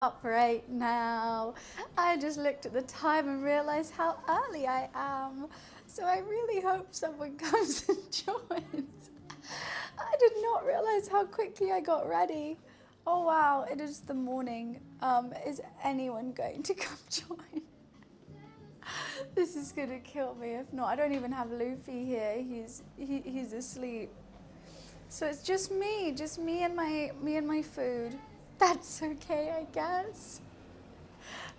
Up right now. I just looked at the time and realized how early I am. So I really hope someone comes and joins. I did not realize how quickly I got ready. Oh wow, it is the morning. Is anyone going to come join? This is gonna kill me if not. I don't even have Luffy here. He's asleep. So it's just me and my food. That's okay, I guess.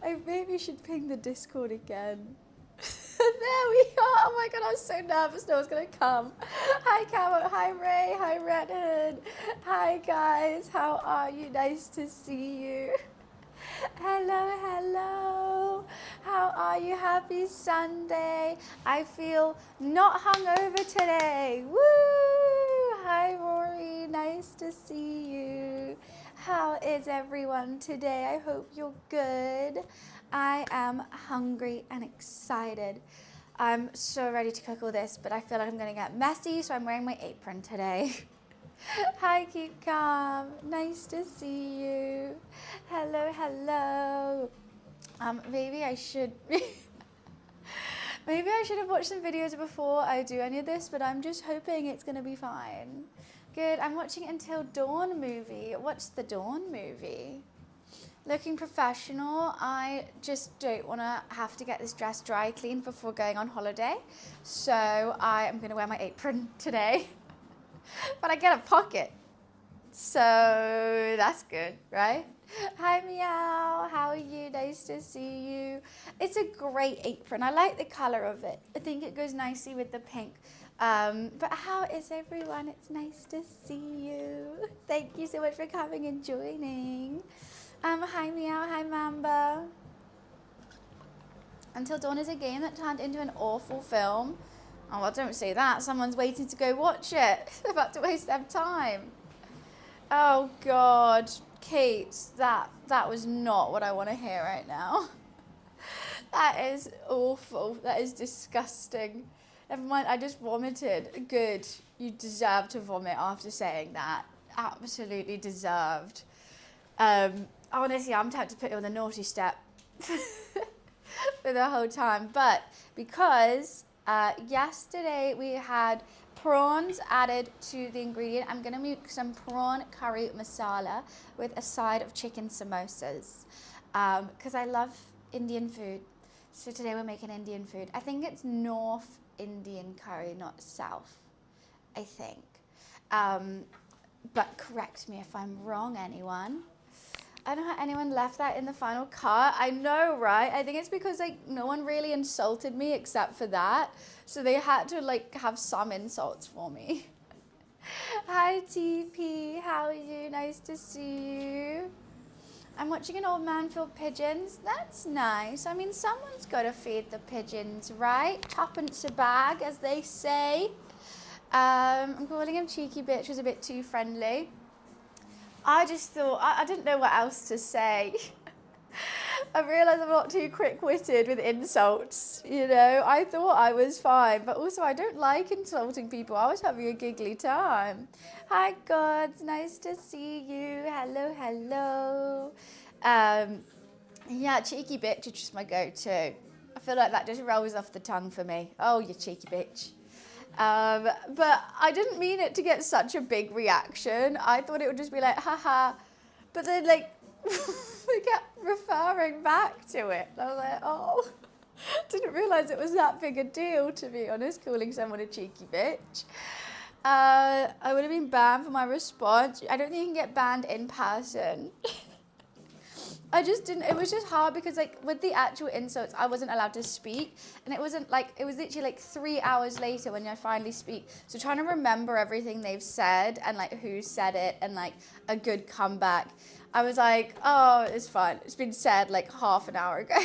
I maybe should ping the Discord again. There we are. Oh my god, I was so nervous no one's gonna come. Hi Camo, hi Ray, hi Redhead. Hi guys, how are you? Nice to see you. Hello, hello. How are you? Happy Sunday. I feel not hungover today. Woo! Hi Rory, nice to see you. How is everyone today? I hope you're good. I am hungry and excited. I'm so ready to cook all this, but I feel like I'm gonna get messy, so I'm wearing my apron today. Hi, keep calm. Nice to see you. Hello, hello. Maybe I should maybe I should have watched some videos before I do any of this, but I'm just hoping it's gonna be fine. Good, I'm watching Until Dawn movie. What's the Dawn movie? Looking professional. I just don't want to have to get this dress dry cleaned before going on holiday. So I am going to wear my apron today. But I get a pocket. So that's good, right? Hi Meow, how are you? Nice to see you. It's a great apron. I like the color of it. I think it goes nicely with the pink. But how is everyone? It's nice to see you. Thank you so much for coming and joining. Hi Meow, hi Mamba. Until Dawn is a game that turned into an awful film. Oh, well, don't say that. Someone's waiting to go watch it. They're about to waste their time. Oh God, Kate, that was not what I want to hear right now. That is awful. That is disgusting. Never mind, I just vomited. Good. You deserve to vomit after saying that. Absolutely deserved. Honestly, I'm tempted to put you on the naughty step for the whole time. But because yesterday we had prawns added to the ingredient, I'm going to make some prawn curry masala with a side of chicken samosas. Because I love Indian food. So today we're making Indian food. I think it's North Indian curry, not South, I think. But correct me if I'm wrong, anyone. I don't know how anyone left that in the final cut. I know, right? I think it's because like no one really insulted me except for that. So they had to like have some insults for me. Hi TP, how are you? Nice to see you. I'm watching an old man feed pigeons. That's nice. I mean, someone's got to feed the pigeons, right? Tuppence a bag, as they say. I'm calling him cheeky bitch, was a bit too friendly. I just thought, I didn't know what else to say. I realised I'm not too quick-witted with insults, you know. I thought I was fine, but also I don't like insulting people. I was having a giggly time. Hi, gods, nice to see you. Hello, hello. Yeah, cheeky bitch is just my go-to. I feel like that just rolls off the tongue for me. Oh, you cheeky bitch. But I didn't mean it to get such a big reaction. I thought it would just be like, haha. But then, like, we kept referring back to it. I was like, oh, didn't realise it was that big a deal, to be honest, calling someone a cheeky bitch. I would have been banned for my response. I don't think you can get banned in person. I just didn't, it was just hard because like with the actual insults, I wasn't allowed to speak. And it wasn't like, it was literally like 3 hours later when I finally speak. So trying to remember everything they've said and like who said it and like a good comeback. I was like, oh, it's fine. It's been said like half an hour ago.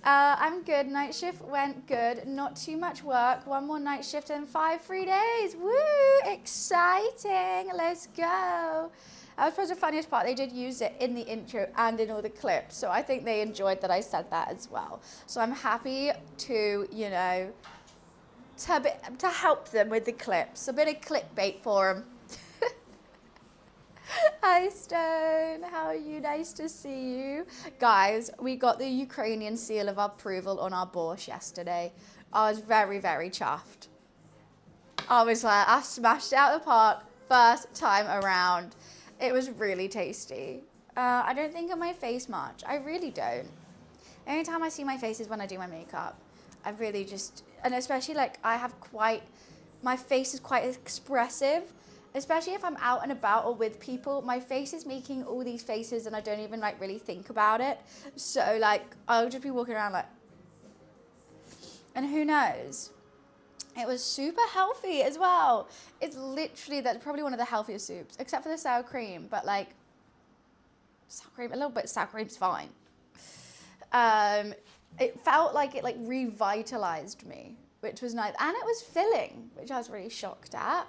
I'm good. Night shift went good. Not too much work. One more night shift and 5 free days. Woo! Exciting. Let's go. That was probably the funniest part. They did use it in the intro and in all the clips. So I think they enjoyed that I said that as well. So I'm happy to, you know, to help them with the clips. A bit of clickbait for them. Hi Stone, how are you? Nice to see you. Guys, we got the Ukrainian seal of approval on our borscht yesterday. I was very, very chuffed. I was like, I smashed it out of the park first time around. It was really tasty. I don't think of my face much. I really don't. The only time I see my face is when I do my makeup. I really just, and especially like my face is quite expressive. Especially if I'm out and about or with people, my face is making all these faces and I don't even like really think about it. So like, I'll just be walking around like, and who knows? It was super healthy as well. It's literally, that's probably one of the healthiest soups, except for the sour cream, but like, sour cream, a little bit of sour cream's fine. It felt like it like revitalized me, which was nice. And it was filling, which I was really shocked at.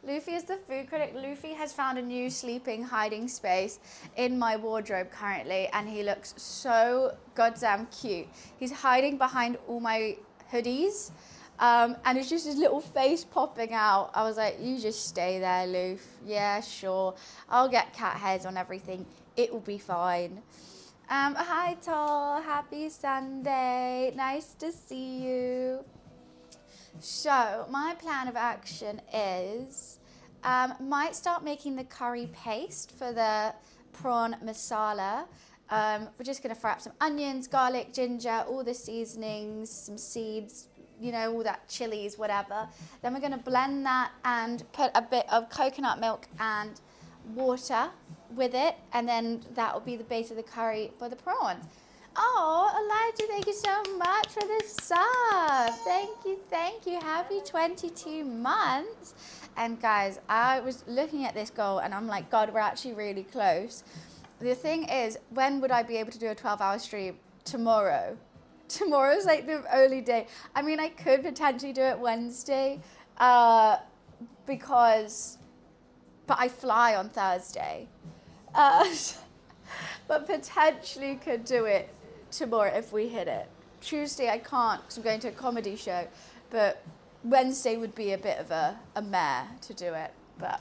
Luffy is the food critic. Luffy has found a new sleeping hiding space in my wardrobe currently, and he looks so goddamn cute. He's hiding behind all my hoodies, and it's just his little face popping out. I was like, you just stay there, Luffy. Yeah, sure. I'll get cat hairs on everything. It will be fine. Hi, Tall. Happy Sunday. Nice to see you. So my plan of action is, might start making the curry paste for the prawn masala. We're just going to fry up some onions, garlic, ginger, all the seasonings, some seeds, you know, all that chilies, whatever. Then we're going to blend that and put a bit of coconut milk and water with it. And then that will be the base of the curry for the prawns. Oh, Elijah, thank you so much for this sub. Thank you. Happy 22 months. And guys, I was looking at this goal and I'm like, God, we're actually really close. The thing is, when would I be able to do a 12-hour stream? Tomorrow. Tomorrow's like the only day. I mean, I could potentially do it Wednesday, but I fly on Thursday. But potentially could do it tomorrow if we hit it. Tuesday I can't because I'm going to a comedy show, but Wednesday would be a bit of a mare to do it, but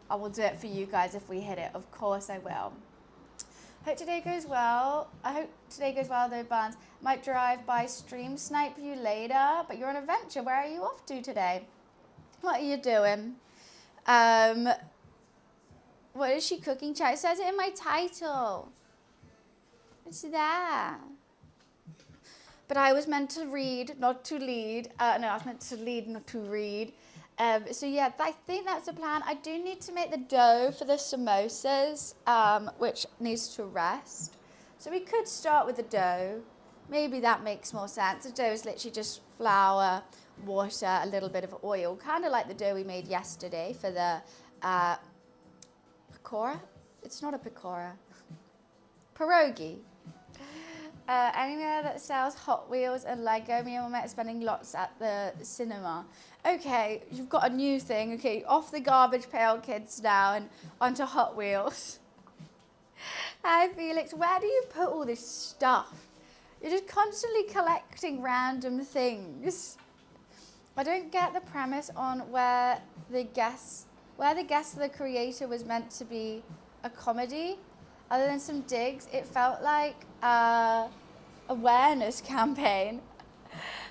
I will do it for you guys if we hit it. Of course I will. Hope today goes well. I hope today goes well though, Barnes. Might drive by stream snipe you later, but you're on a venture. Where are you off to today? What are you doing? What is she cooking, chat? It says it in my title. It's there. But I was meant to read, not to lead. No, I was meant to lead, not to read. So yeah, I think that's the plan. I do need to make the dough for the samosas, which needs to rest. So we could start with the dough. Maybe that makes more sense. The dough is literally just flour, water, a little bit of oil, kind of like the dough we made yesterday for the pakora. It's not a pakora. Pierogi. Anywhere that sells Hot Wheels and Lego. Me and my mate are spending lots at the cinema. Okay, you've got a new thing. Okay, off the garbage pail, kids, now, and onto Hot Wheels. Hi, Felix. Where do you put all this stuff? You're just constantly collecting random things. I don't get the premise on where the guest of the creator was meant to be a comedy. Other than some digs, it felt like awareness campaign.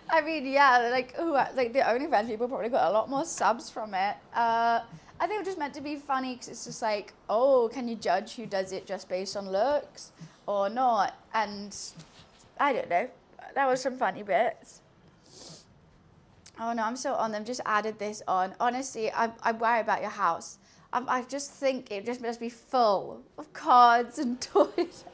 I mean, yeah, like the OnlyFans people probably got a lot more subs from it. I think it was just meant to be funny because it's just like, oh, can you judge who does it just based on looks or not? And I don't know. That was some funny bits. Oh no, I'm so on them. Just added this on. Honestly, I worry about your house. I just think it just must be full of cards and toys.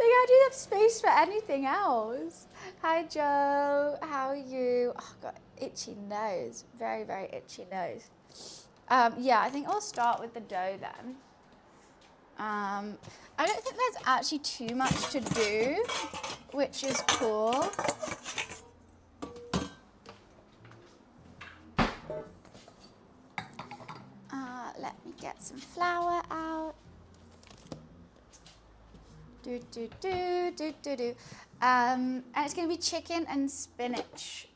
Like, how do you have space for anything else? Hi, Joe. How are you? Oh, got itchy nose. Very, very itchy nose. Yeah, I think I'll start with the dough then. I don't think there's actually too much to do, which is cool. Let me get some flour out. And it's going to be chicken and spinach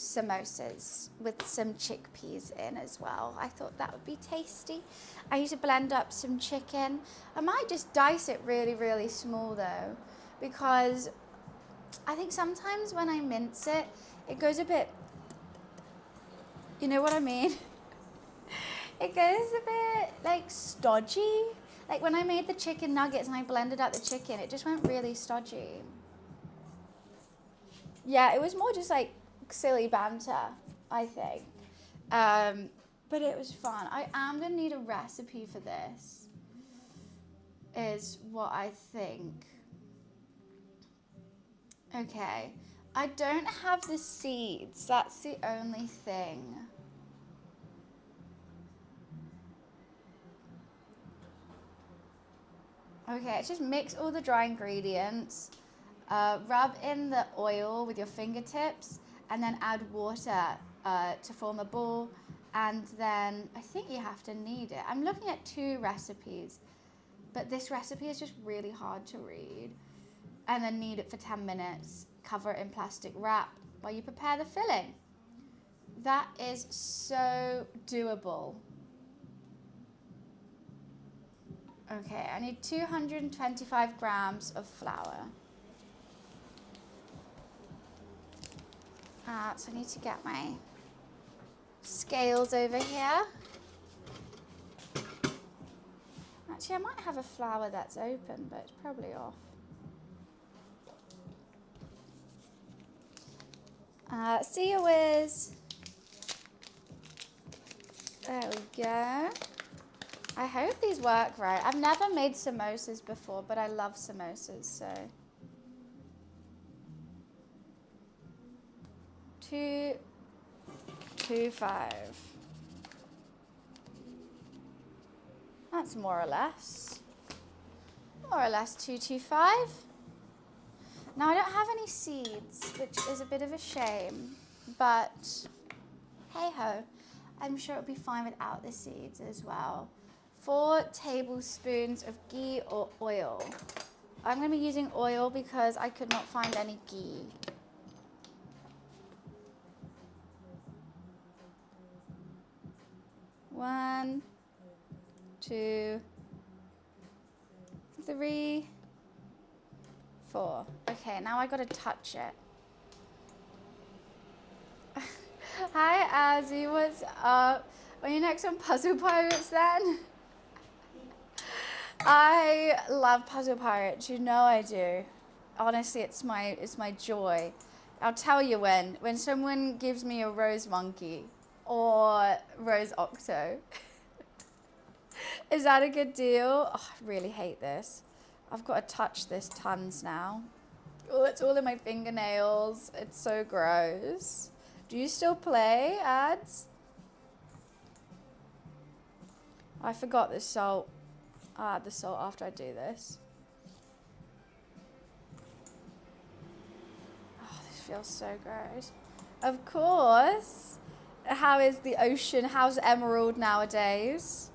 samosas with some chickpeas in as well. I thought that would be tasty. I need to blend up some chicken. I might just dice it really, really small though, because I think sometimes when I mince it, it goes a bit, you know what I mean? It goes a bit like stodgy. Like when I made the chicken nuggets and I blended out the chicken, it just went really stodgy. Yeah, it was more just like silly banter, I think. But it was fun. I am gonna need a recipe for this, is what I think. Okay, I don't have the seeds, that's the only thing. Okay, let's just mix all the dry ingredients, rub in the oil with your fingertips, and then add water to form a ball, and then I think you have to knead it. I'm looking at 2 recipes, but this recipe is just really hard to read. And then knead it for 10 minutes, cover it in plastic wrap while you prepare the filling. That is so doable. Okay, I need 225 grams of flour. So I need to get my scales over here. Actually, I might have a flour that's open, but it's probably off. See you, Wiz. There we go. I hope these work right. I've never made samosas before, but I love samosas, so. 225. That's more or less 225. Now I don't have any seeds, which is a bit of a shame, but hey ho, I'm sure it'll be fine without the seeds as well. 4 tablespoons of ghee or oil. I'm going to be using oil because I could not find any ghee. One, 2, 3, 4. Okay, now I gotta touch it. Hi, Azzy, what's up? Are you next on Puzzle Pirates then? I love Puzzle Pirates, you know I do. Honestly, it's my joy. I'll tell you when someone gives me a rose monkey or rose octo. Is that a good deal? Oh, I really hate this. I've got to touch this tons now. Oh, it's all in my fingernails. It's so gross. Do you still play, ads? I forgot the salt. I'll add the salt after I do this. Oh, this feels so gross. Of course. How is the ocean? How's Emerald nowadays?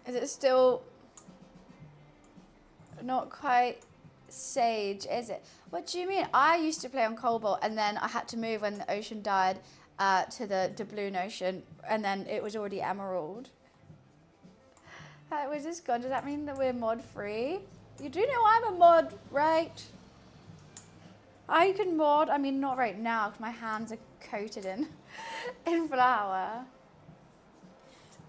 Is it still not quite sage, is it? What do you mean? I used to play on Cobalt and then I had to move when the ocean died to the doubloon ocean, and then it was already emerald. We're just gone. Does that mean that we're mod free? You do know I'm a mod, right? I can mod. I mean, not right now because my hands are coated in flour.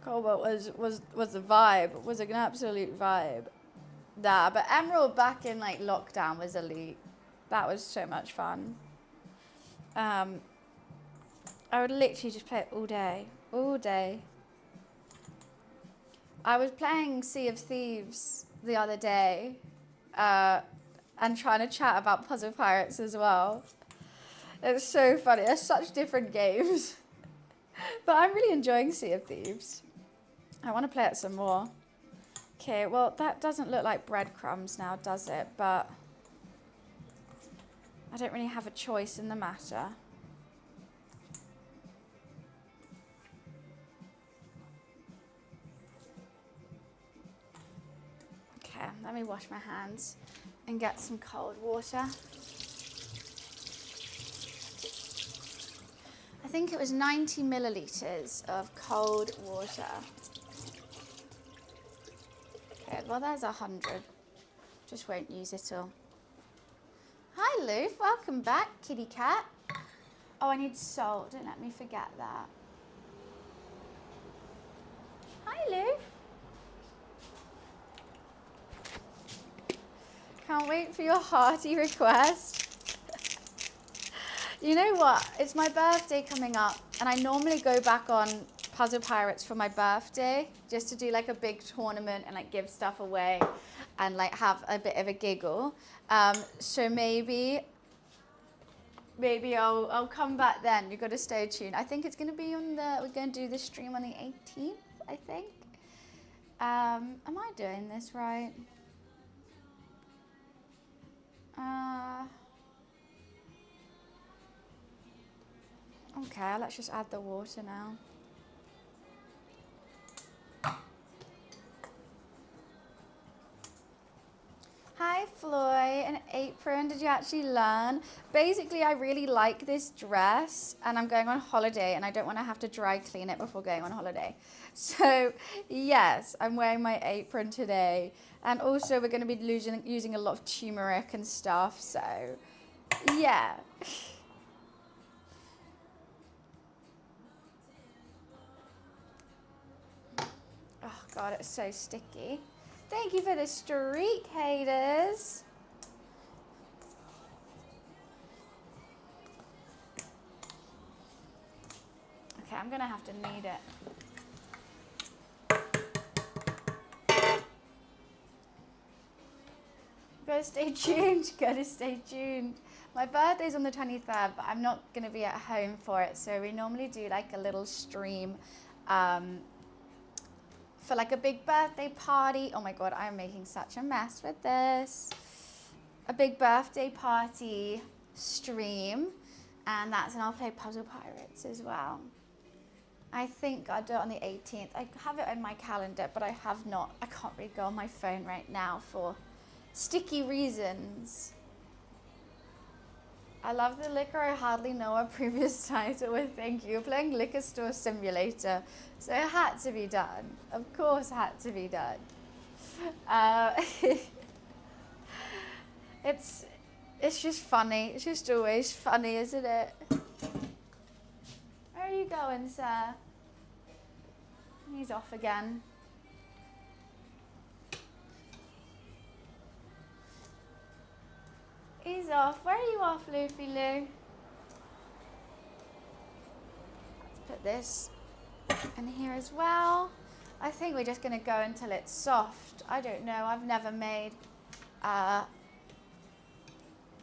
Cobalt was a vibe. Was an absolute vibe. Nah, but Emerald back in like lockdown was elite. That was so much fun. I would literally just play it all day. All day. I was playing Sea of Thieves the other day and trying to chat about Puzzle Pirates as well. It's so funny. They're such different games. But I'm really enjoying Sea of Thieves. I want to play it some more. Okay, well, that doesn't look like breadcrumbs now, does it? But I don't really have a choice in the matter. let me wash my hands and get some cold water. I think it was 90 milliliters of cold water. Okay, well there's 100. Just won't use it all. Hi Loof, welcome back, kitty cat. Oh, I need salt, don't let me forget that. Hi Loof. Can't wait for your hearty request. You know what? It's my birthday coming up, and I normally go back on Puzzle Pirates for my birthday, just to do like a big tournament and like give stuff away and like have a bit of a giggle. So maybe I'll come back then. You've got to stay tuned. I think it's going to be on we're going to do the stream on the 18th, I think. Am I doing this right? Okay, let's just add the water now. Hi Floy, an apron, did you actually learn? Basically, I really like this dress and I'm going on holiday and I don't want to have to dry clean it before going on holiday. So yes, I'm wearing my apron today. And also we're going to be using a lot of turmeric and stuff, so yeah. Oh God, it's so sticky. Thank you for the streak, haters. Okay, I'm gonna have to knead it. Gotta stay tuned, gotta stay tuned. My birthday's on the 23rd, but I'm not gonna be at home for it, so we normally do like a little stream for like a big birthday party. Oh my God, I'm making such a mess with this. A big birthday party stream, and that's when I'll play Puzzle Pirates as well. I think I'll do it on the 18th. I have it in my calendar, but I have not. I can't really go on my phone right now for sticky reasons. I love the liquor. I hardly know our previous title. Well, thank you. Playing Liquor Store Simulator. So it had to be done. Of course, it had to be done. It's just funny. It's just always funny, isn't it? Where are you going, sir? He's off again. He's off. Where are you off, Luffy Lou? Let's put this in here as well. I think we're just going to go until it's soft. I don't know. I've never made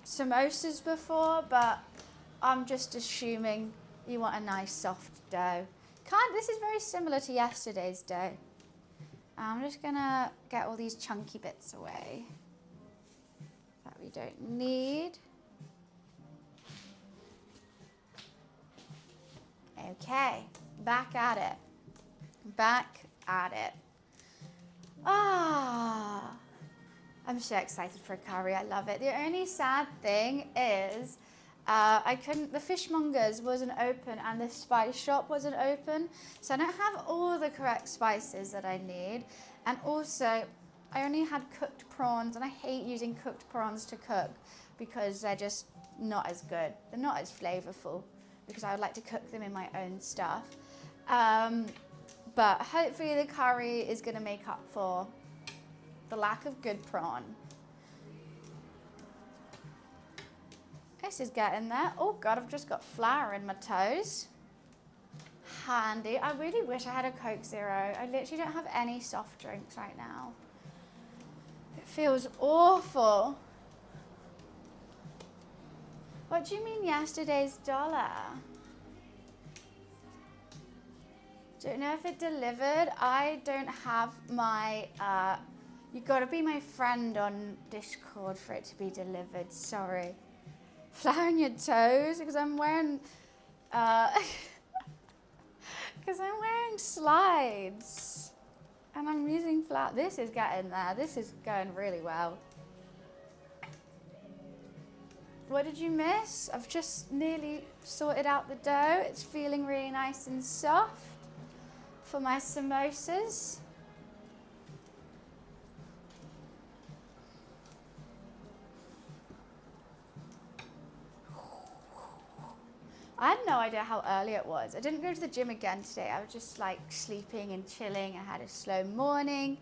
samosas before, but I'm just assuming you want a nice soft dough. This is very similar to yesterday's dough. I'm just going to get all these chunky bits away that we don't need. Okay, back at it. Back at it. Ah, I'm so excited for curry. I love it. The only sad thing is the fishmongers wasn't open and the spice shop wasn't open. So I don't have all the correct spices that I need. And also, I only had cooked prawns, and I hate using cooked prawns to cook because they're just not as good. They're not as flavorful because I would like to cook them in my own stuff. But hopefully the curry is going to make up for the lack of good prawn. This is getting there. Oh God, I've just got flour in my toes. Handy. I really wish I had a Coke Zero. I literally don't have any soft drinks right now. It feels awful. What do you mean yesterday's dollar? Don't know if it delivered. I don't have my, you gotta be my friend on Discord for it to be delivered, sorry. Flour on your toes, because I'm wearing, because I'm wearing slides. And I'm using flour. This is getting there. This is going really well. What did you miss? I've just nearly sorted out the dough. It's feeling really nice and soft for my samosas. I had no idea how early it was. I didn't go to the gym again today. I was just like sleeping and chilling. I had a slow morning.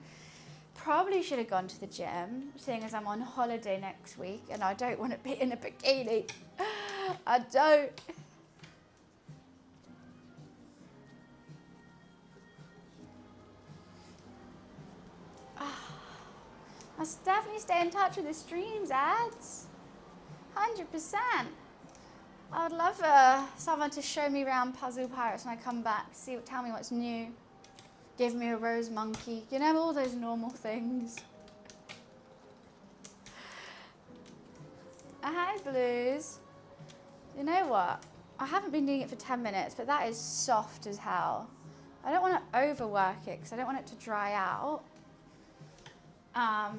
Probably should have gone to the gym, seeing as I'm on holiday next week and I don't want to be in a bikini. I don't. I'll definitely stay in touch with the streams, ads. 100%. I would love someone to show me around Puzzle Pirates when I come back. Tell me what's new. Give me a rose monkey. You know, all those normal things. Hi, Blues. You know what? I haven't been doing it for 10 minutes, but that is soft as hell. I don't want to overwork it because I don't want it to dry out. I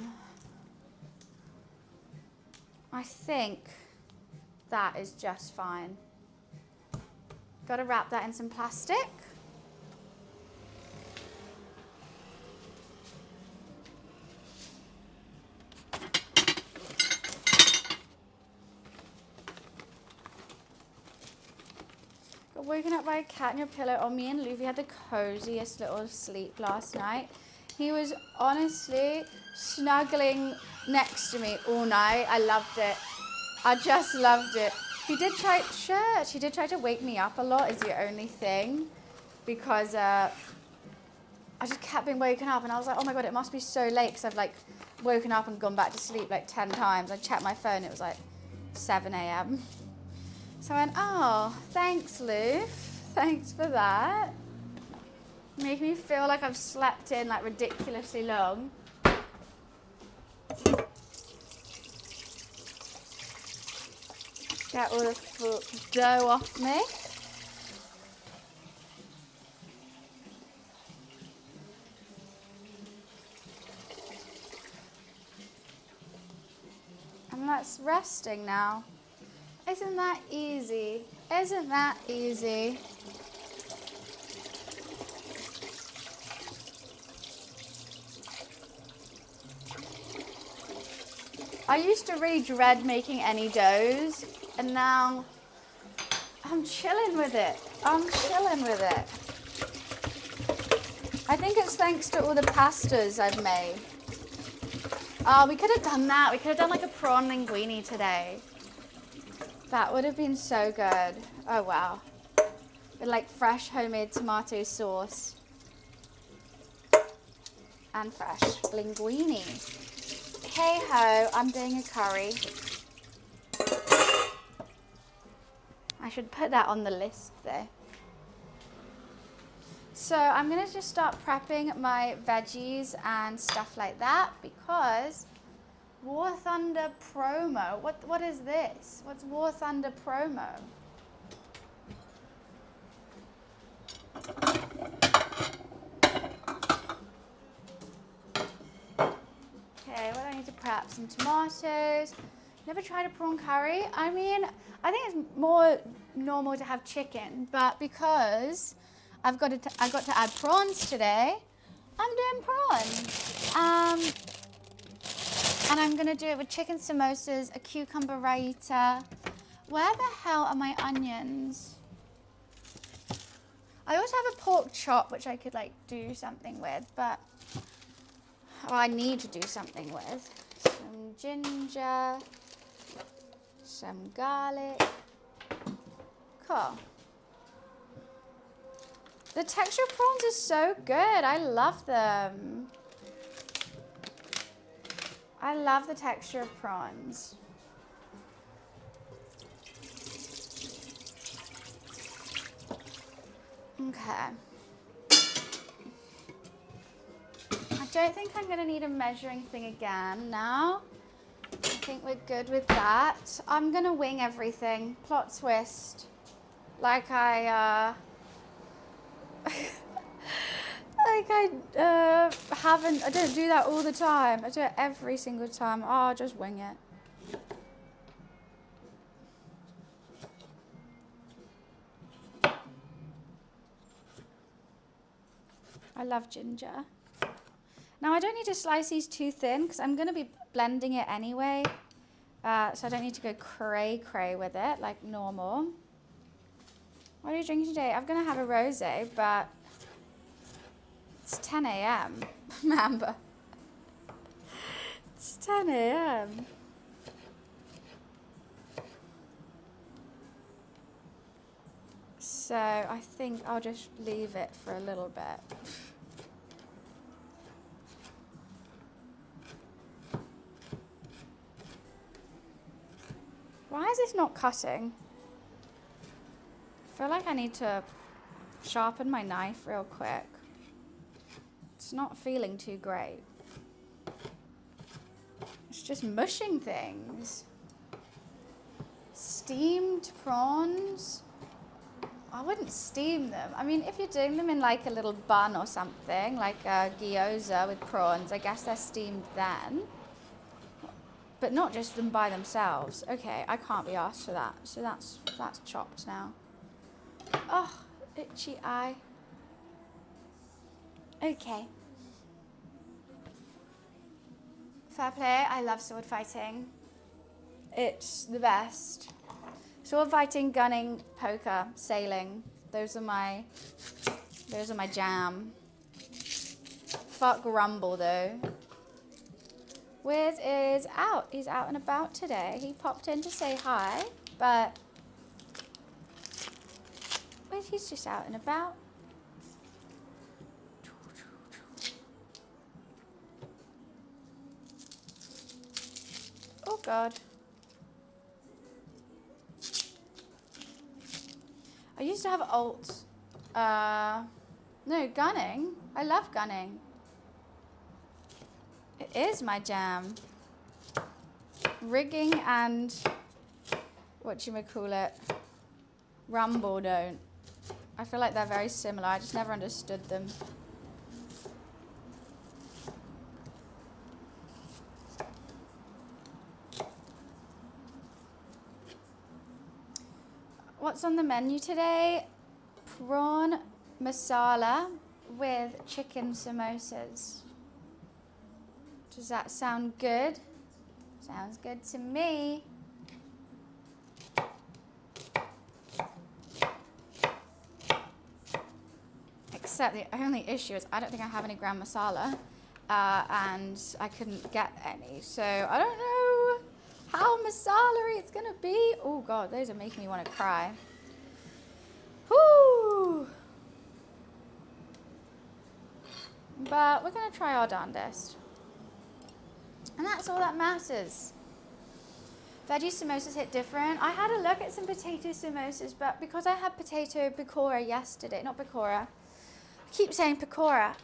think that is just fine. Got to wrap that in some plastic. Got woken up by a cat in your pillow. Oh, me and Luffy had the coziest little sleep last night. He was honestly snuggling next to me all night. I loved it. I just loved it. He did try to wake me up a lot is the only thing, because I just kept being woken up and I was like, oh my God, it must be so late because I've like woken up and gone back to sleep like 10 times. I checked my phone, it was like 7 a.m. So I went, oh, thanks, Lou. Thanks for that. Make me feel like I've slept in like ridiculously long. Get all the dough off me. And that's resting now. Isn't that easy? Isn't that easy? I used to really dread making any doughs, and now I'm chilling with it. I'm chilling with it. I think it's thanks to all the pastas I've made. Oh, we could have done that. We could have done like a prawn linguine today. That would have been so good. Oh, wow. With like fresh homemade tomato sauce. And fresh linguine. Hey ho, I'm doing a curry. I should put that on the list there. So I'm gonna just start prepping my veggies and stuff like that because War Thunder promo. What is this? What's War Thunder promo? Okay, what do I need to prep? Some tomatoes. Never tried a prawn curry. I mean, I think it's more normal to have chicken, but because I got to add prawns today, I'm doing prawn. And I'm gonna do it with chicken samosas, a cucumber raita. Where the hell are my onions? I also have a pork chop, which I could like do something with, but I need to do something with. Some ginger, some garlic. Cool. The texture of prawns is so good. I love them. I love the texture of prawns. Okay. I don't think I'm gonna need a measuring thing again now. I think we're good with that. I'm gonna wing everything. Plot twist. Like I like I don't do that all the time. I do it every single time. Oh, I'll just wing it. I love ginger. Now I don't need to slice these too thin because I'm going to be blending it anyway. So I don't need to go cray with it like normal. What are you drinking today? I'm going to have a rosé, but it's 10 a.m. Remember. It's 10 a.m. So I think I'll just leave it for a little bit. Why is this not cutting? I feel like I need to sharpen my knife real quick. It's not feeling too great. It's just mushing things. Steamed prawns. I wouldn't steam them. I mean, if you're doing them in like a little bun or something, like a gyoza with prawns, I guess they're steamed then. But not just them by themselves. Okay, I can't be asked for that. So that's chopped now. Oh, itchy eye. Okay. Fair play. I love sword fighting. It's the best. Sword fighting, gunning, poker, sailing. Those are my jam. Fuck Rumble though. Wiz is out. He's out and about today. He popped in to say hi, but Wiz, he's just out and about. Oh God. I used to have alt. No, gunning. I love gunning. It is my jam. Rigging and whatchamacallit, Rumble don't. I feel like they're very similar. I just never understood them. What's on the menu today? Prawn masala with chicken samosas. Does that sound good? Sounds good to me. Except the only issue is I don't think I have any gram masala, and I couldn't get any. So I don't know how masala-y it's gonna be. Oh God, those are making me want to cry. Whoo! But we're gonna try our darndest. And that's all that matters. Veggie samosas hit different. I had a look at some potato samosas, but because I had potato pakora yesterday, not pakora, I keep saying pakora,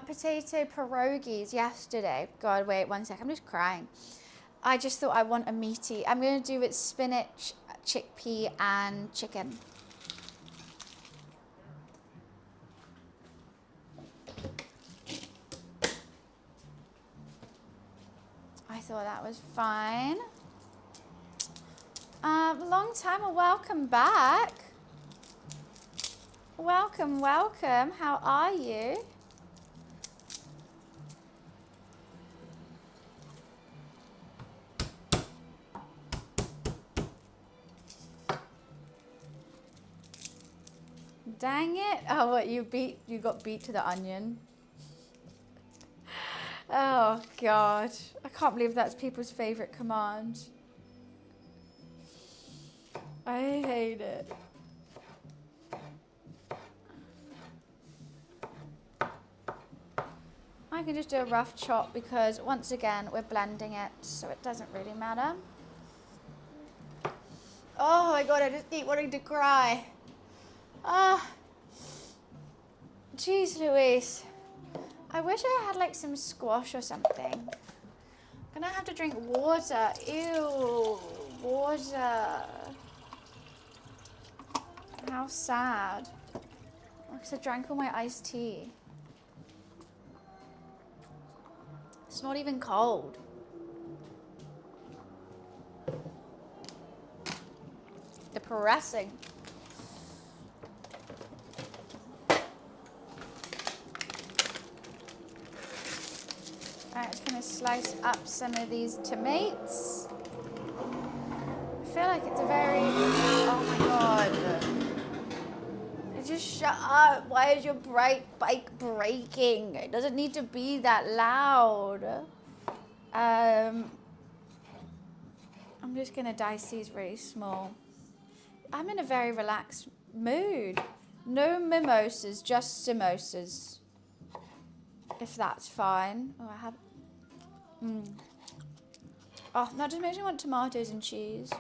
potato pierogies yesterday. God, wait 1 sec, I'm just crying. I just thought I want a meaty. I'm going to do it spinach, chickpea, and chicken. I thought that was fine. Long time, well, welcome back. Welcome, welcome. How are you? Dang it. Oh, what, you got beat to the onion? Oh, God. I can't believe that's people's favorite command. I hate it. I can just do a rough chop because, once again, we're blending it, so it doesn't really matter. Oh, my God, I just keep wanting to cry. Ah. Jeez Louise. I wish I had, like, some squash or something. I'm gonna have to drink water. Ew. Water. How sad. Because I drank all my iced tea. It's not even cold. Depressing. Alright, just gonna slice up some of these tomatoes. I feel like it's a very, oh my god. Just shut up. Why is your bike breaking? It doesn't need to be that loud. I'm just gonna dice these really small. I'm in a very relaxed mood. No mimosas, just samosas. If that's fine. Oh, I have. Oh, that just makes me want tomatoes and cheese.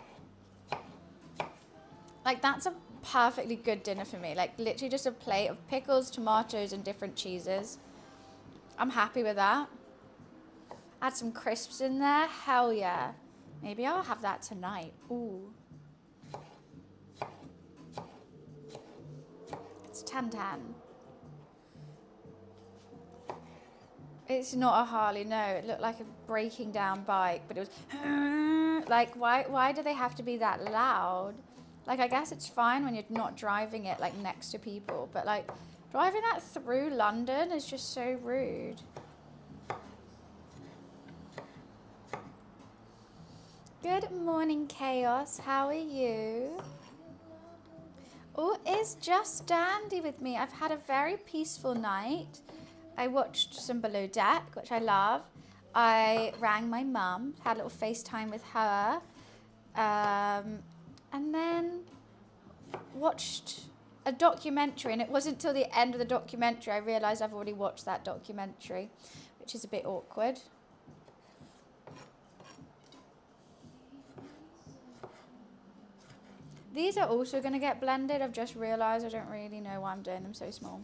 Like, that's a perfectly good dinner for me. Like, literally just a plate of pickles, tomatoes, and different cheeses. I'm happy with that. Add some crisps in there. Hell yeah. Maybe I'll have that tonight. Ooh. It's 10:10. It's not a Harley, no. It looked like a breaking down bike, but it was like, why do they have to be that loud? Like, I guess it's fine when you're not driving it like next to people, but like driving that through London is just so rude. Good morning, Chaos. How are you? Oh, it's just dandy with me. I've had a very peaceful night. I watched some Below Deck, which I love. I rang my mum, had a little FaceTime with her, and then watched a documentary. And it wasn't till the end of the documentary I realised I've already watched that documentary, which is a bit awkward. These are also going to get blended. I've just realised I don't really know why I'm doing them so small.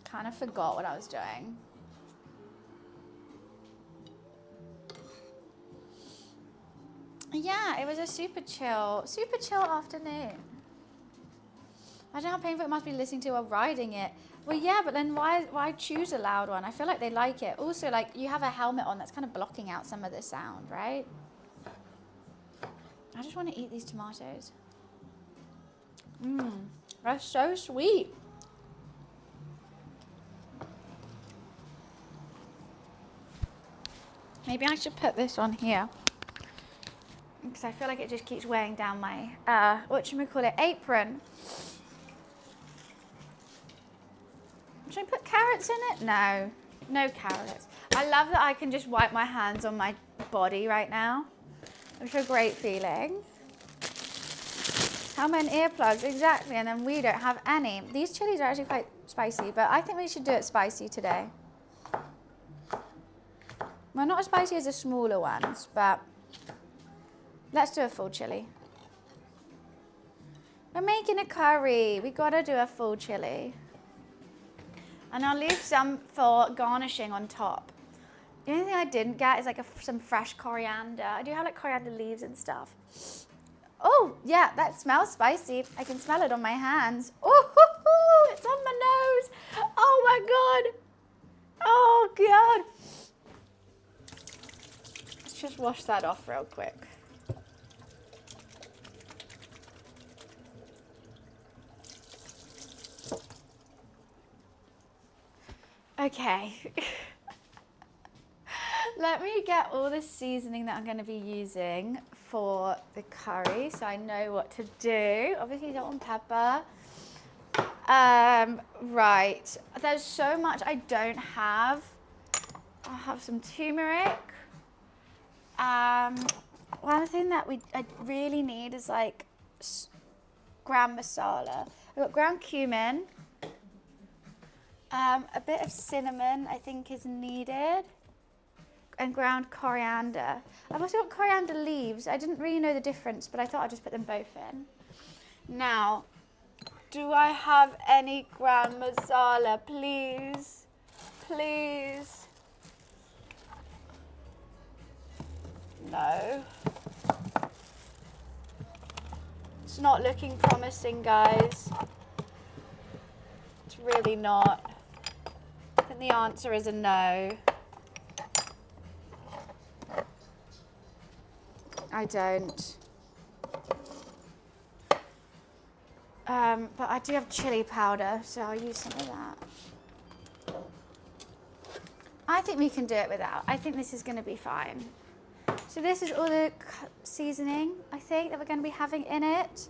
Kind of forgot what I was doing. Yeah, it was a super chill afternoon. I don't know how painful it must be listening to while riding it. Well, yeah, but then why choose a loud one? I feel like they like it. Also, like, you have a helmet on that's kind of blocking out some of the sound, right? I just want to eat these tomatoes. They're so sweet. Maybe I should put this on here, because I feel like it just keeps weighing down my, apron. Should I put carrots in it? No, no carrots. I love that I can just wipe my hands on my body right now. It's a great feeling. How many earplugs? Exactly, and then we don't have any. These chilies are actually quite spicy, but I think we should do it spicy today. Well, not as spicy as the smaller ones, but let's do a full chili. We're making a curry. We gotta do a full chili. And I'll leave some for garnishing on top. The only thing I didn't get is like some fresh coriander. I do have like coriander leaves and stuff. Oh, yeah, that smells spicy. I can smell it on my hands. Oh, it's on my nose. Oh my God. Oh God. Let's just wash that off real quick. Okay. Let me get all the seasoning that I'm going to be using for the curry so I know what to do. Obviously salt and pepper. Right. There's so much I don't have. I'll have some turmeric. One thing that I really need is like ground masala. I've got ground cumin. A bit of cinnamon I think is needed, and ground coriander. I've also got coriander leaves. I didn't really know the difference, but I thought I'd just put them both in. Now, do I have any ground masala, please? Please? No. It's not looking promising, guys. It's really not. I think the answer is a no. I don't. But I do have chili powder, so I'll use some of that. I think we can do it without. I think this is going to be fine. So this is all the seasoning, I think, that we're going to be having in it.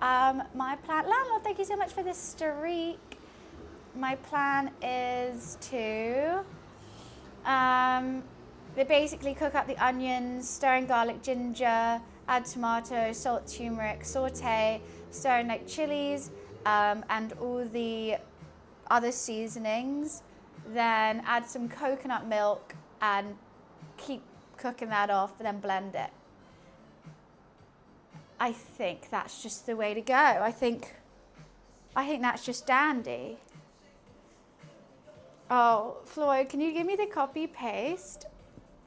My plan, landlord, thank you so much for this streak. My plan is to basically cook up the onions, stir in garlic, ginger, add tomato, salt, turmeric, saute, stir in like chilies and all the other seasonings. Then add some coconut milk and keep cooking that off, and then blend it. I think that's just the way to go. I think that's just dandy. Oh, Floyd, can you give me the copy paste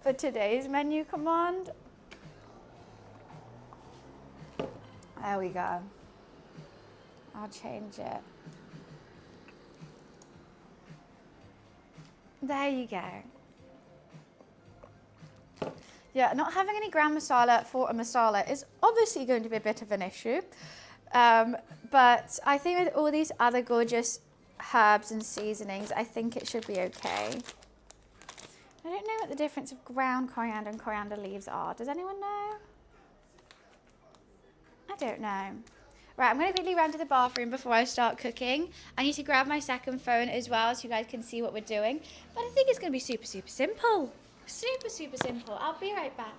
for today's menu command? There we go. I'll change it. There you go. Yeah, not having any ground masala for a masala is obviously going to be a bit of an issue. But I think with all these other gorgeous herbs and seasonings, I think it should be okay. I don't know what the difference of ground coriander and coriander leaves are. Does anyone know? I don't know. Right, I'm going to quickly run to the bathroom before I start cooking. I need to grab my second phone as well so you guys can see what we're doing. But I think it's going to be super, super simple. Super, super simple. I'll be right back.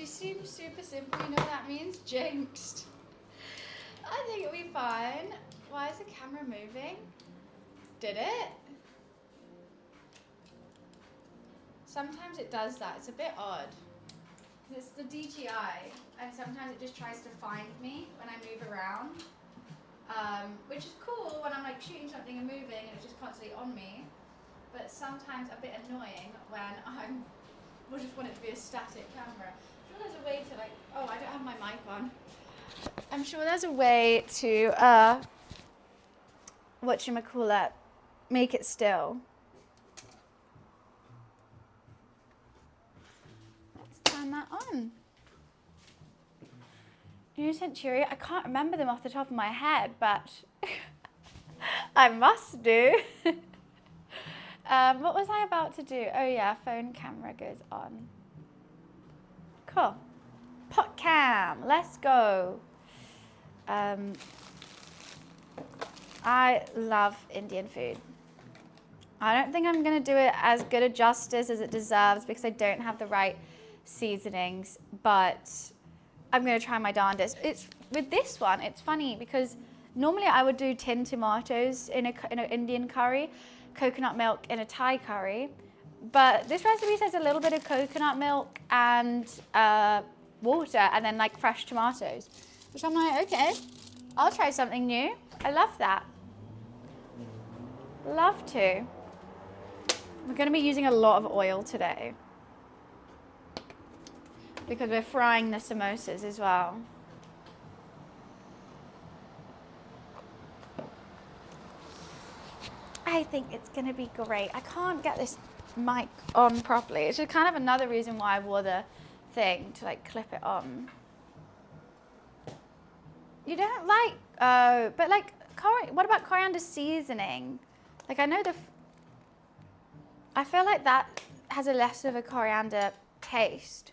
Seems super simple. You know what that means? Jinxed. I think it'll be fine. Why is the camera moving? Did it? Sometimes it does that. It's a bit odd. It's the DJI, and sometimes it just tries to find me when I move around, which is cool when I'm like shooting something and moving and it's just constantly on me. But sometimes a bit annoying when I just want it to be a static camera. There's a way to like, oh, I don't have my mic on. I'm sure there's a way to, whatchamacallit, make it still. Let's turn that on. New Century, I can't remember them off the top of my head, but I must do. What was I about to do? Oh yeah, phone camera goes on. Cool. Pot cam, let's go. I love Indian food. I don't think I'm gonna do it as good a justice as it deserves because I don't have the right seasonings, but I'm gonna try my darndest. With this one, it's funny because normally I would do tinned tomatoes in an Indian curry, coconut milk in a Thai curry. But this recipe says a little bit of coconut milk and water and then like fresh tomatoes, which I'm like, okay, I'll try something new. I love that. Love to. We're going to be using a lot of oil today because we're frying the samosas as well. I think it's going to be great. I can't get this mic on properly. It's just kind of another reason why I wore the thing to like clip it on. You don't like, oh, but like, what about coriander seasoning? Like I know I feel like that has a less of a coriander taste.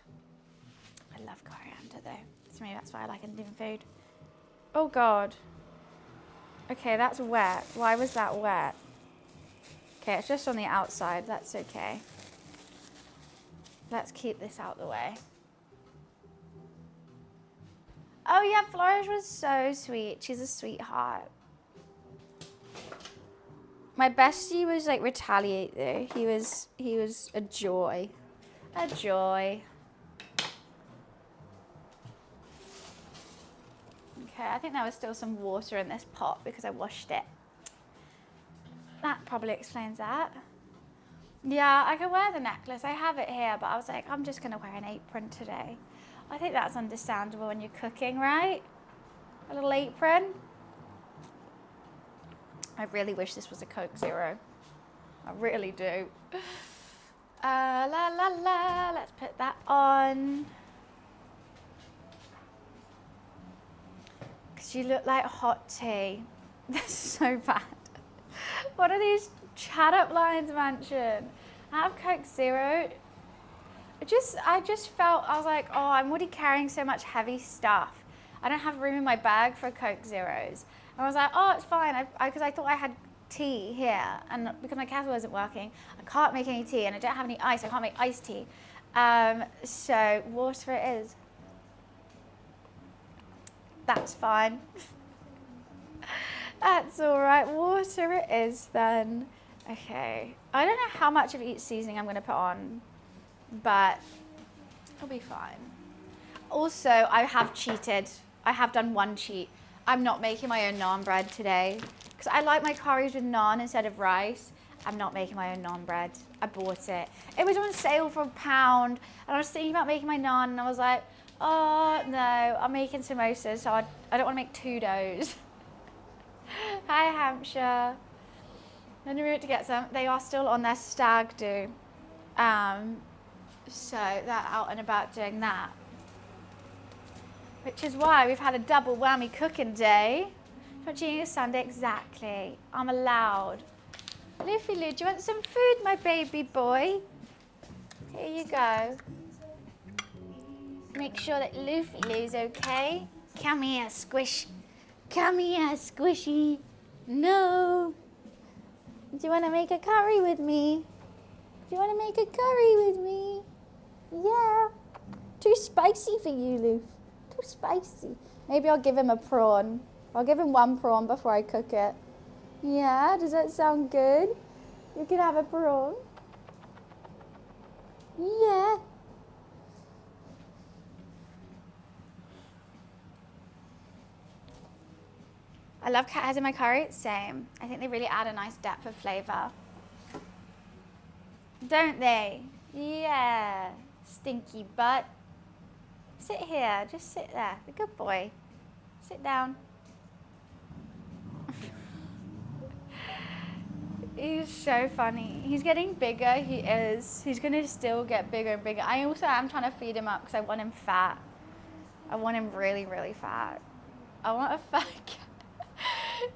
I love coriander though. So maybe that's why I like Indian food. Oh God. Okay, that's wet. Why was that wet? Okay, it's just on the outside. That's okay. Let's keep this out the way. Oh yeah, Flores was so sweet. She's a sweetheart. My bestie was like retaliate though. He was a joy. A joy. Okay, I think there was still some water in this pot because I washed it. That probably explains that. Yeah, I could wear the necklace. I have it here, but I was like, I'm just gonna wear an apron today. I think that's understandable when you're cooking, right? A little apron. I really wish this was a Coke Zero. I really do. La la la, let's put that on. Cause you look like hot tea. That's so bad. What are these chat up lines, Mansion? I have Coke Zero. I just felt, I was like, oh, I'm already carrying so much heavy stuff. I don't have room in my bag for Coke Zeros. And I was like, oh, it's fine, because I thought I had tea here, and because my kettle wasn't working, I can't make any tea, and I don't have any ice, I can't make iced tea. So water it is. That's fine. That's all right, water it is then. Okay, I don't know how much of each seasoning I'm gonna put on, but it'll be fine. Also, I have cheated. I have done one cheat. I'm not making my own naan bread today because I like my curries with naan instead of rice. I'm not making my own naan bread. I bought it. It was on sale for £1, and I was thinking about making my naan, and I was like, oh no, I'm making samosas, so I don't want to make two doughs. Hi Hampshire. I'm going to get some. They are still on their stag do. So they're out and about doing that. Which is why we've had a double whammy cooking day. Not cheating a Sunday, exactly. I'm allowed. Luffy Lou, do you want some food, my baby boy? Here you go. Make sure that Luffy Lou's okay. Come here, squish. Come here, squishy. No. Do you want to make a curry with me? Do you want to make a curry with me? Yeah. Too spicy for you, Loof. Too spicy. Maybe I'll give him a prawn. I'll give him one prawn before I cook it. Yeah, does that sound good? You can have a prawn. Yeah. I love cat hairs in my curry. Same. I think they really add a nice depth of flavour. Don't they? Yeah. Stinky butt. Sit here. Just sit there. The good boy. Sit down. He's so funny. He's getting bigger. He is. He's going to still get bigger and bigger. I also am trying to feed him up because I want him fat. I want him really, really fat. I want a fat cat.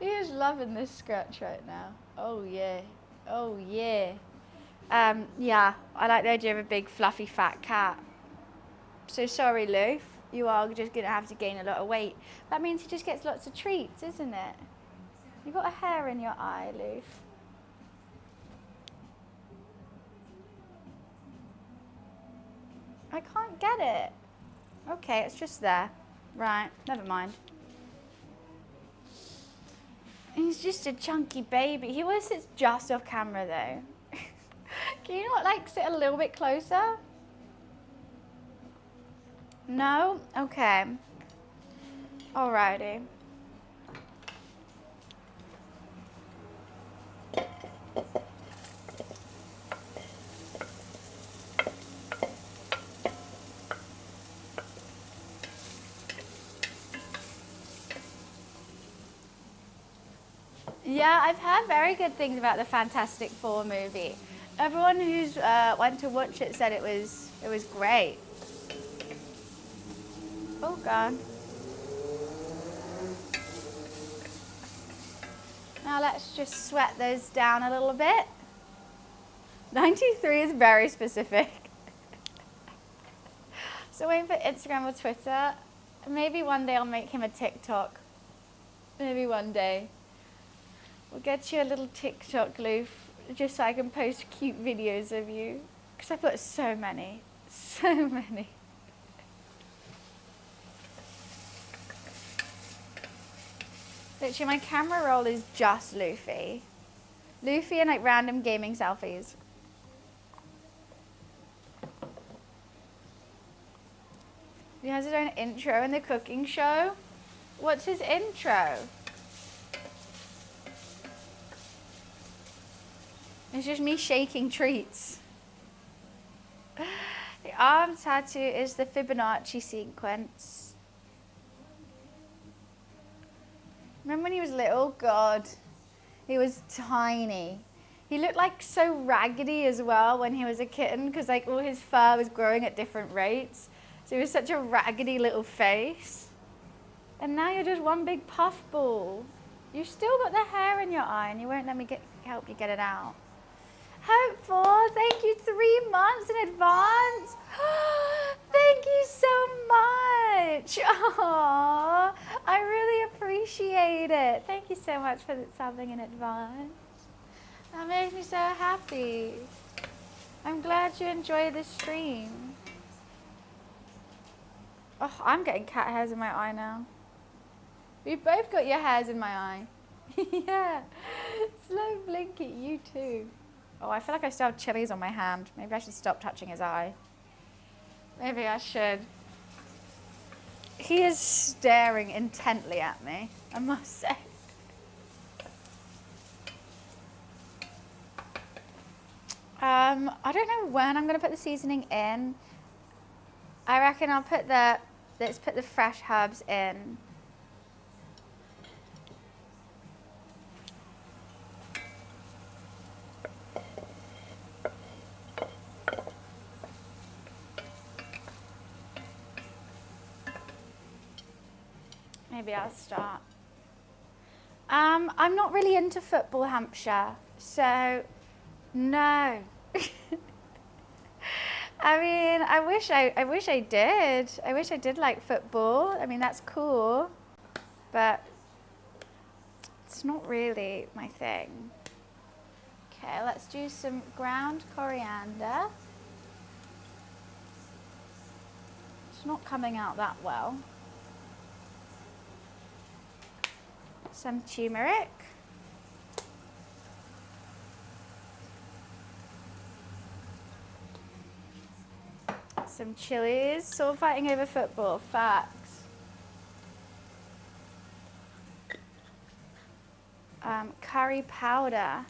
He is loving this scratch right now. Oh, yeah. Oh, yeah. Yeah, I like the idea of a big, fluffy, fat cat. So sorry, Loof. You are just going to have to gain a lot of weight. That means he just gets lots of treats, isn't it? You've got a hair in your eye, Loof. I can't get it. Okay, it's just there. Right, never mind. He's just a chunky baby. He always sits just off camera though. Can you not like sit a little bit closer? No? Okay. Alrighty. Yeah, I've heard very good things about the Fantastic Four movie. Everyone who's went to watch it said it was great. Oh God. Now let's just sweat those down a little bit. 93 is very specific. So waiting for Instagram or Twitter. Maybe one day I'll make him a TikTok. Maybe one day. We'll get you a little TikTok, Loof, just so I can post cute videos of you. Because I've got so many. So many. Literally, my camera roll is just Luffy. Luffy and like random gaming selfies. He has his own intro in the cooking show. What's his intro? It's just me shaking treats. The arm tattoo is the Fibonacci sequence. Remember when he was little? God, he was tiny. He looked like so raggedy as well when he was a kitten because like all his fur was growing at different rates. So he was such a raggedy little face. And now you're just one big puffball. You've still got the hair in your eye and you won't let me help you get it out. Hopeful, thank you 3 months in advance. Thank you so much. Aww, I really appreciate it. Thank you so much for subbing in advance. That makes me so happy. I'm glad you enjoy this stream. Oh, I'm getting cat hairs in my eye now. We've both got your hairs in my eye. Yeah. Slow Blinky, you too. Oh, I feel like I still have chilies on my hand. Maybe I should stop touching his eye. Maybe I should. He is staring intently at me, I must say. I don't know when I'm going to put the seasoning in. I reckon I'll put let's put the fresh herbs in. Maybe I'll start. I'm not really into football, Hampshire, so no. I mean, I wish I did. I wish I did like football. I mean, that's cool, but it's not really my thing. Okay, let's do some ground coriander. It's not coming out that well. Some turmeric. Some chilies. So fighting over football. Facts. Curry powder.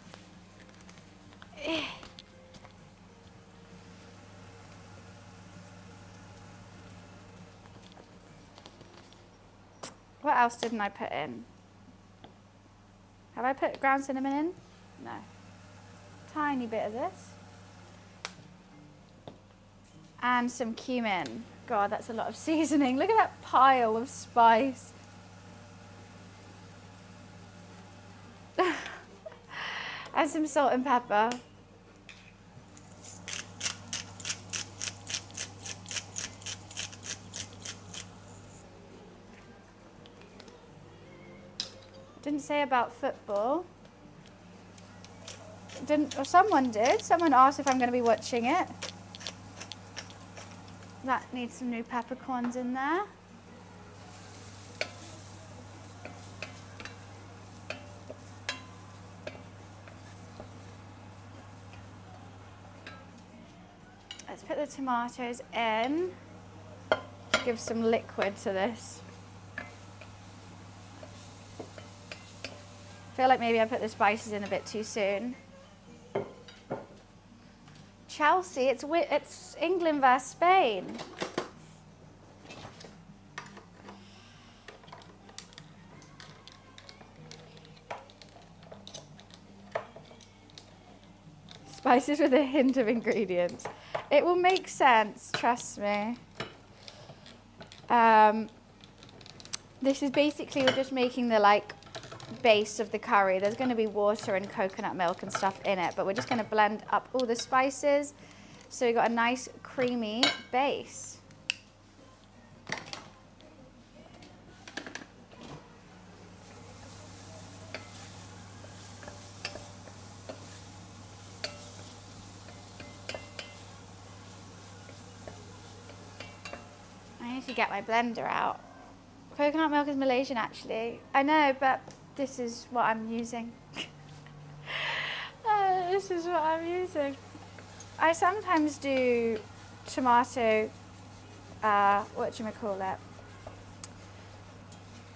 What else didn't I put in? Have I put ground cinnamon in? No. Tiny bit of this. And some cumin. God, that's a lot of seasoning. Look at that pile of spice. And some salt and pepper. Didn't say about football. Or someone did. Someone asked if I'm going to be watching it. That needs some new peppercorns in there. Let's put the tomatoes in. Give some liquid to this. I feel like maybe I put the spices in a bit too soon. Chelsea, it's England versus Spain. Spices with a hint of ingredients. It will make sense, trust me. This is basically, we're just making the base of the curry. There's going to be water and coconut milk and stuff in it, but we're just going to blend up all the spices so we've got a nice creamy base. I need to get my blender out. Coconut milk is Malaysian actually. I know, but this is what I'm using. This is what I'm using. I sometimes do tomato, whatchamacallit.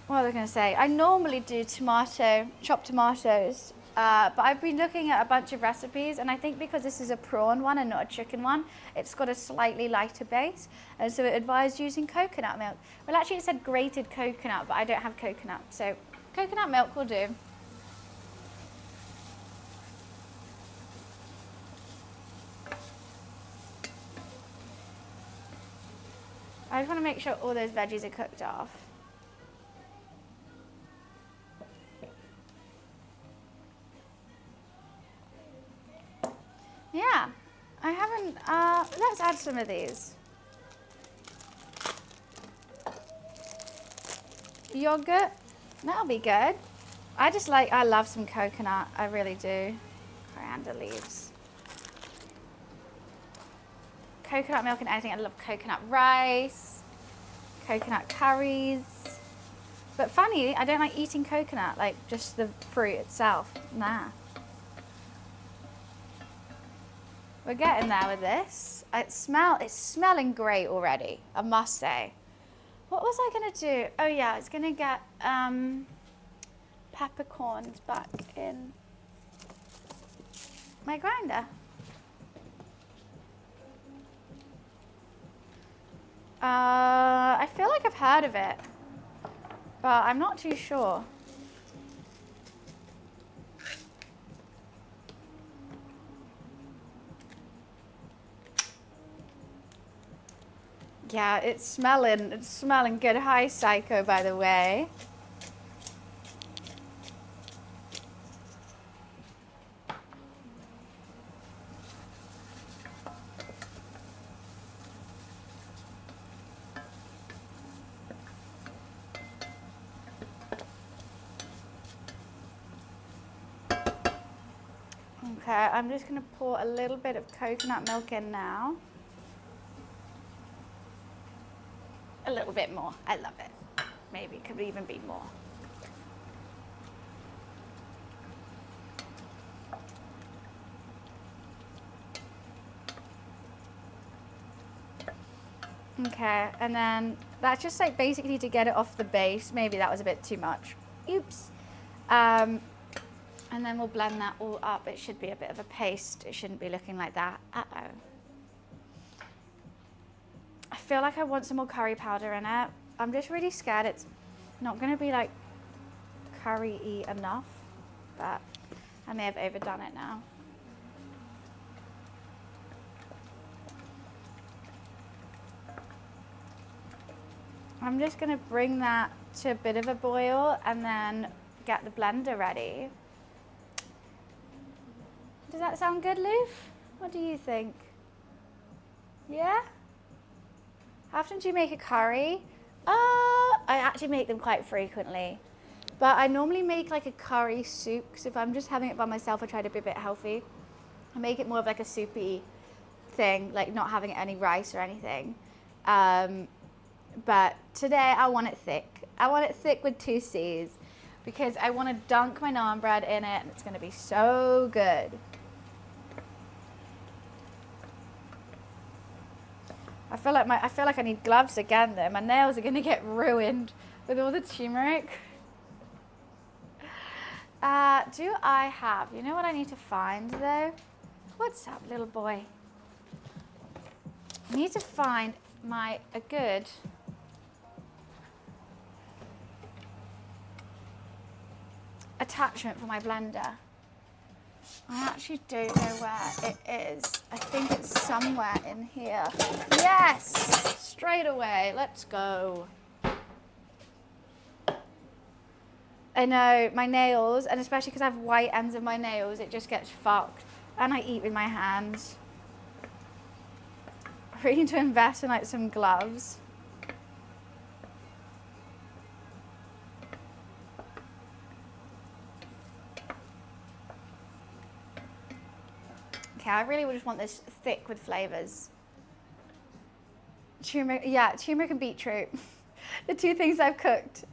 What was I going to say? I normally do chopped tomatoes, but I've been looking at a bunch of recipes, and I think because this is a prawn one and not a chicken one, it's got a slightly lighter base, and so it advised using coconut milk. Well, actually it said grated coconut, but I don't have coconut, so coconut milk will do. I just want to make sure all those veggies are cooked off. Yeah, I haven't, let's add some of these. Yogurt, that'll be good. I love some coconut, I really do. Coriander leaves. Coconut milk and anything. I love coconut rice, coconut curries. But funny, I don't like eating coconut, like just the fruit itself. Nah. We're getting there with this. It's smelling great already, I must say. What was I gonna do? Oh yeah, I was gonna get peppercorns back in my grinder. I feel like I've heard of it, but I'm not too sure. Yeah, it's smelling good. Hi, Psycho, by the way. Okay, I'm just going to pour a little bit of coconut milk in now. A little bit more. I love it. Maybe it could even be more. Okay, and then that's just like basically to get it off the base. Maybe that was a bit too much. Oops. And then we'll blend that all up. It should be a bit of a paste. It shouldn't be looking like that. Uh-oh. I feel like I want some more curry powder in it. I'm just really scared it's not going to be like curry-y enough, but I may have overdone it now. I'm just going to bring that to a bit of a boil and then get the blender ready. Does that sound good, Loof? What do you think? Yeah? How often do you make a curry? I actually make them quite frequently. But I normally make like a curry soup, because if I'm just having it by myself, I try to be a bit healthy. I make it more of like a soupy thing, like not having any rice or anything. But today I want it thick. I want it thick with 2 C's, because I want to dunk my naan bread in it, and it's going to be so good. I feel like I need gloves again though. My nails are going to get ruined with all the turmeric. Do I have, you know what I need to find though? What's up, little boy? I need to find a good attachment for my blender. I actually don't know where it is. I think it's somewhere in here. Yes! Straight away. Let's go. I know, my nails, and especially because I have white ends of my nails, it just gets fucked. And I eat with my hands. I really need to invest in like some gloves. Okay, I really just want this thick with flavors. Turmeric, yeah, turmeric and beetroot. The two things I've cooked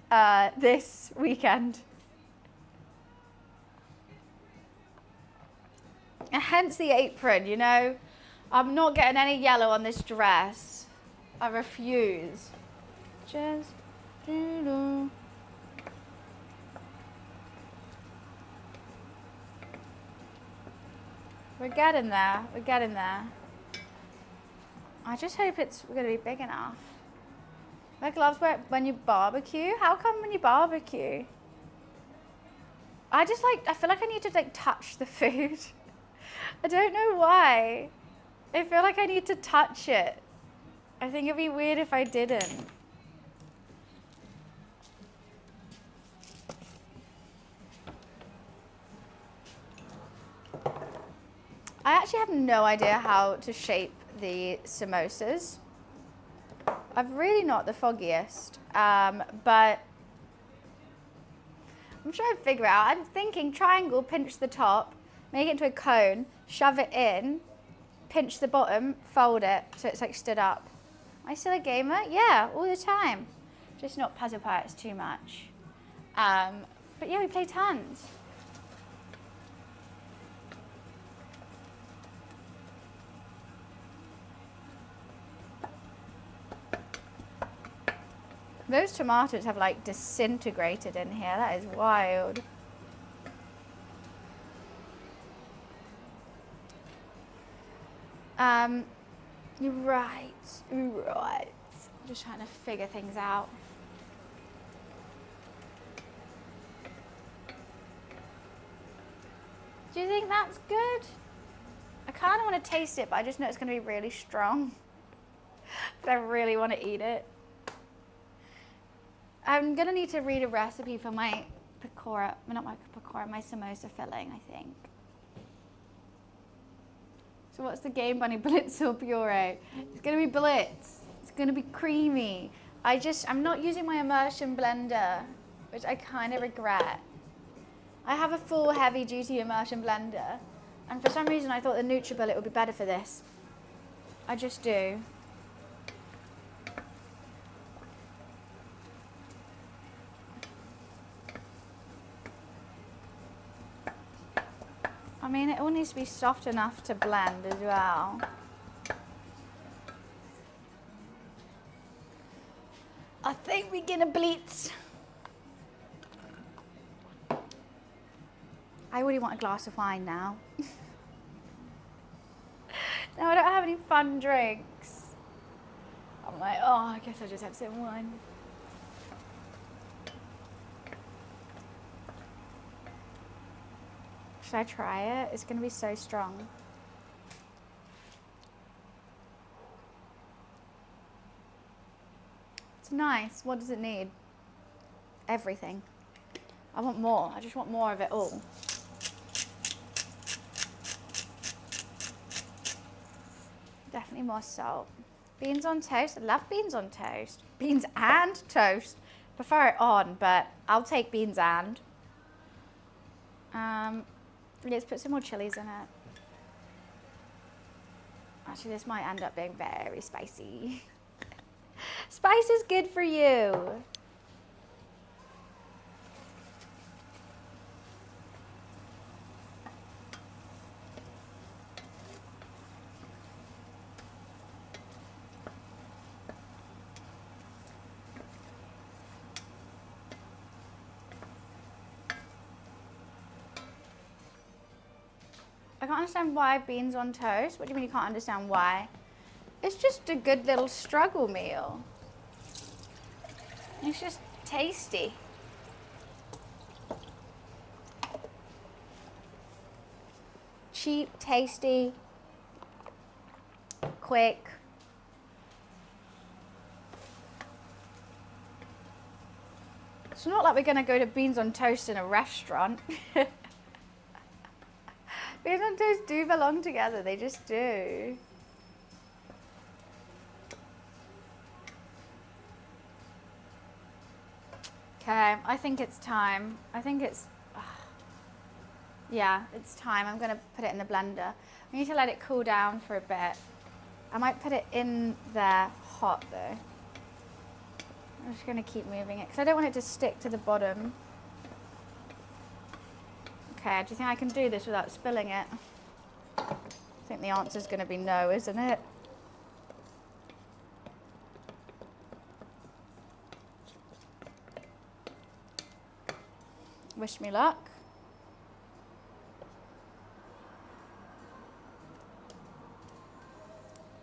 this weekend. And hence the apron, you know. I'm not getting any yellow on this dress. I refuse. Just do. We're getting there. We're getting there. I just hope it's going to be big enough. My gloves work when you barbecue? How come when you barbecue? I feel like I need to like touch the food. I don't know why. I feel like I need to touch it. I think it'd be weird if I didn't. I actually have no idea how to shape the samosas. I'm really not the foggiest, but I'm trying to figure it out. I'm thinking triangle, pinch the top, make it into a cone, shove it in, pinch the bottom, fold it so it's like stood up. Am I still a gamer? Yeah, all the time. Just not puzzle parts too much. But yeah, we play tons. Those tomatoes have like disintegrated in here. That is wild. You're right. You're right. I'm just trying to figure things out. Do you think that's good? I kind of want to taste it, but I just know it's going to be really strong. But I really want to eat it. I'm going to need to read a recipe for my pakora, not my pakora, my samosa filling, I think. So what's the game, Bunny? Blitz or puree? It's going to be blitz. It's going to be creamy. I'm not using my immersion blender, which I kind of regret. I have a full heavy duty immersion blender, and for some reason I thought the NutriBullet would be better for this. I just do. I mean, it all needs to be soft enough to blend as well. I think we're gonna blitz. I really want a glass of wine now. Now I don't have any fun drinks. I'm like, oh, I guess I'll just have some wine. Should I try it? It's gonna be so strong. It's nice. What does it need? Everything. I want more. I just want more of it all. Definitely more salt. Beans on toast. I love beans on toast. Beans and toast. Prefer it on, but I'll take beans and. Let's put some more chilies in it. Actually, this might end up being very spicy. Spice is good for you. I can't understand why beans on toast. What do you mean you can't understand why? It's just a good little struggle meal. It's just tasty. Cheap, tasty, quick. It's not like we're going to go to beans on toast in a restaurant. Beans on toast do belong together, they just do. Okay, I think it's time. I think it's, yeah, it's time. I'm going to put it in the blender. I need to let it cool down for a bit. I might put it in there hot though. I'm just going to keep moving it because I don't want it to stick to the bottom. Okay, do you think I can do this without spilling it? I think the answer's going to be no, isn't it? Wish me luck.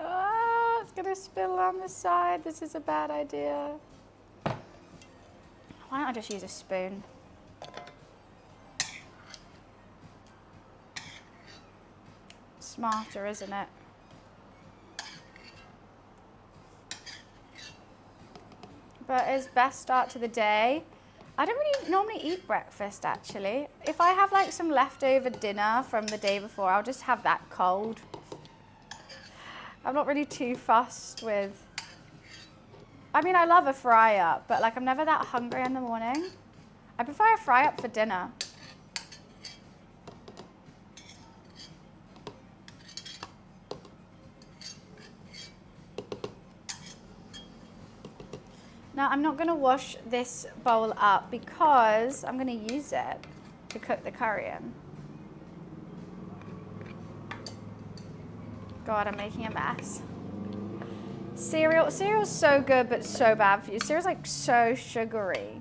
Oh, it's going to spill on the side. This is a bad idea. Why don't I just use a spoon? Smarter, isn't it? But it's best start to the day. I don't really normally eat breakfast actually. If I have like some leftover dinner from the day before, I'll just have that cold. I'm not really too fussed with, I mean, I love a fry up, but like I'm never that hungry in the morning. I prefer a fry up for dinner. Now I'm not going to wash this bowl up because I'm going to use it to cook the curry in. God, I'm making a mess. Cereal's so good but so bad for you. Cereal's like so sugary.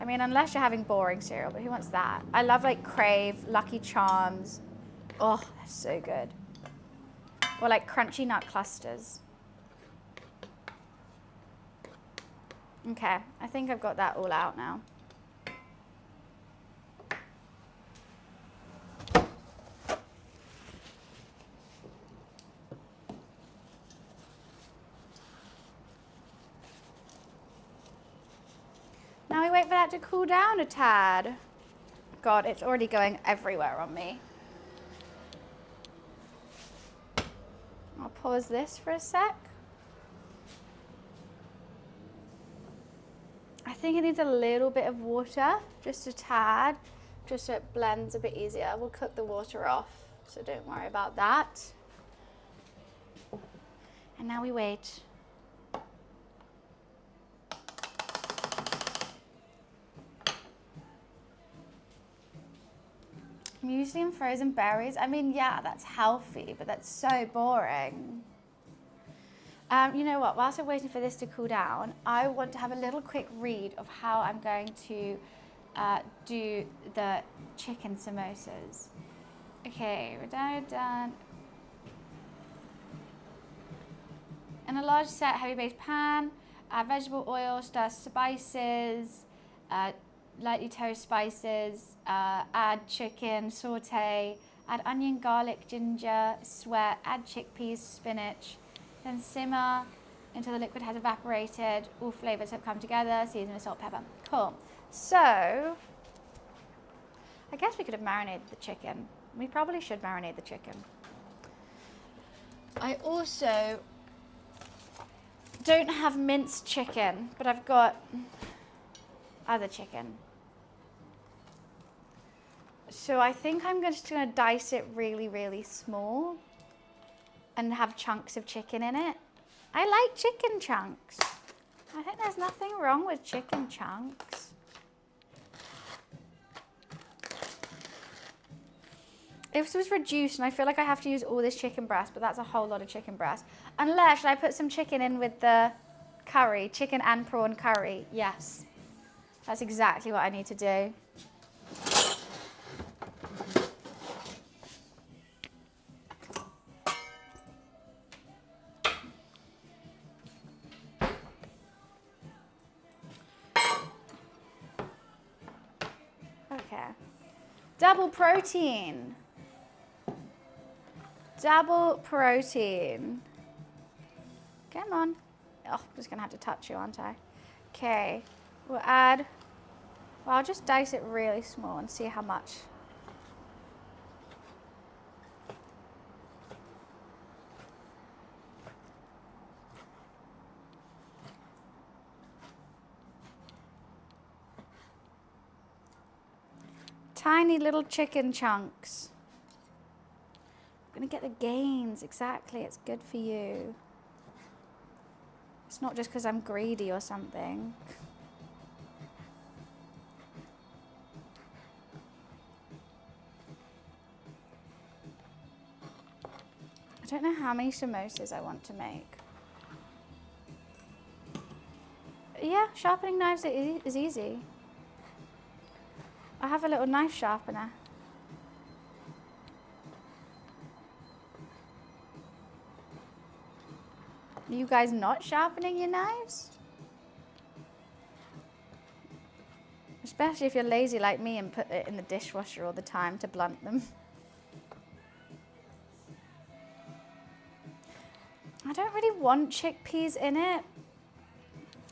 I mean, unless you're having boring cereal, but who wants that? I love like Crave, Lucky Charms. Oh, that's so good. Or like Crunchy Nut Clusters. Okay, I think I've got that all out now. Now we wait for that to cool down a tad. God, it's already going everywhere on me. I'll pause this for a sec. I think it needs a little bit of water, just a tad, just so it blends a bit easier. We'll cook the water off, so don't worry about that. And now we wait. Muesli and frozen berries. I mean, yeah, that's healthy, but that's so boring. You know what, whilst I'm waiting for this to cool down, I want to have a little quick read of how I'm going to do the chicken samosas. Okay, we're done. In a large set, heavy base pan, add vegetable oil, stir spices, lightly toast spices, add chicken, saute, add onion, garlic, ginger, sweat, add chickpeas, spinach, then simmer until the liquid has evaporated. All flavors have come together, season with salt, pepper. Cool. So, I guess we could have marinated the chicken. We probably should marinate the chicken. I also don't have minced chicken, but I've got other chicken. So I think I'm just gonna dice it really, really small and have chunks of chicken in it. I like chicken chunks. I think there's nothing wrong with chicken chunks. This was reduced and I feel like I have to use all this chicken breast, but that's a whole lot of chicken breast. Unless, should I put some chicken in with the curry? Chicken and prawn curry, yes. That's exactly what I need to do. Okay. Double protein. Double protein. Come on. Oh, I'm just gonna have to touch you, aren't I? Okay, we'll add Well, I'll just dice it really small and see how much. Tiny little chicken chunks. I'm gonna get the gains, exactly, it's good for you. It's not just because I'm greedy or something. I don't know how many samosas I want to make. Yeah, sharpening knives is easy. I have a little knife sharpener. Are you guys not sharpening your knives? Especially if you're lazy like me and put it in the dishwasher all the time to blunt them. I don't really want chickpeas in it.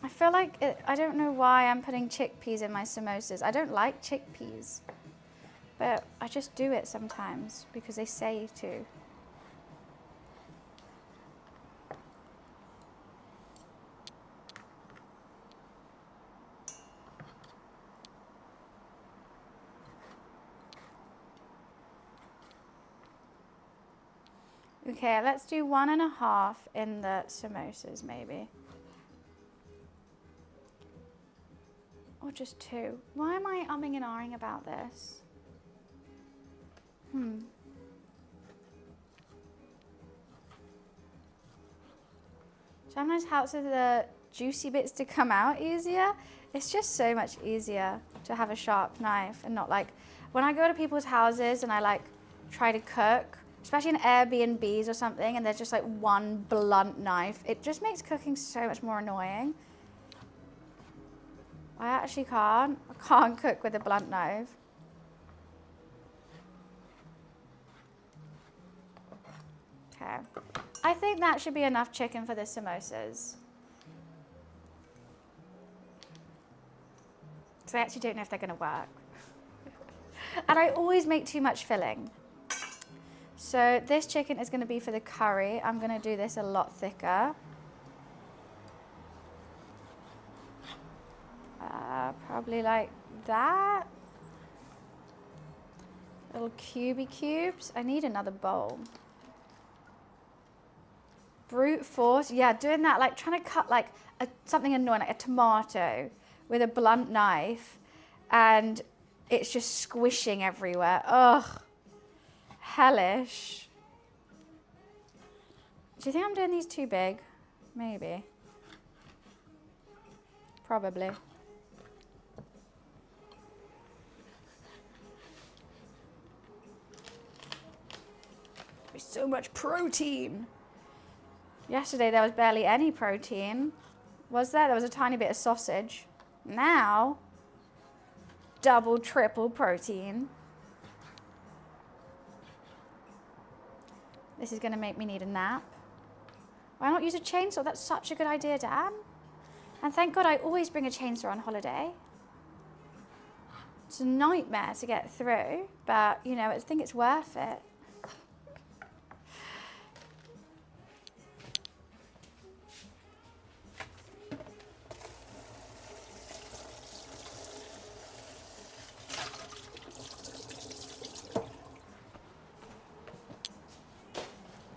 I feel like I don't know why I'm putting chickpeas in my samosas. I don't like chickpeas, but I just do it sometimes because they say to. Okay, let's do 1.5 in the samosas maybe. Or just 2. Why am I umming and ahhing about this? Sometimes helps with the juicy bits to come out easier. It's just so much easier to have a sharp knife and not like, when I go to people's houses and I like try to cook, especially in Airbnbs or something, and there's just like one blunt knife, it just makes cooking so much more annoying. I actually can't cook with a blunt knife. Okay, I think that should be enough chicken for the samosas. So I actually don't know if they're gonna work. And I always make too much filling. So this chicken is gonna be for the curry. I'm gonna do this a lot thicker. Probably like that. Little cubey cubes. I need another bowl. Brute force, yeah, doing that, like trying to cut like something annoying, like a tomato with a blunt knife, and it's just squishing everywhere. Ugh, hellish. Do you think I'm doing these too big? Maybe. Probably. There's so much protein. Yesterday there was barely any protein. Was there? There was a tiny bit of sausage. Now, double, triple protein. This is gonna make me need a nap. Why not use a chainsaw? That's such a good idea, Dan. And thank God I always bring a chainsaw on holiday. It's a nightmare to get through, but you know, I think it's worth it.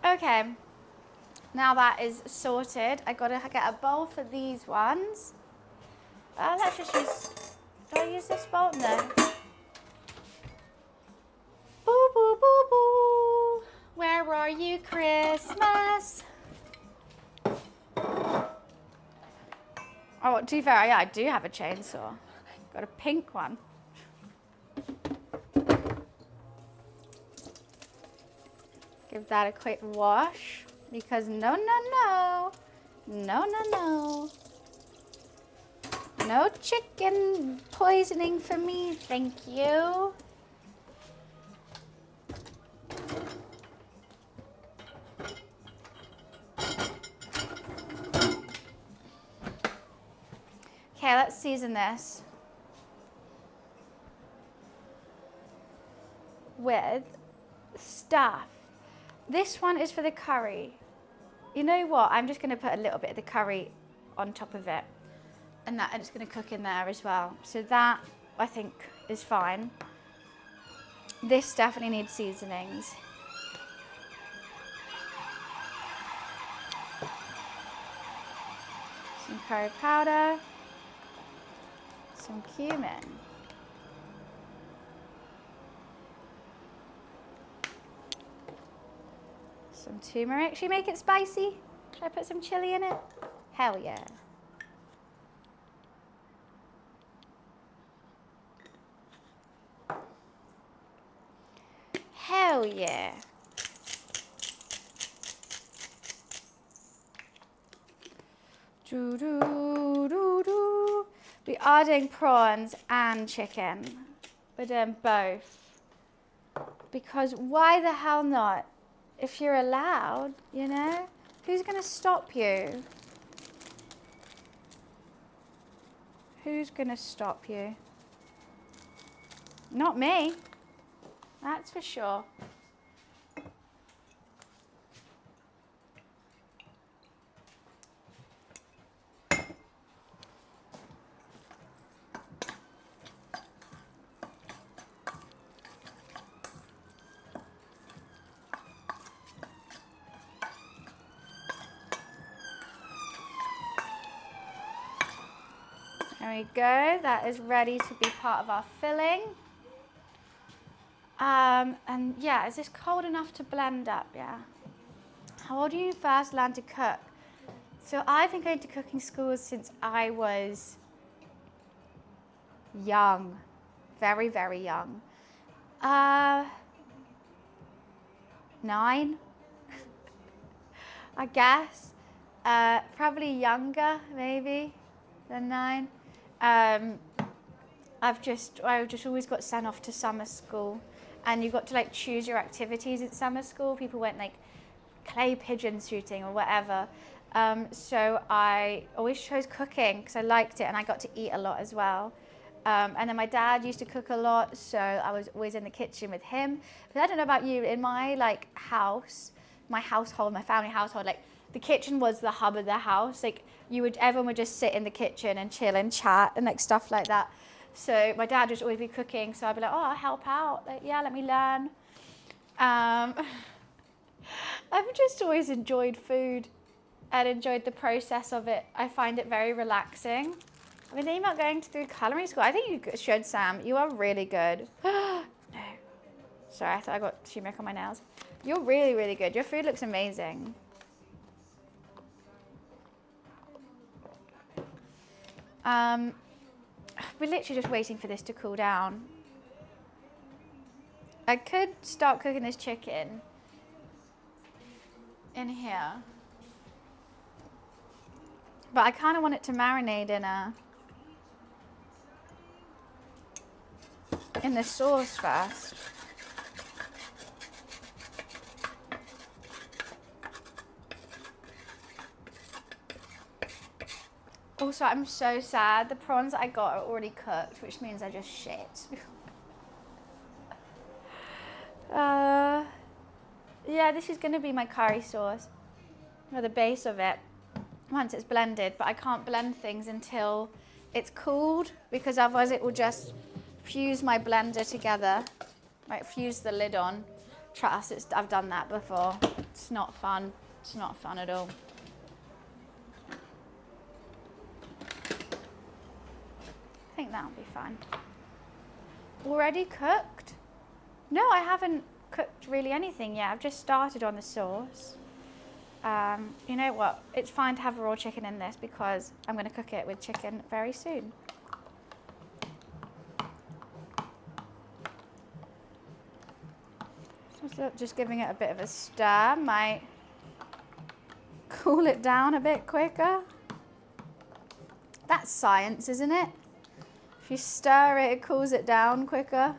Okay, now that is sorted, I gotta get a bowl for these ones. Let's just use, do I use this bowl? No. Boo, boo, boo, boo. Where are you, Christmas? Oh, to be fair, yeah, I do have a chainsaw. Got a pink one. Give that a quick wash, because no, no chicken poisoning for me, thank you. Okay, let's season this. with stuff. This one is for the curry. You know what? I'm just going to put a little bit of the curry on top of it. And it's going to cook in there as well. So that, I think, is fine. This definitely needs seasonings. Some curry powder. Some cumin. Some turmeric. Should we make it spicy? Should I put some chili in it? Hell yeah. Hell yeah. Doo doo doo doo. We are doing prawns and chicken. We're doing both. Because why the hell not? If you're allowed, you know? Who's going to stop you? Who's going to stop you? Not me. That's for sure. There we go, that is ready to be part of our filling. And yeah, is this cold enough to blend up? Yeah. How old do you first learn to cook? So I've been going to cooking schools since I was young, very, very young. 9, I guess. Probably younger, maybe, than 9. I just always got sent off to summer school, and you got to like choose your activities at summer school. People went like clay pigeon shooting or whatever. So I always chose cooking because I liked it, and I got to eat a lot as well. And then my dad used to cook a lot, so I was always in the kitchen with him. But I don't know about you, in my like house, my household, my family household, like the kitchen was the hub of the house. Like everyone would just sit in the kitchen and chill and chat and like stuff like that. So my dad would always be cooking, so I'd be like, oh, I'll help out. Like, yeah, let me learn. I've just always enjoyed food and enjoyed the process of it. I find it very relaxing. I mean, thinking about going through culinary school. I think you should, Sam. You are really good. No. Sorry, I thought I got turmeric on my nails. You're really, really good. Your food looks amazing. We're literally just waiting for this to cool down. I could start cooking this chicken in here. But I kind of want it to marinate in the sauce first. Also, I'm so sad. The prawns that I got are already cooked, which means they're just shit. Yeah, this is going to be my curry sauce, or the base of it, once it's blended. But I can't blend things until it's cooled, because otherwise it will just fuse my blender together. Like fuse the lid on. Trust, I've done that before. It's not fun. It's not fun at all. I think that'll be fine. Already cooked? No, I haven't cooked really anything yet. I've just started on the sauce. You know what? It's fine to have raw chicken in this because I'm going to cook it with chicken very soon. Just giving it a bit of a stir might cool it down a bit quicker. That's science, isn't it? If you stir it, it cools it down quicker.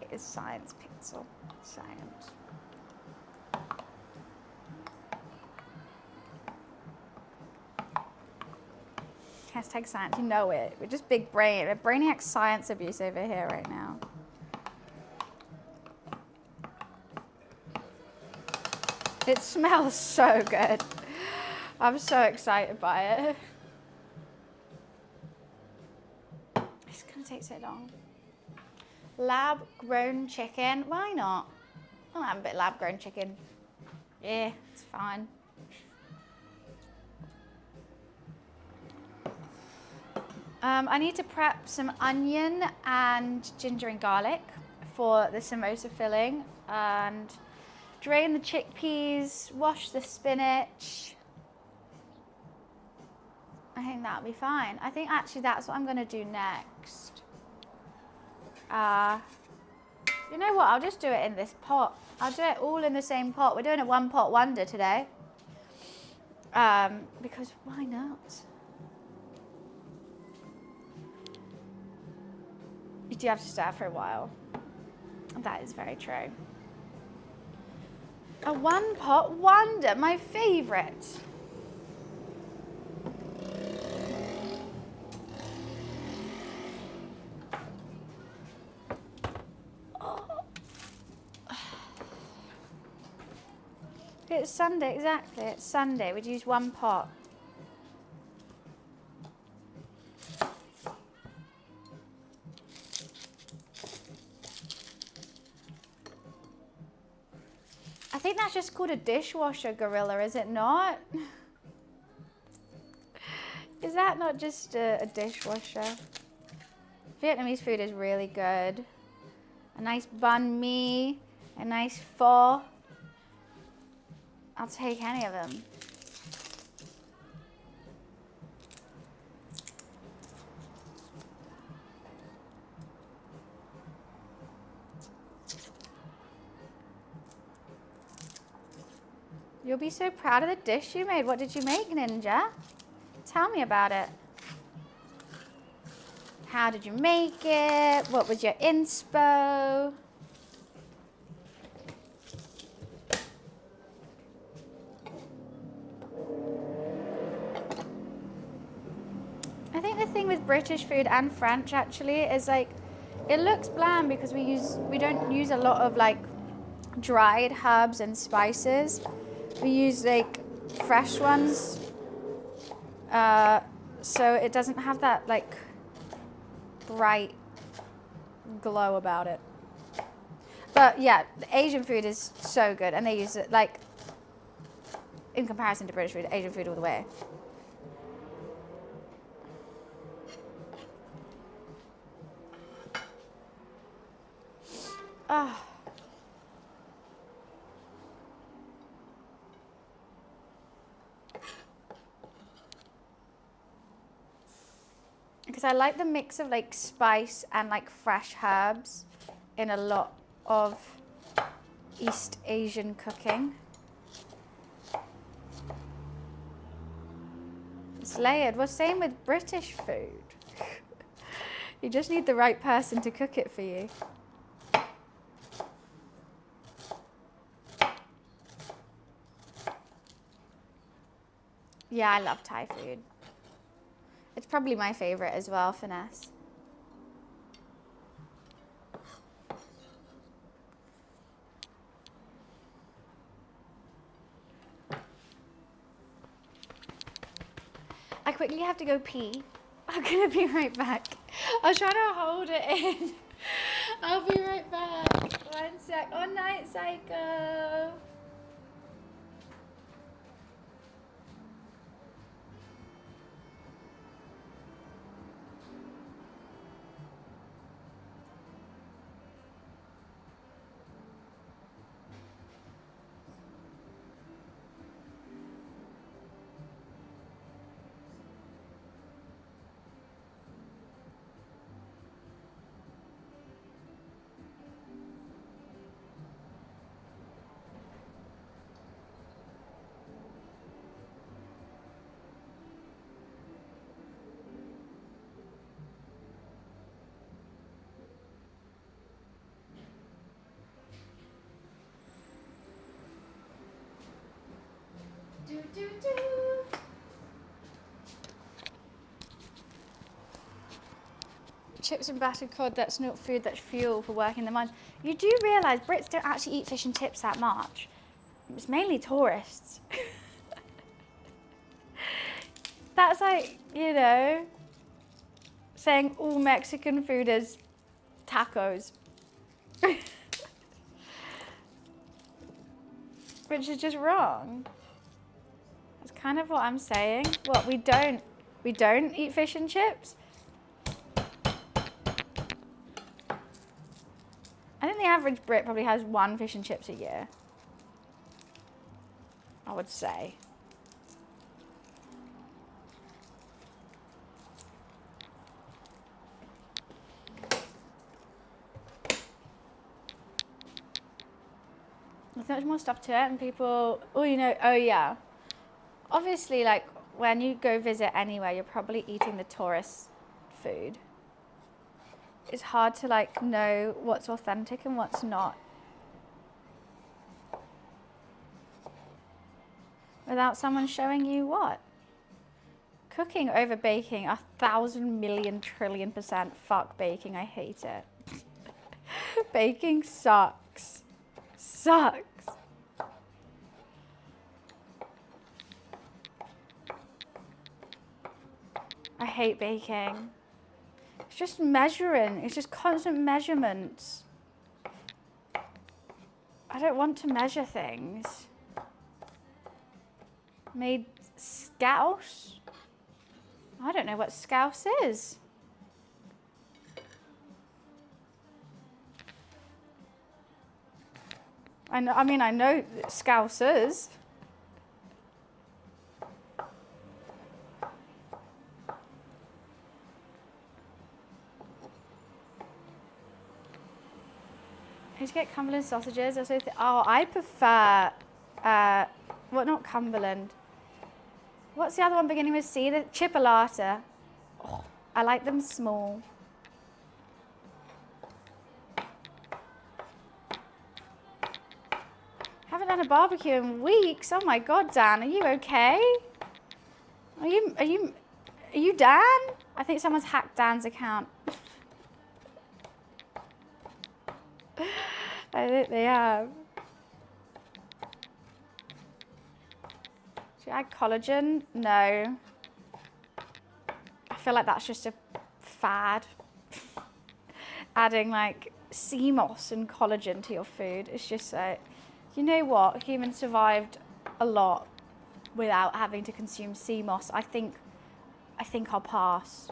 It is science, Pixel. Science. Hashtag science, you know it. We're just big brain. We're brainiac science abuse over here right now. It smells so good. I'm so excited by it. It's gonna take so long. Lab grown chicken, why not? I'll have a bit of lab grown chicken. Yeah, it's fine. I need to prep some onion and ginger and garlic for the samosa filling, and drain the chickpeas, wash the spinach. I think that'll be fine. I think actually that's what I'm gonna do next. You know what, I'll just do it in this pot. I'll do it all in the same pot. We're doing a one pot wonder today. Because why not? You do have to stir for a while. That is very true. A one pot wonder, my favourite. It's Sunday, exactly. It's Sunday. We'd use one pot. I think that's just called a dishwasher gorilla, is it not? Is that not just a dishwasher? Vietnamese food is really good. A nice banh mi, a nice pho. I'll take any of them. You'll be so proud of the dish you made. What did you make, Ninja? Tell me about it. How did you make it? What was your inspo? I think the thing with British food and French actually is like, it looks bland because we don't use a lot of like dried herbs and spices. We use like fresh ones, so it doesn't have that like bright glow about it. But yeah, the Asian food is so good, and they use it like, in comparison to British food, Asian food all the way. Oh. Because I like the mix of like spice and like fresh herbs in a lot of East Asian cooking. It's layered. Well, same with British food. You just need the right person to cook it for you. Yeah, I love Thai food. It's probably my favorite as well, Finesse. I quickly have to go pee. I'm gonna be right back. I'll try to hold it in. I'll be right back. 1 sec. Oh, night, Psycho. Chips and battered cod, that's not food, that's fuel for working the mines. You do realise Brits don't actually eat fish and chips that much. It's mainly tourists. That's like, you know, saying all Mexican food is tacos. Which is just wrong. That's kind of what I'm saying. What, we don't eat fish and chips? I think the average Brit probably has 1 fish and chips a year. I would say. There's so much more stuff to it, and people, oh, you know, oh yeah. Obviously, like, when you go visit anywhere, you're probably eating the tourist food. It's hard to, like, know what's authentic and what's not. Without someone showing you what? Cooking over baking, 1,000 million trillion %. Fuck baking, I hate it. Baking sucks. Sucks. I hate baking. It's just measuring. It's just constant measurements. I don't want to measure things. Made scouse? I don't know what scouse is. I know scousers. Did you get Cumberland sausages? I prefer, not Cumberland. What's the other one beginning with C? The chipolata. Oh, I like them small. Haven't done a barbecue in weeks. Oh my God, Dan, are you okay? Are you Dan? I think someone's hacked Dan's account. I think they have. Should I add collagen? No. I feel like that's just a fad. Adding like sea moss and collagen to your food. It's just like, you know what? Humans survived a lot without having to consume sea moss. I think I'll pass.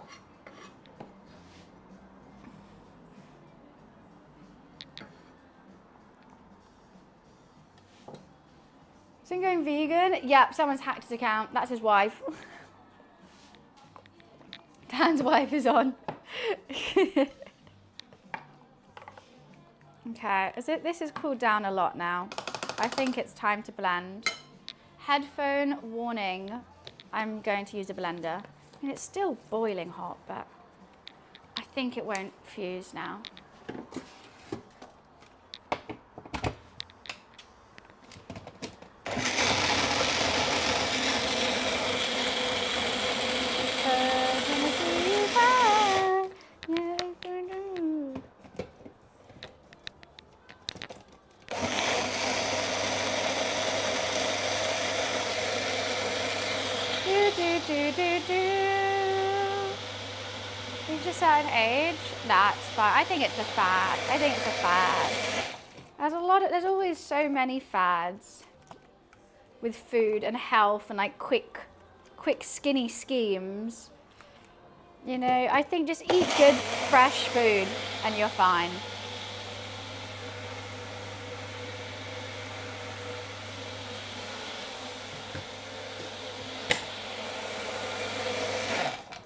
So I'm going vegan. Yep, someone's hacked his account. That's his wife. Dan's wife is on. Okay, this has cooled down a lot now. I think it's time to blend. Headphone warning. I'm going to use a blender. I mean, it's still boiling hot, but I think it won't fuse now. Reach a certain age, that's fine. I think it's a fad. There's always so many fads with food and health and like quick skinny schemes. You know, I think just eat good, fresh food and you're fine.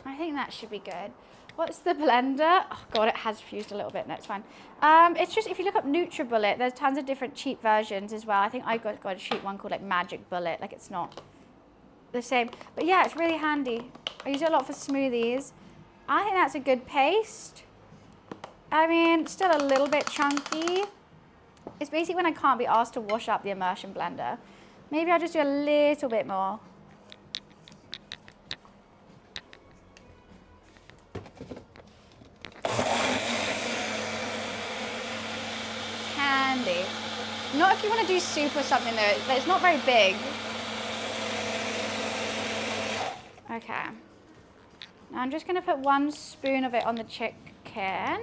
I think that should be good. What's the blender? Oh God, it has fused a little bit. No, it's fine. It's just, if you look up NutriBullet, there's tons of different cheap versions as well. I think I got a cheap one called like Magic Bullet. Like it's not the same. But yeah, it's really handy. I use it a lot for smoothies. I think that's a good paste. I mean, it's still a little bit chunky. It's basically when I can't be asked to wash up the immersion blender. Maybe I'll just do a little bit more. you want to do soup or something though, it's not very big. Okay. Now I'm just going to put 1 spoon of it on the chicken.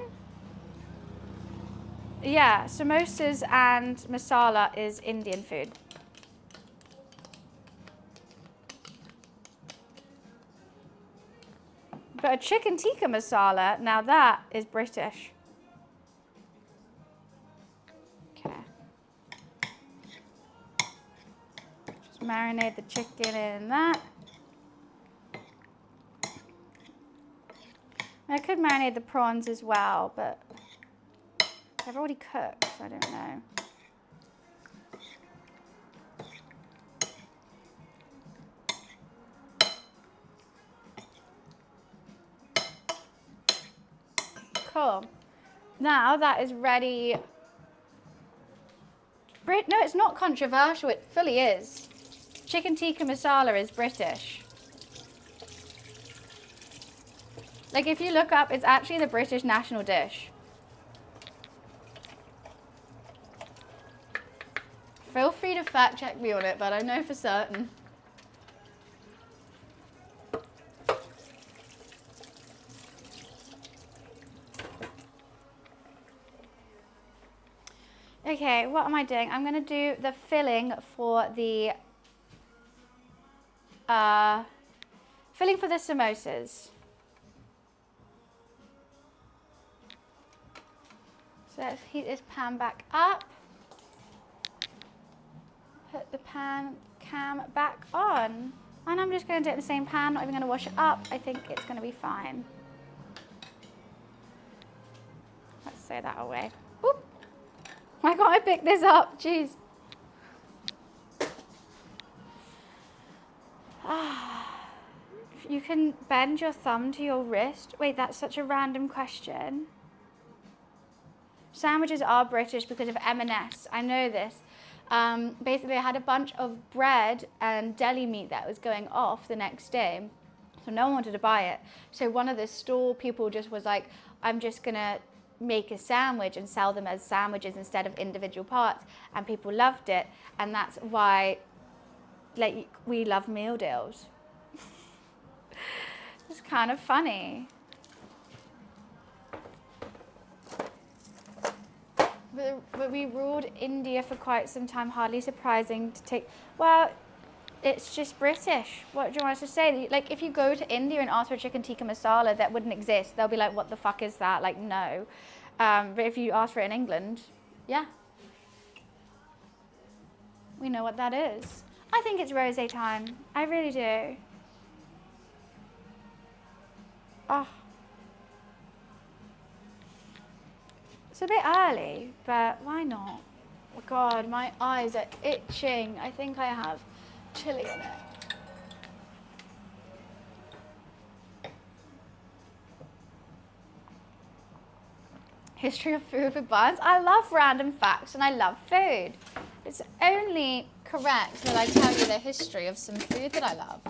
Yeah, samosas and masala is Indian food. But a chicken tikka masala, now that is British. Okay. Just marinate the chicken in that. I could marinate the prawns as well, but they've already cooked, so I don't know. Cool. Now that is ready. No, it's not controversial, it fully is. Chicken tikka masala is British. Like if you look up, it's actually the British national dish. Feel free to fact check me on it, but I know for certain. Okay, what am I doing? I'm going to do the filling for the samosas. So let's heat this pan back up. Put the cam back on. And I'm just going to do it in the same pan, not even going to wash it up. I think it's going to be fine. Let's throw that away. Oop. Why can't I pick this up? Jeez. You can bend your thumb to your wrist. Wait, that's such a random question. Sandwiches are British because of M&S. I know this. Basically, I had a bunch of bread and deli meat that was going off the next day. So no one wanted to buy it. So one of the store people just was like, I'm just going to make a sandwich and sell them as sandwiches instead of individual parts. And people loved it. And that's why like we love meal deals. It's kind of funny. But we ruled India for quite some time, hardly surprising to take, well, it's just British. What do you want us to say? Like if you go to India and ask for a chicken tikka masala, that wouldn't exist. They'll be like, what the fuck is that? Like, no. But if you ask for it in England, yeah. We know what that is. I think it's rosé time. I really do. Oh. It's a bit early, but why not? Oh God, my eyes are itching. I think I have chili in it. History of food with buns. I love random facts and I love food. It's only correct that I tell you the history of some food that I love.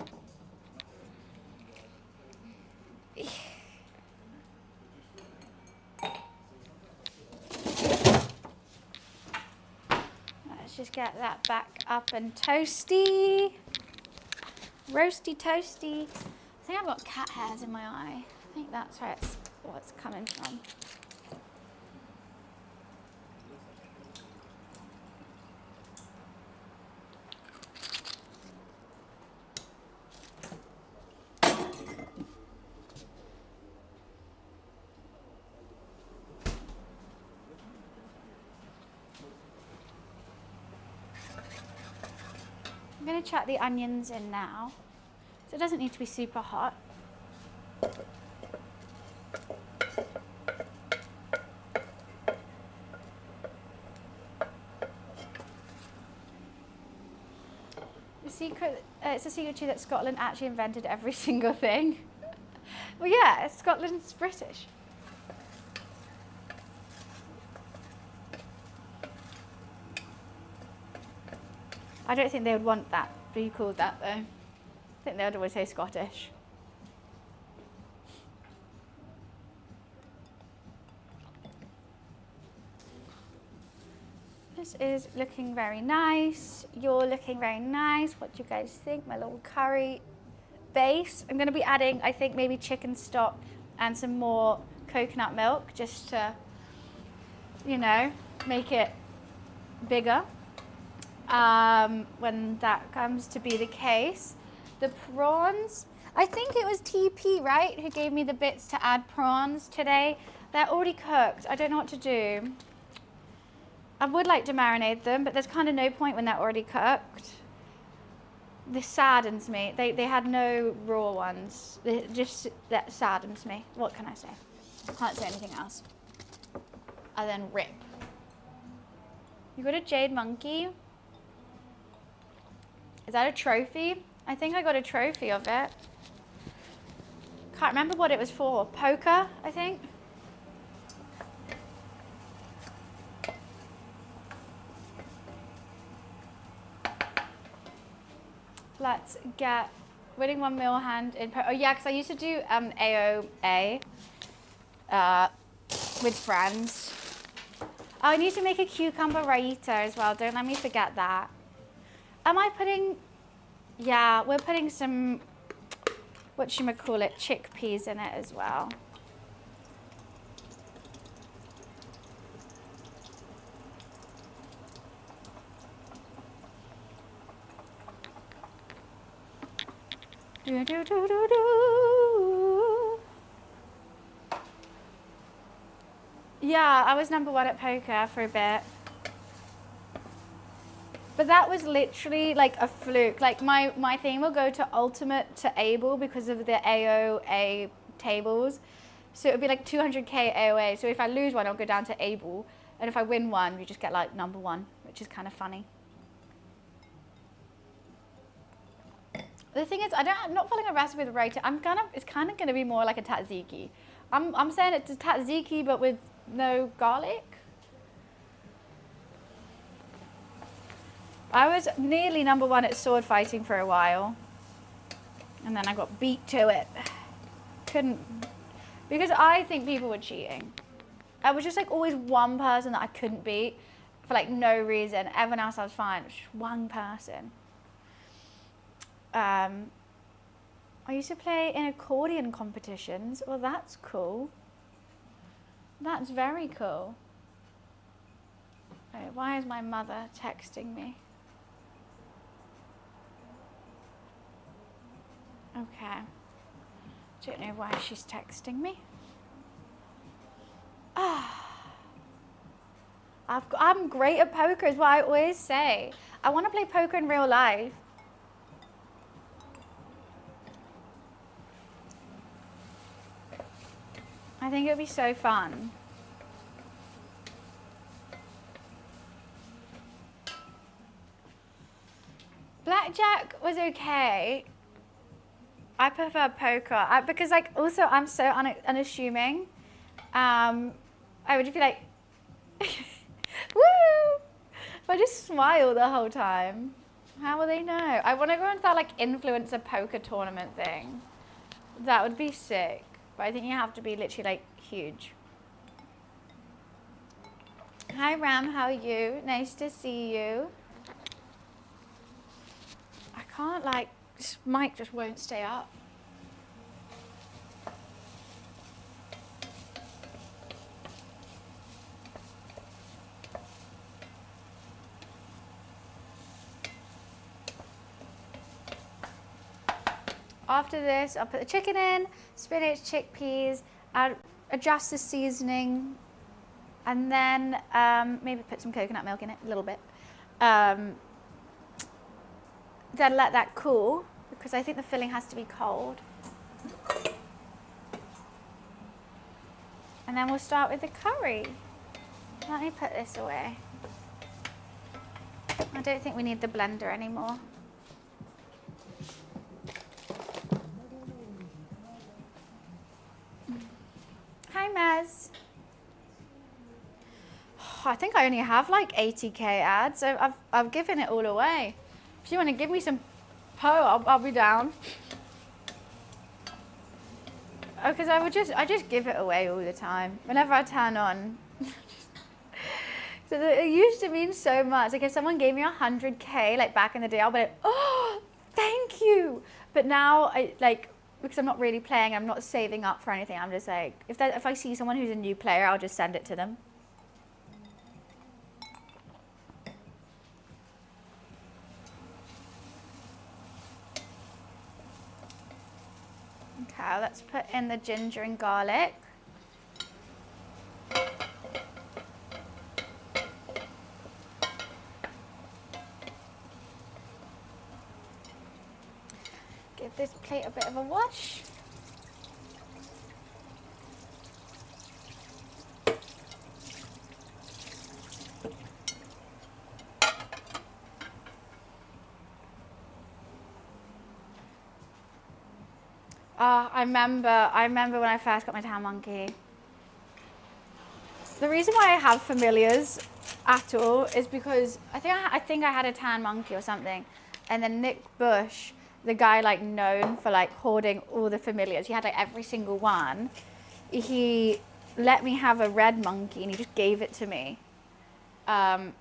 Let's just get that back up and toasty. Roasty toasty. I think I've got cat hairs in my eye. I think that's where it's coming from. I'm going to chuck the onions in now, so it doesn't need to be super hot. The secret, it's a secret too that Scotland actually invented every single thing. Well, yeah, Scotland's British. I don't think they would want that to be called that though. I think they would always say Scottish. This is looking very nice. You're looking very nice. What do you guys think? My little curry base. I'm going to be adding, I think, maybe chicken stock and some more coconut milk just to, you know, make it bigger when that comes to be the case. The prawns, I think it was TP, right, who gave me the bits to add prawns today. They're already cooked. I don't know what to do. I would like to marinate them, but there's kind of no point when they're already cooked. This saddens me. They had no raw ones. That saddens me. What can I say? I can't say anything else. And then rip. You got a jade monkey? Is that a trophy? I think I got a trophy of it. Can't remember what it was for. Poker, I think. Let's get winning 1 mil hand in. Oh yeah, because I used to do AOA with friends. Oh, I need to make a cucumber raita as well. Don't let me forget that. Am I putting? Yeah, we're putting some, whatchamacallit, chickpeas in it as well. Do, do, do, do, do. Yeah, I was #1 at poker for a bit. But that was literally like a fluke. Like my thing will go to ultimate to able because of the AOA tables. So it would be like 200k AOA. So if I lose one, I'll go down to able. And if I win one, you just get like #1, which is kind of funny. The thing is, I'm not following a recipe with raita. It's kind of gonna be more like a tzatziki. I'm saying it's a tzatziki, but with no garlic. I was nearly #1 at sword fighting for a while. And then I got beat to it. Couldn't, because I think people were cheating. I was just like always one person that I couldn't beat for like no reason. Everyone else I was fine. It was just one person. I used to play in accordion competitions. Well, that's cool. That's very cool. Wait, why is my mother texting me? Okay. Don't know why she's texting me. I'm great at poker is what I always say. I want to play poker in real life. I think it would be so fun. Blackjack was okay. I prefer poker because like also I'm so unassuming. I would just be like, woo! If I just smile the whole time, how will they know? I want to go into that like influencer poker tournament thing. That would be sick. But I think you have to be literally like huge. Hi Ram, how are you? Nice to see you. I can't like, this mic just won't stay up. After this, I'll put the chicken in, spinach, chickpeas, I'll adjust the seasoning, and then maybe put some coconut milk in it, a little bit. Then let that cool, because I think the filling has to be cold. And then we'll start with the curry. Let me put this away. I don't think we need the blender anymore. Hi, Maz. I think I only have like 80k ads. So I've given it all away. If you want to give me some I'll be down. Oh, because I just give it away all the time. Whenever I turn on. So it used to mean so much. Like if someone gave me 100K, like back in the day, I'll be like, oh, thank you. But now I like, because I'm not really playing, I'm not saving up for anything. I'm just like, if I see someone who's a new player, I'll just send it to them. Okay, let's put in the ginger and garlic. Give this plate a bit of a wash. I remember when I first got my tan monkey. The reason why I have familiars at all is because I think I had a tan monkey or something, and then Nick Bush, the guy like known for like hoarding all the familiars, he had like every single one. He let me have a red monkey and he just gave it to me, and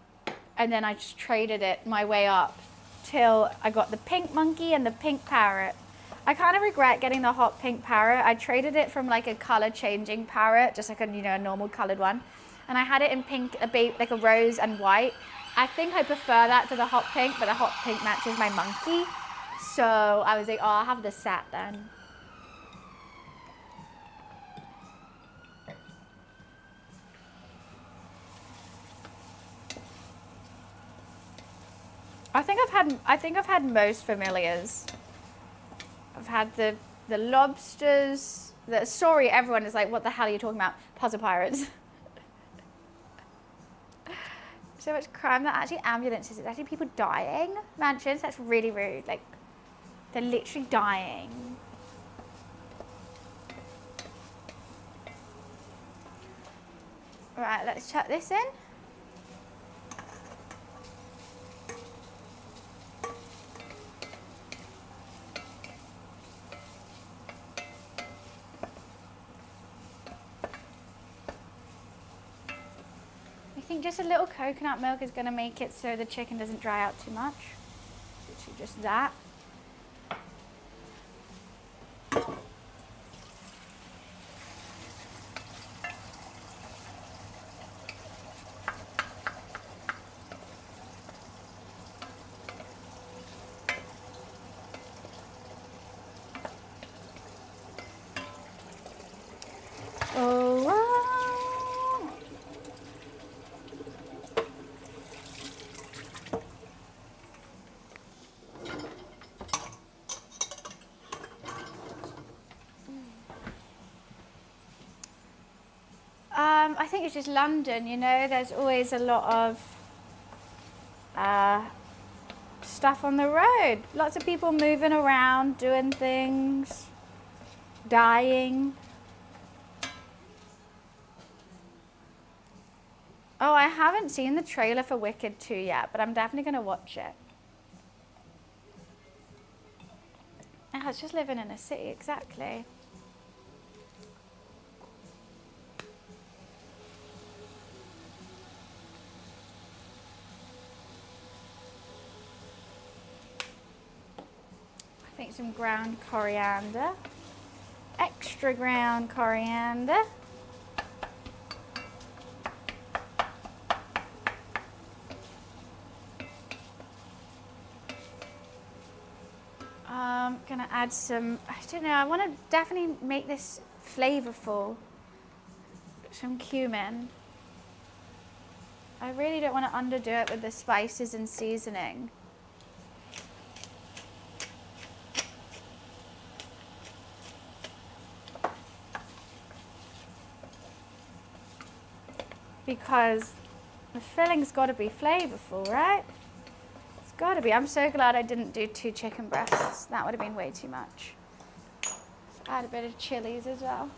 then I just traded it my way up till I got the pink monkey and the pink parrot. I kind of regret getting the hot pink parrot. I traded it from like a color changing parrot, just like a, you know, a normal colored one. And I had it in pink, like a rose and white. I think I prefer that to the hot pink, but the hot pink matches my monkey. So I was like, oh, I'll have the set then. I think I've had most familiars. I've had the lobsters. Sorry, everyone is like, what the hell are you talking about? Puzzle pirates. So much crime. That actually ambulances. It's actually people dying. Mansions. That's really rude. Like, they're literally dying. Right, let's chuck this in. I think just a little coconut milk is going to make it so the chicken doesn't dry out too much. Literally just that. Oh, wow. I think it's just London, you know, there's always a lot of stuff on the road. Lots of people moving around, doing things, dying. Oh, I haven't seen the trailer for Wicked 2 yet, but I'm definitely going to watch it. Oh, it's just living in a city, exactly. I think some ground coriander, extra ground coriander. I'm gonna add some, I don't know, I want to definitely make this flavorful. Some cumin. I really don't want to underdo it with the spices and seasoning. Because the filling's got to be flavorful, right? It's got to be. I'm so glad I didn't do 2 chicken breasts. That would have been way too much. Add a bit of chilies as well.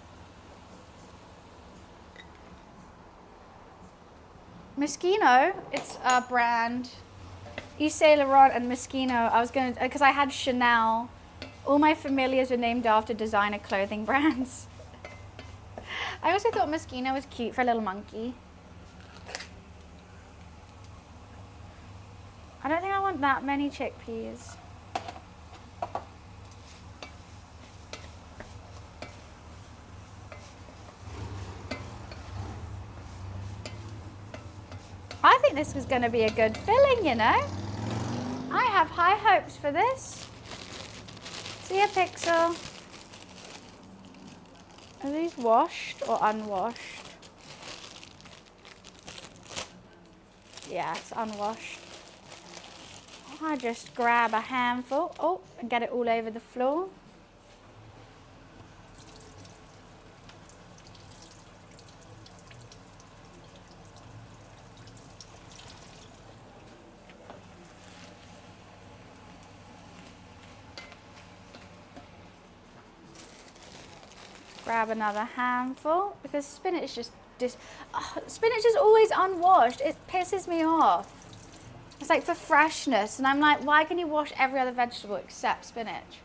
Moschino, it's a brand. Yves Saint Laurent and Moschino. I was going to, because I had Chanel. All my familiars were named after designer clothing brands. I also thought Moschino was cute for a little monkey. that many chickpeas. I think this was going to be a good filling, you know. I have high hopes for this. See a pixel. Are these washed or unwashed? Yeah, it's unwashed. I just grab a handful, oh, and get it all over the floor. Grab another handful, because spinach spinach is always unwashed. It pisses me off. It's like for freshness, and I'm like, why can you wash every other vegetable except spinach?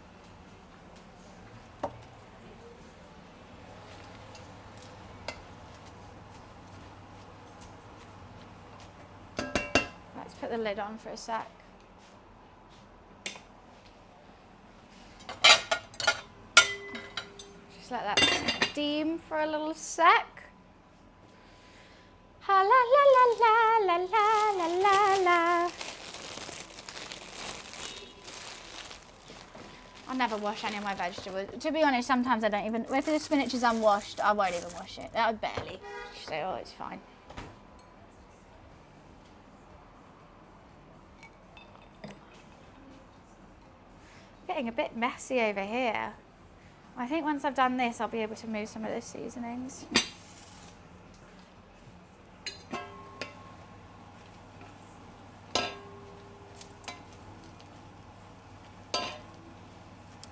Let's put the lid on for a sec. Just let that steam for a little sec. Ha la la la la la la la la. I'll never wash any of my vegetables. To be honest, sometimes I don't even, if the spinach is unwashed, I won't even wash it. I barely. Just say, oh, it's fine. Getting a bit messy over here. I think once I've done this, I'll be able to move some of the seasonings.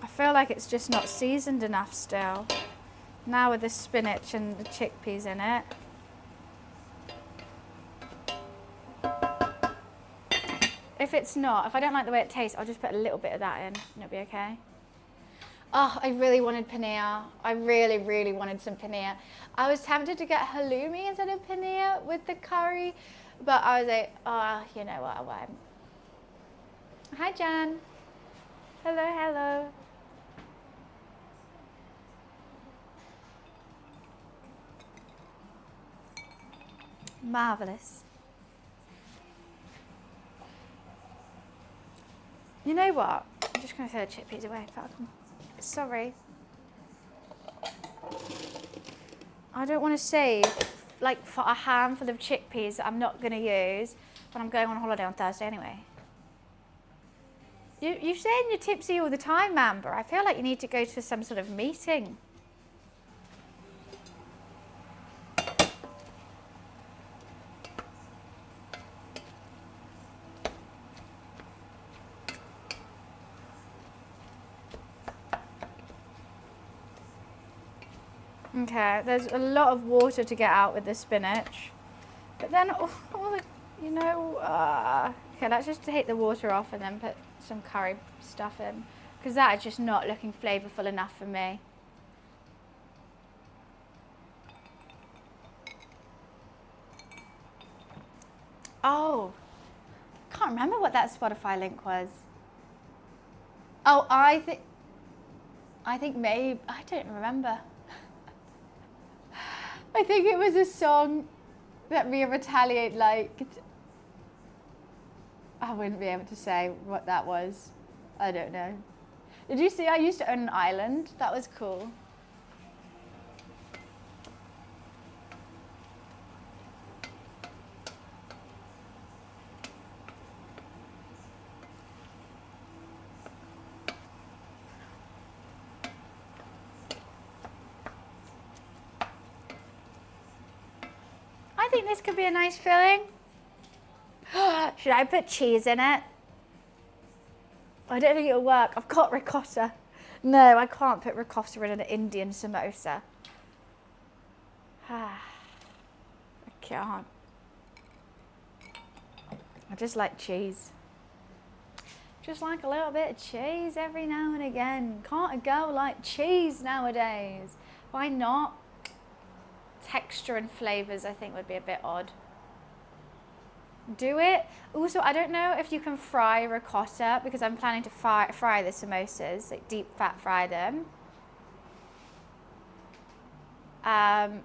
I feel like it's just not seasoned enough still. Now with the spinach and the chickpeas in it. If it's not, if I don't like the way it tastes, I'll just put a little bit of that in and it'll be okay. Oh, I really wanted paneer. I really, really wanted some paneer. I was tempted to get halloumi instead of paneer with the curry, but I was like, oh, you know what, I won't. Hi, Jan. Hello, hello. Marvellous. You know what? I'm just going to throw the chickpeas away. Sorry. I don't want to save like for a handful of chickpeas that I'm not going to use when I'm going on holiday on Thursday anyway. You say you're tipsy all the time, Amber. I feel like you need to go to some sort of meeting. Okay, there's a lot of water to get out with the spinach, but then all the, you know, okay, let's just take the water off and then put some curry stuff in, because that is just not looking flavourful enough for me. Oh, I can't remember what that Spotify link was. Oh, I think maybe, I don't remember. I think it was a song that Mia Retaliate liked. I wouldn't be able to say what that was. I don't know. Did you see I used to own an island? That was cool. I think this could be a nice filling. Should I put cheese in it? I don't think it'll work. I've got ricotta. No, I can't put ricotta in an Indian samosa. I can't. I just like cheese. Just like a little bit of cheese every now and again. Can't a girl like cheese nowadays? Why not? Texture and flavours I think would be a bit odd. do it. Also, I don't know if you can fry ricotta because I'm planning to fry the samosas, like deep fat fry them. I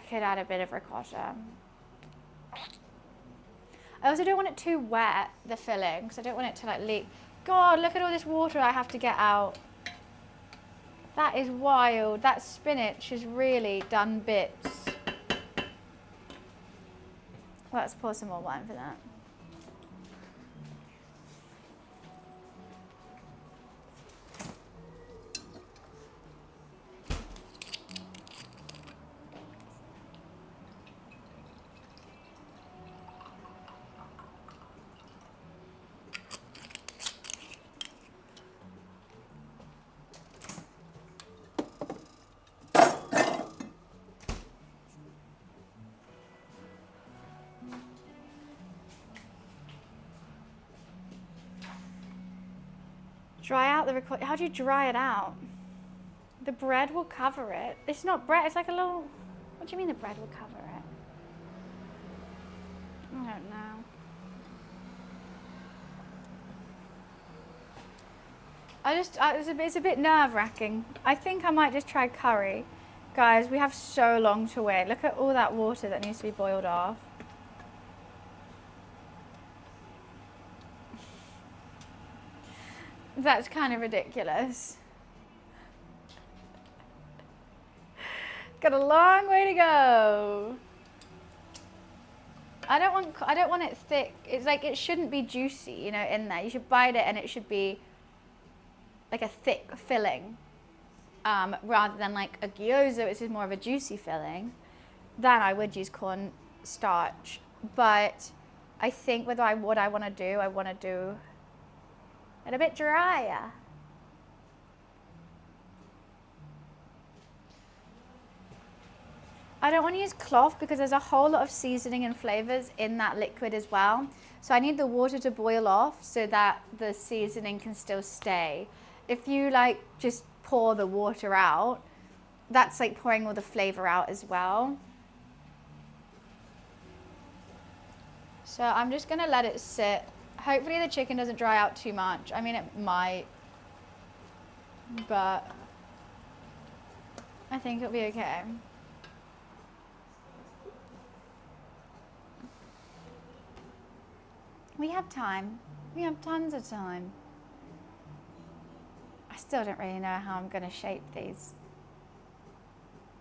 could add a bit of ricotta. I also don't want it too wet, the filling, because I don't want it to like leak. God, look at all this water I have to get out. That is wild. That spinach has really done bits. Let's pour some more wine for that. Dry out the ricotta. How do you dry it out? The bread will cover it. It's not bread, it's like a little, what do you mean the bread will cover it? I don't know. It's a bit nerve-wracking. I think I might just try curry. Guys, we have so long to wait. Look at all that water that needs to be boiled off. That's kind of ridiculous. Got a long way to go. I don't want it thick. It's like it shouldn't be juicy, you know, in there. You should bite it and it should be like a thick filling, rather than like a gyoza, which is more of a juicy filling. Then I would use corn starch. But I think what I want to do, I want to do it a bit drier. I don't want to use cloth because there's a whole lot of seasoning and flavors in that liquid as well. So I need the water to boil off so that the seasoning can still stay. If you like just pour the water out, that's like pouring all the flavor out as well. So I'm just gonna let it sit. Hopefully the chicken doesn't dry out too much. I mean, it might, but I think it'll be okay. We have time. We have tons of time. I still don't really know how I'm gonna shape these,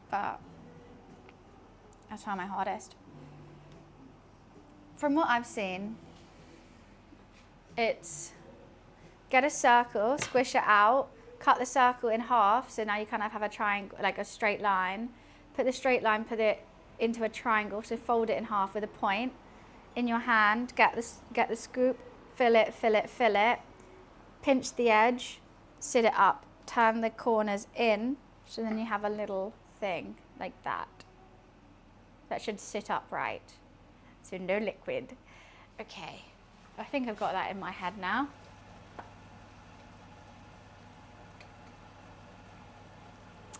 but I'll try my hardest. From what I've seen, it's get a circle, squish it out, cut the circle in half, so now you kind of have a triangle, like a straight line. Put the straight line, put it into a triangle, so fold it in half with a point. In your hand, get the scoop, fill it, fill it, fill it, pinch the edge, sit it up, turn the corners in, so then you have a little thing like that. That should sit upright, so no liquid. Okay. I think I've got that in my head now.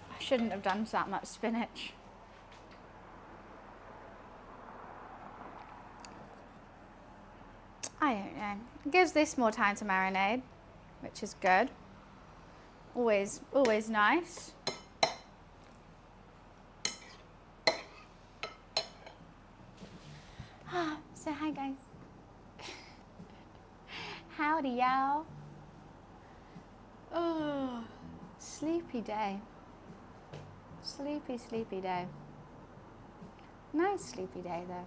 I shouldn't have done that much spinach. I don't know. It gives this more time to marinate, which is good. Always nice. So hi guys. Howdy, y'all. Oh, sleepy day. Sleepy, sleepy day. Nice sleepy day, though.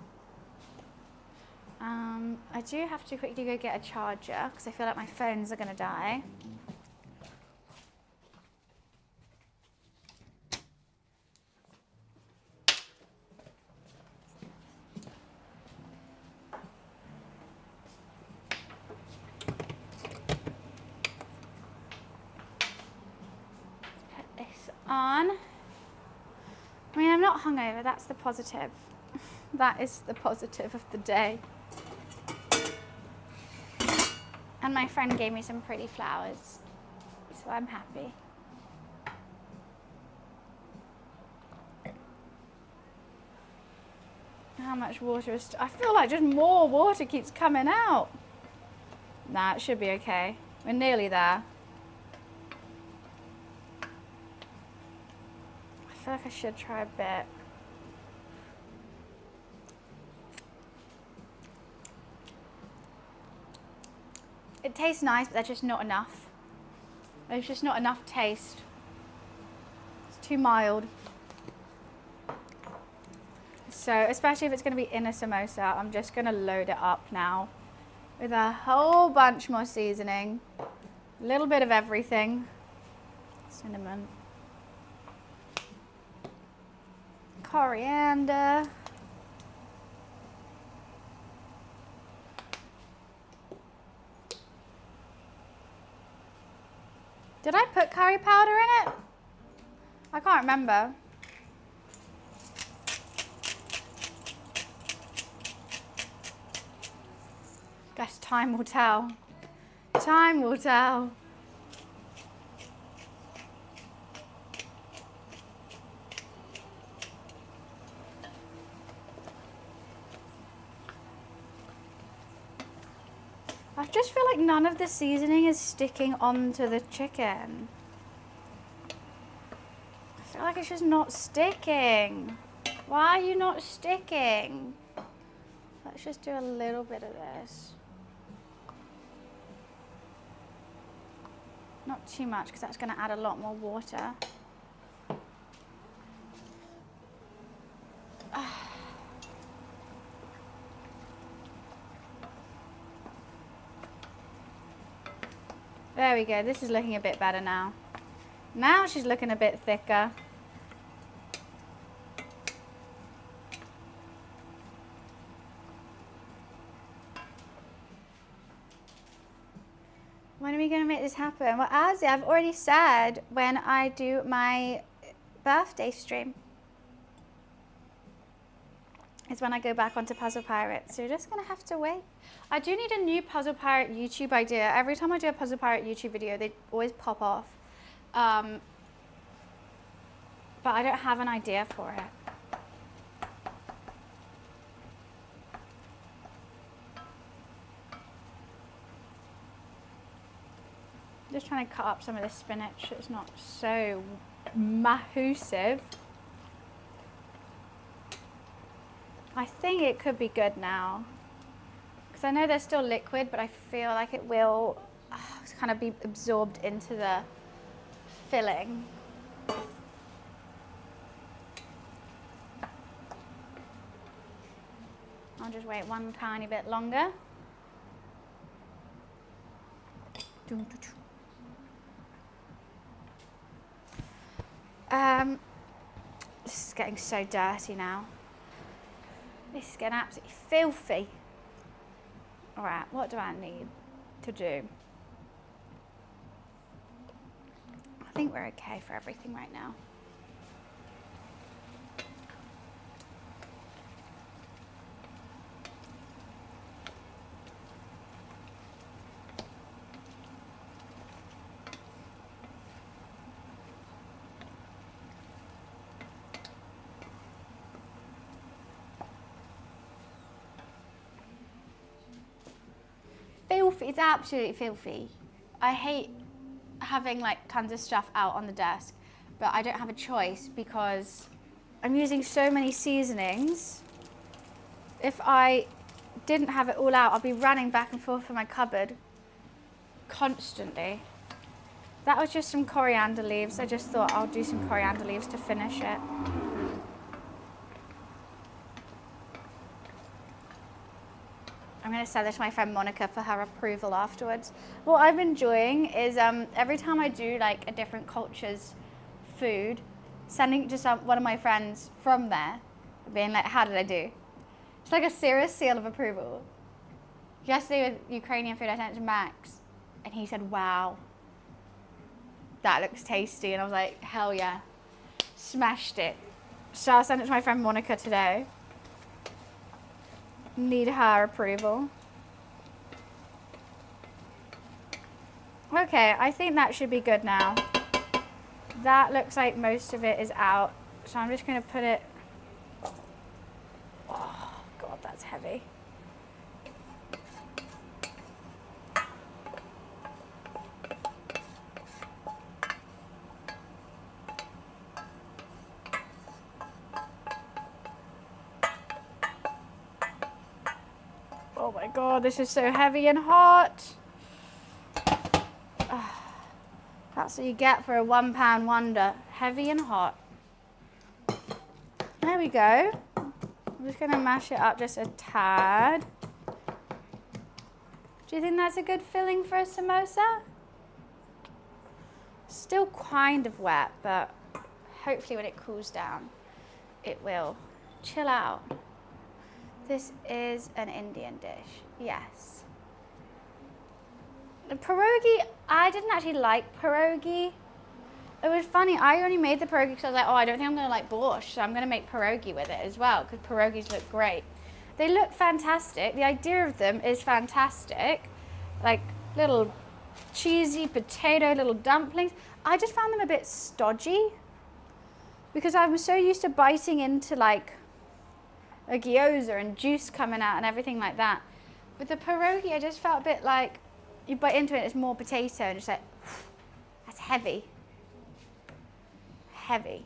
I do have to quickly go get a charger because I feel like my phones are going to die. On. I mean, I'm not hungover, that's the positive. That is the positive of the day. And my friend gave me some pretty flowers, so I'm happy. how much water is, I feel like just more water keeps coming out. Nah, it should be okay. We're nearly there. I feel like I should try a bit. It tastes nice, but that's just not enough. There's just not enough taste. It's too mild. So, especially if it's going to be in a samosa, I'm just going to load it up now with a whole bunch more seasoning. A little bit of everything. Cinnamon. Coriander. Did I put curry powder in it? I can't remember. Guess time will tell. Time will tell. I just feel like none of the seasoning is sticking onto the chicken. I feel like it's just not sticking. Why are you not sticking? Let's just do a little bit of this. Not too much, because that's going to add a lot more water. There we go, this is looking a bit better now. Now she's looking a bit thicker. When are we going to make this happen? Well, as I've already said, when I do my birthday stream is when I go back onto Puzzle Pirate. So you're just going to have to wait. I do need a new Puzzle Pirate YouTube idea. Every time I do a Puzzle Pirate YouTube video, they always pop off. But I don't have an idea for it. Just trying to cut up some of this spinach so it's not so massive. I think it could be good now. Because I know they're still liquid, but I feel like it will kind of be absorbed into the filling. I'll just wait one tiny bit longer. This is getting so dirty now. This is getting absolutely filthy. All right, what do I need to do? I think we're okay for everything right now. Filthy, it's absolutely filthy. I hate having like tons of stuff out on the desk, but I don't have a choice because I'm using so many seasonings. If I didn't have it all out, I'd be running back and forth in my cupboard constantly. That was just some coriander leaves. I just thought I'll do some coriander leaves to finish it. I'm going to send this to my friend Monica for her approval afterwards. What I'm enjoying is every time I do like a different culture's food, sending it to one of my friends from there, being like, how did I do? It's like a serious seal of approval. Yesterday with Ukrainian food, I sent it to Max, and he said, wow, that looks tasty. And I was like, hell yeah, smashed it. So I'll send it to my friend Monica today. Need her approval. Okay, I think that should be good now. That looks like most of it is out. So I'm just going to put it... Oh, heavy. Oh my God, this is so heavy and hot. That's what you get for a £1 wonder. Heavy and hot. There we go. I'm just going to mash it up just a tad. Do you think that's a good filling for a samosa? Still kind of wet, but hopefully when it cools down, it will chill out. This is an Indian dish, yes. The pierogi, I didn't actually like pierogi. It was funny, I only made the pierogi because I was like, oh, I don't think I'm going to like borscht, so I'm going to make pierogi with it as well, because pierogis look great. They look fantastic. The idea of them is fantastic. Like little cheesy potato, little dumplings. I just found them a bit stodgy because I was so used to biting into like a gyoza and juice coming out and everything like that. With the pierogi, I just felt a bit like you bite into it, it's more potato and just like, that's heavy. Heavy.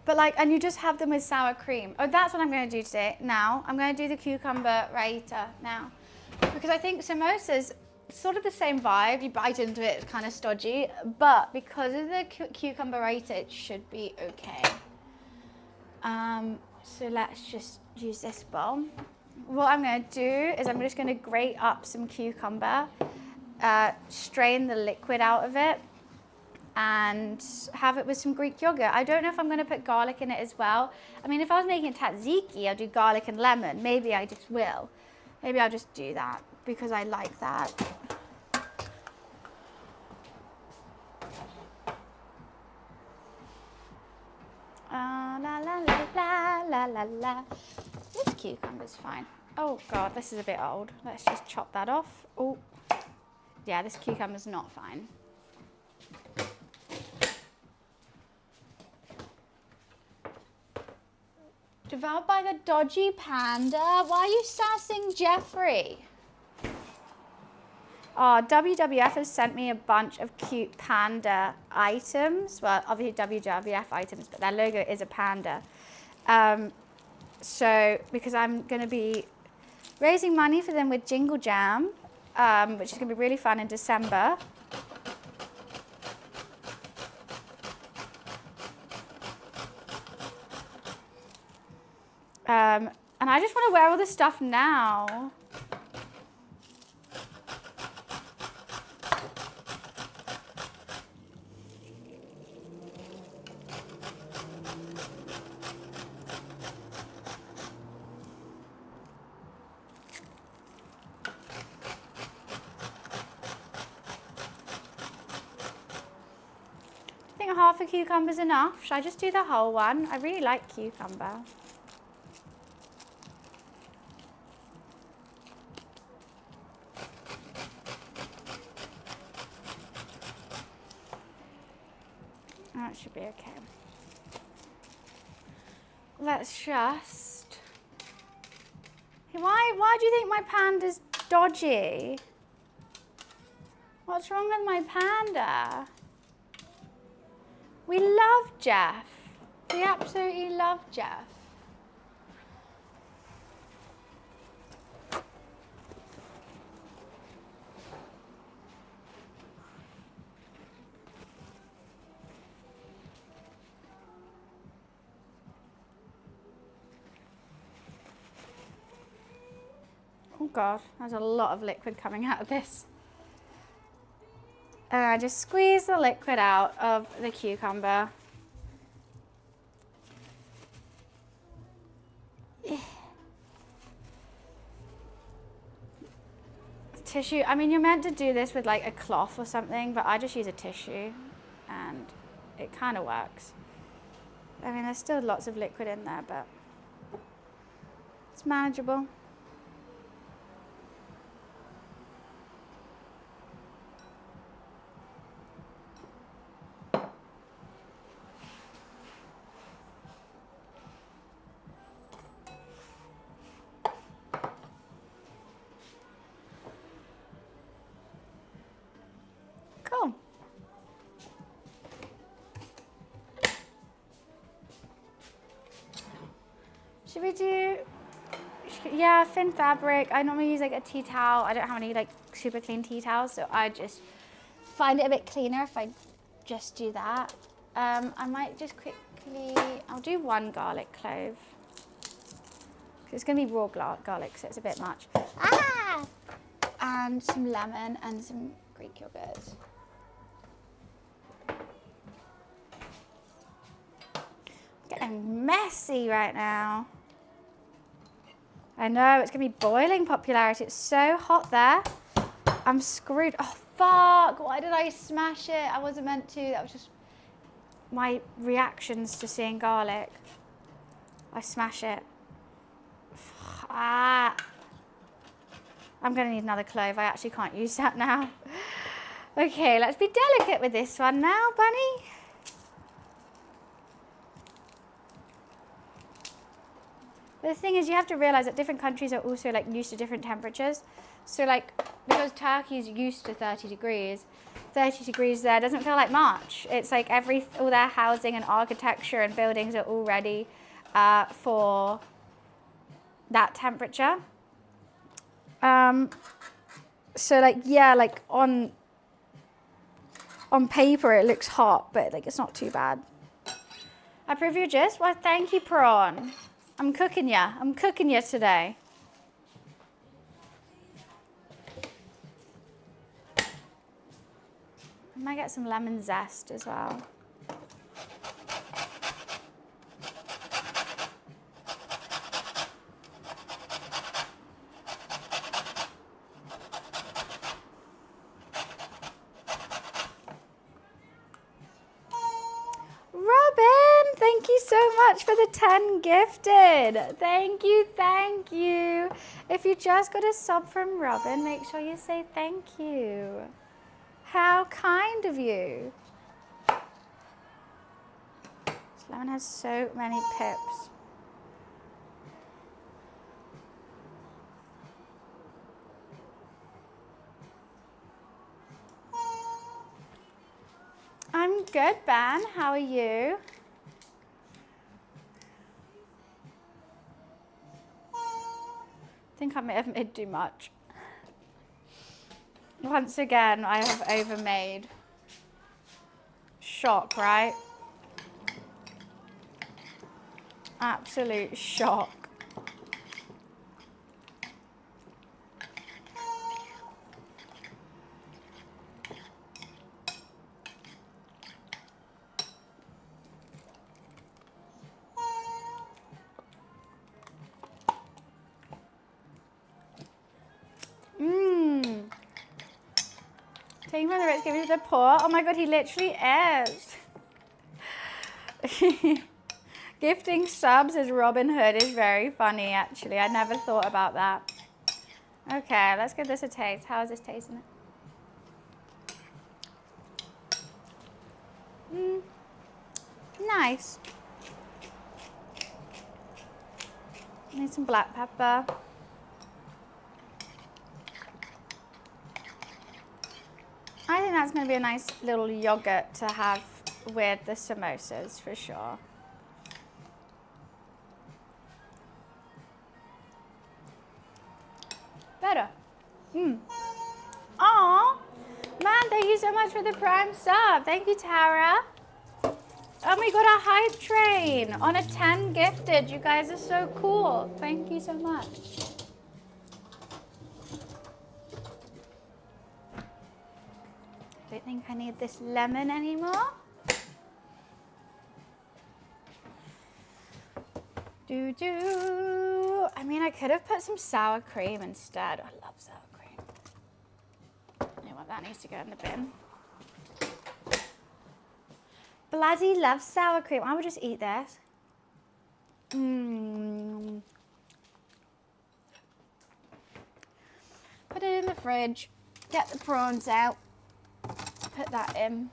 But like, and you just have them with sour cream. Oh, that's what I'm going to do today. Now, I'm going to do the cucumber raita now. Because I think samosas, sort of the same vibe. You bite into it, it's kind of stodgy. But because of the cucumber raita, it should be okay. So let's just use this bowl. What I'm going to do is I'm just going to grate up some cucumber, strain the liquid out of it, and have it with some Greek yogurt. I don't know if I'm going to put garlic in it as well. I mean, if I was making tzatziki, I'll do garlic and lemon. Maybe I just will. Maybe I'll just do that because I like that. La la la la la la la. This cucumber's fine. Oh God, this is a bit old. Let's just chop that off. Oh, yeah, this cucumber's not fine. Devoured by the dodgy panda. Why are you sassing Jeffrey? Oh, WWF has sent me a bunch of cute panda items. Well, obviously WWF items, but their logo is a panda. So, because I'm going to be raising money for them with Jingle Jam, which is going to be really fun in December. And I just want to wear all this stuff now. I think half a cucumber's enough. Should I just do the whole one? I really like cucumber. That should be okay. Let's just... Why do you think my panda's dodgy? What's wrong with my panda? We love Jeff. We absolutely love Jeff. Oh God, there's a lot of liquid coming out of this. And I just squeeze the liquid out of the cucumber. Tissue, I mean, you're meant to do this with like a cloth or something, but I just use a tissue and it kind of works. I mean, there's still lots of liquid in there, but it's manageable. Should we do, yeah, thin fabric. I normally use like a tea towel. I don't have any like super clean tea towels, so I just find it a bit cleaner if I just do that. I might just quickly, I'll do 1 garlic clove. It's going to be raw garlic, so it's a bit much. Ah! And some lemon and some Greek yogurt. Getting messy right now. I know, it's going to be boiling popularity. It's so hot there. I'm screwed. Oh, fuck. Why did I smash it? I wasn't meant to. That was just my reactions to seeing garlic. I smash it. Ah. I'm going to need another clove. I actually can't use that now. Okay, let's be delicate with this one now, bunny. But the thing is, you have to realize that different countries are also like used to different temperatures. So like, because Turkey's used to 30 degrees there doesn't feel like much. It's like all their housing and architecture and buildings are all ready for that temperature. So like, yeah, like on paper it looks hot, but like it's not too bad. I approve your gist? Well, thank you, Prawn. I'm cooking ya. I'm cooking ya today. I might get some lemon zest as well. Thank you so much for the 10 gifted. Thank you, thank you. If you just got a sub from Robin, make sure you say thank you. How kind of you. This lemon has so many pips. I'm good, Ben. How are you? I think I may have made too much. Once again, I have overmade. Shock, right? Absolute shock. Taking from the rich, giving to the poor. Oh my God, he literally is. Gifting subs as Robin Hood is very funny, actually. I never thought about that. Okay, let's give this a taste. How is this tasting it? Nice. Need some black pepper. I think that's going to be a nice little yogurt to have with the samosas for sure. Better. Aw, man, thank you so much for the Prime sub. Thank you, Tara. And we got a hype train on a 10 gifted. You guys are so cool. Thank you so much. Don't think I need this lemon anymore. I mean, I could have put some sour cream instead. I love sour cream. You know what, that needs to go in the bin. Bloody love sour cream. I would just eat this. Put it in the fridge. Get the prawns out. Put that in.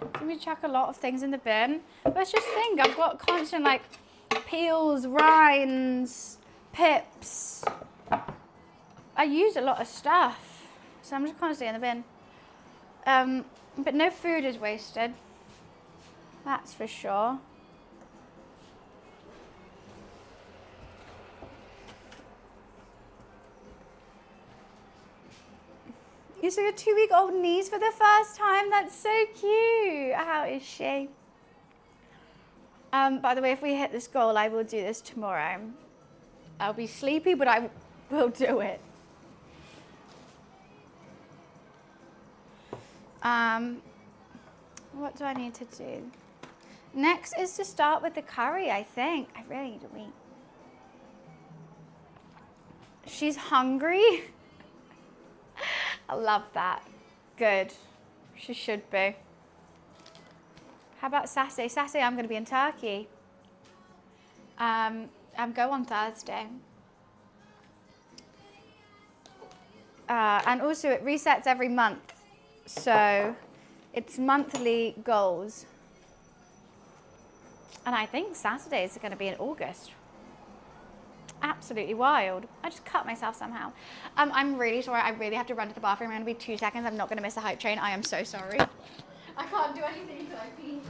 Let me chuck a lot of things in the bin. But let's just think, I've got constant like peels, rinds, pips. I use a lot of stuff. So I'm just constantly in the bin. But no food is wasted. That's for sure. You saw your 2-week-old niece for the first time? That's so cute. How is she? By the way, if we hit this goal, I will do this tomorrow. I'll be sleepy, but I will do it. What do I need to do? Next is to start with the curry, I think. I really need to eat. She's hungry. I love that. Good. She should be. How about Saturday? Saturday I'm going to be in Turkey. I'm go on Thursday. And also it resets every month. So it's monthly goals. And I think Saturdays are going to be in August. Absolutely wild. I just cut myself somehow. I'm really sorry. I really have to run to the bathroom. I'm going to be 2 seconds. I'm not going to miss the hype train. I am so sorry. I can't do anything until I pee.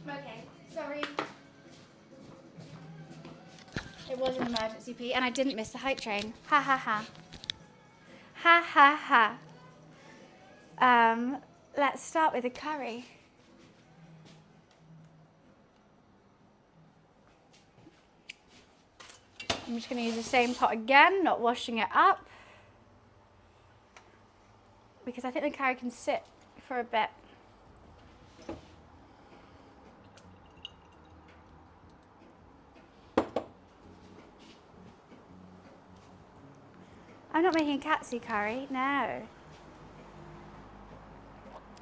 Okay, sorry. It was an emergency pee and I didn't miss the hype train. Ha ha ha. Ha ha ha. Let's start with the curry. I'm just going to use the same pot again, not washing it up. Because I think the curry can sit for a bit. I'm not making katsu curry, no.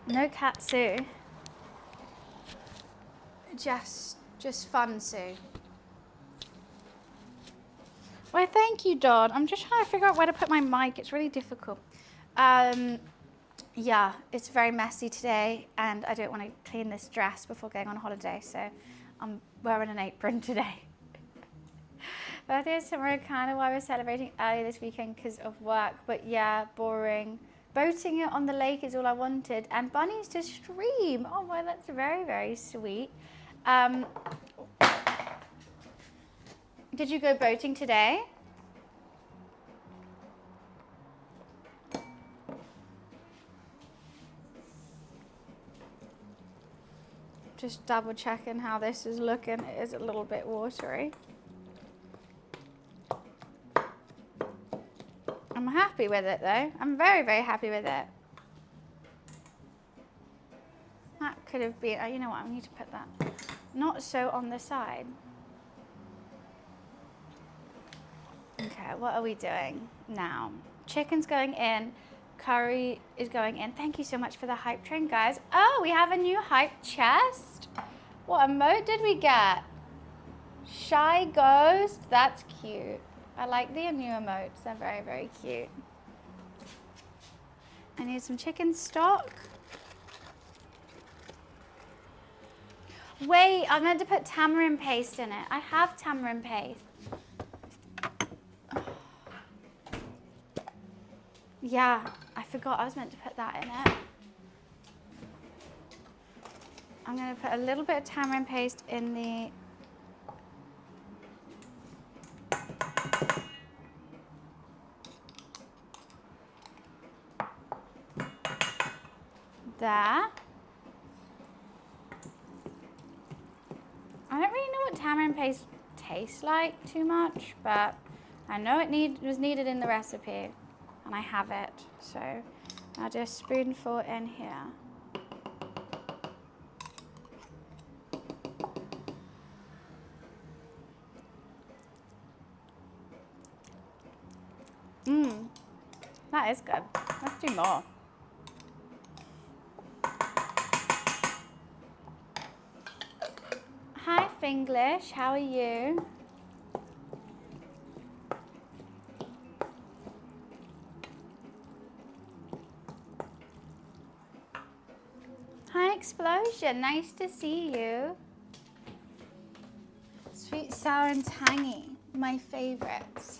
No katsu. Just fun Sue. Well, thank you, Don. I'm just trying to figure out where to put my mic. It's really difficult. Yeah, it's very messy today, and I don't want to clean this dress before going on holiday, so I'm wearing an apron today. Birthday is tomorrow, kind of why we're celebrating early this weekend because of work, but yeah, boring. Boating on the lake is all I wanted, and bunnies to stream. Oh, well, that's very, very sweet. Did you go boating today? Just double checking how this is looking. It is a little bit watery. I'm happy with it though. I'm very, very happy with it. That could have been, oh, you know what, I need to put that not so on the side. Okay, what are we doing now? Chicken's going in, curry is going in. Thank you so much for the hype train, guys. Oh, we have a new hype chest. What emote did we get? Shy Ghost, that's cute. I like the new emotes, they're very, very cute. I need some chicken stock. Wait, I meant to put tamarind paste in it. I have tamarind paste. Oh. Yeah, I forgot I was meant to put that in it. I'm going to put a little bit of tamarind paste in the... There. I don't really know what tamarind paste tastes like too much, but I know it was needed in the recipe, and I have it. So I'll do a spoonful in here. That is good. Let's do more. Hi, Finglish. How are you? Hi, Explosion. Nice to see you. Sweet, sour, and tangy. My favorites.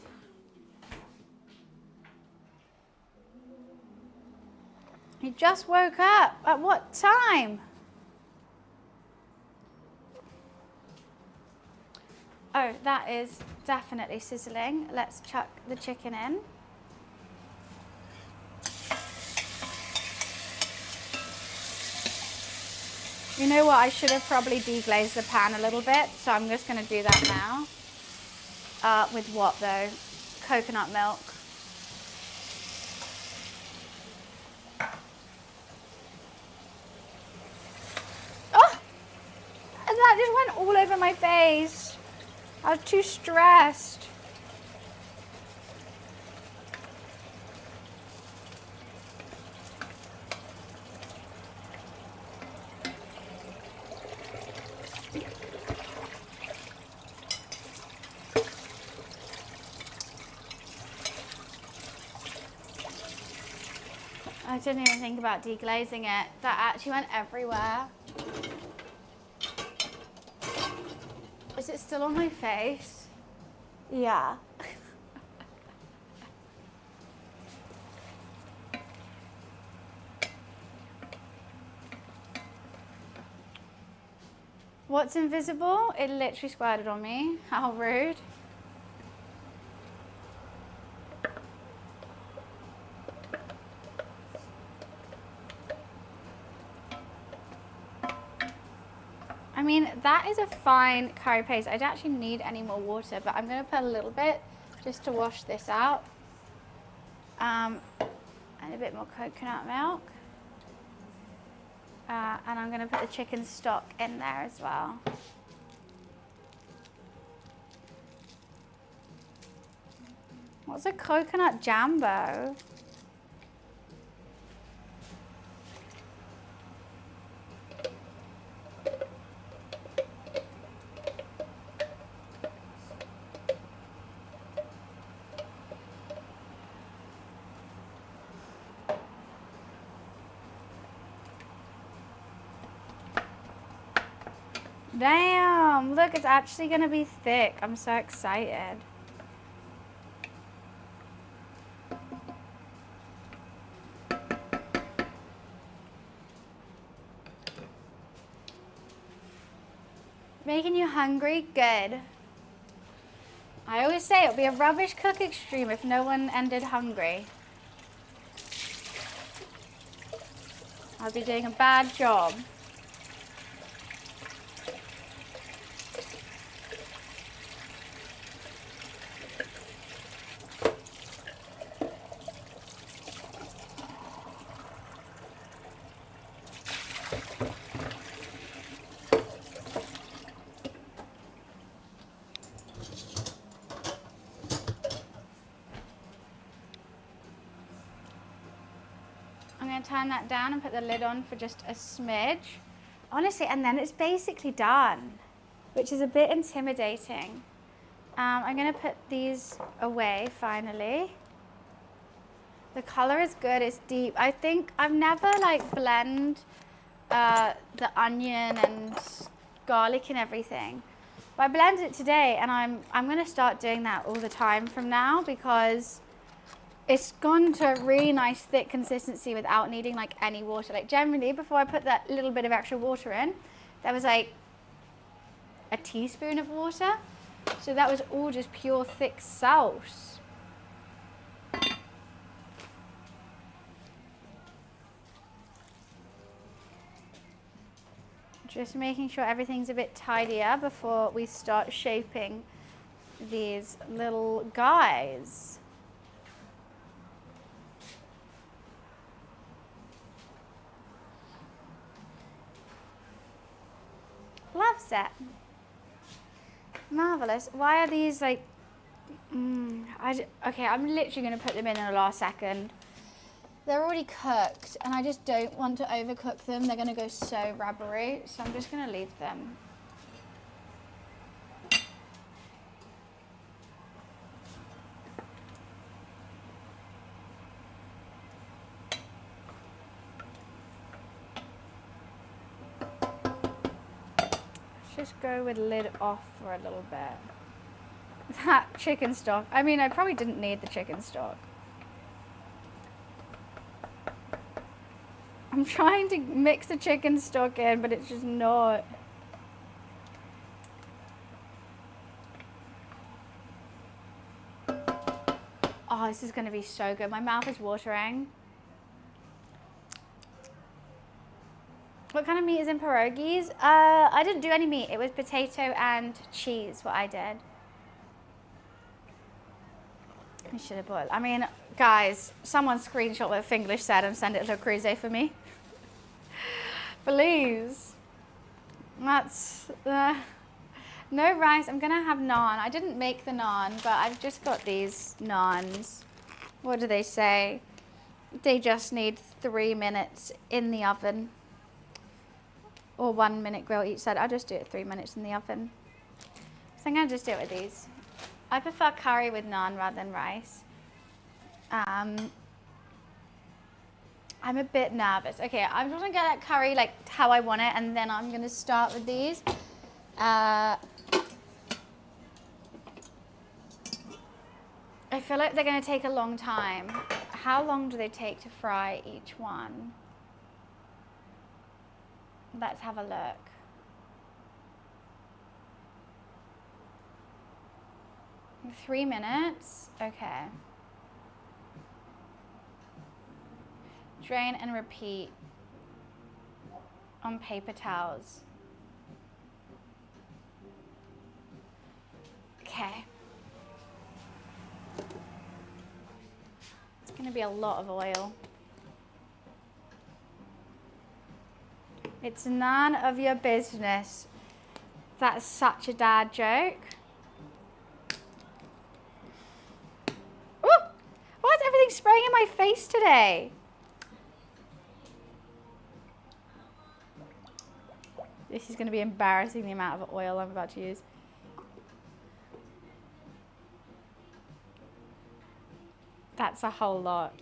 You just woke up. At what time? Oh, that is definitely sizzling. Let's chuck the chicken in. You know what? I should have probably deglazed the pan a little bit, so I'm just going to do that now. With what though? Coconut milk. Oh! And that just went all over my face. I was too stressed. I didn't even think about deglazing it. That actually went everywhere. Is it still on my face? Yeah. What's invisible? It literally squirted on me. How rude. I mean, that is a fine curry paste. I don't actually need any more water, but I'm going to put a little bit just to wash this out. And a bit more coconut milk. And I'm going to put the chicken stock in there as well. What's a coconut jambo? Damn, look, it's actually gonna be thick. I'm so excited. Making you hungry? Good. I always say it would be a rubbish cooking stream if no one ended hungry. I'd be doing a bad job. Turn that down and put the lid on for just a smidge. Honestly, and then it's basically done, which is a bit intimidating. I'm gonna put these away finally. The color is good, it's deep. I think I've never like blend the onion and garlic and everything. But I blended it today and I'm gonna start doing that all the time from now because it's gone to a really nice thick consistency without needing like any water. Like generally before I put that little bit of extra water in, there was like a teaspoon of water. So that was all just pure thick sauce. Just making sure everything's a bit tidier before we start shaping these little guys. Loves it. Marvelous. Why are these like okay, I'm literally going to put them in the last second They're already cooked and I just don't want to overcook them. They're gonna go so rubbery, so I'm just gonna leave them. Just go with lid off for a little bit. That chicken stock. I mean, I probably didn't need the chicken stock. I'm trying to mix the chicken stock in, but it's just not. Oh, this is gonna be so good. My mouth is watering. What kind of meat is in pierogies? I didn't do any meat. It was potato and cheese, what I did. I should have bought, I mean, guys, someone screenshot what Finglish said and send it to Cruise for me. Please. That's, no rice. I'm gonna have naan. I didn't make the naan, but I've just got these naans. What do they say? They just need 3 minutes in the oven. Or 1 minute grill each side. I'll just do it 3 minutes in the oven. So I'm gonna just do it with these. I prefer curry with naan rather than rice. I'm a bit nervous. Okay, I'm just gonna get that curry like how I want it, and then I'm gonna start with these. I feel like they're gonna take a long time. How long do they take to fry each one? Let's have a look. In 3 minutes, okay. Drain and repeat on paper towels. Okay. It's gonna be a lot of oil. It's none of your business. That's such a dad joke. Ooh, why is everything spraying in my face today? This is going to be embarrassing, the amount of oil I'm about to use. That's a whole lot.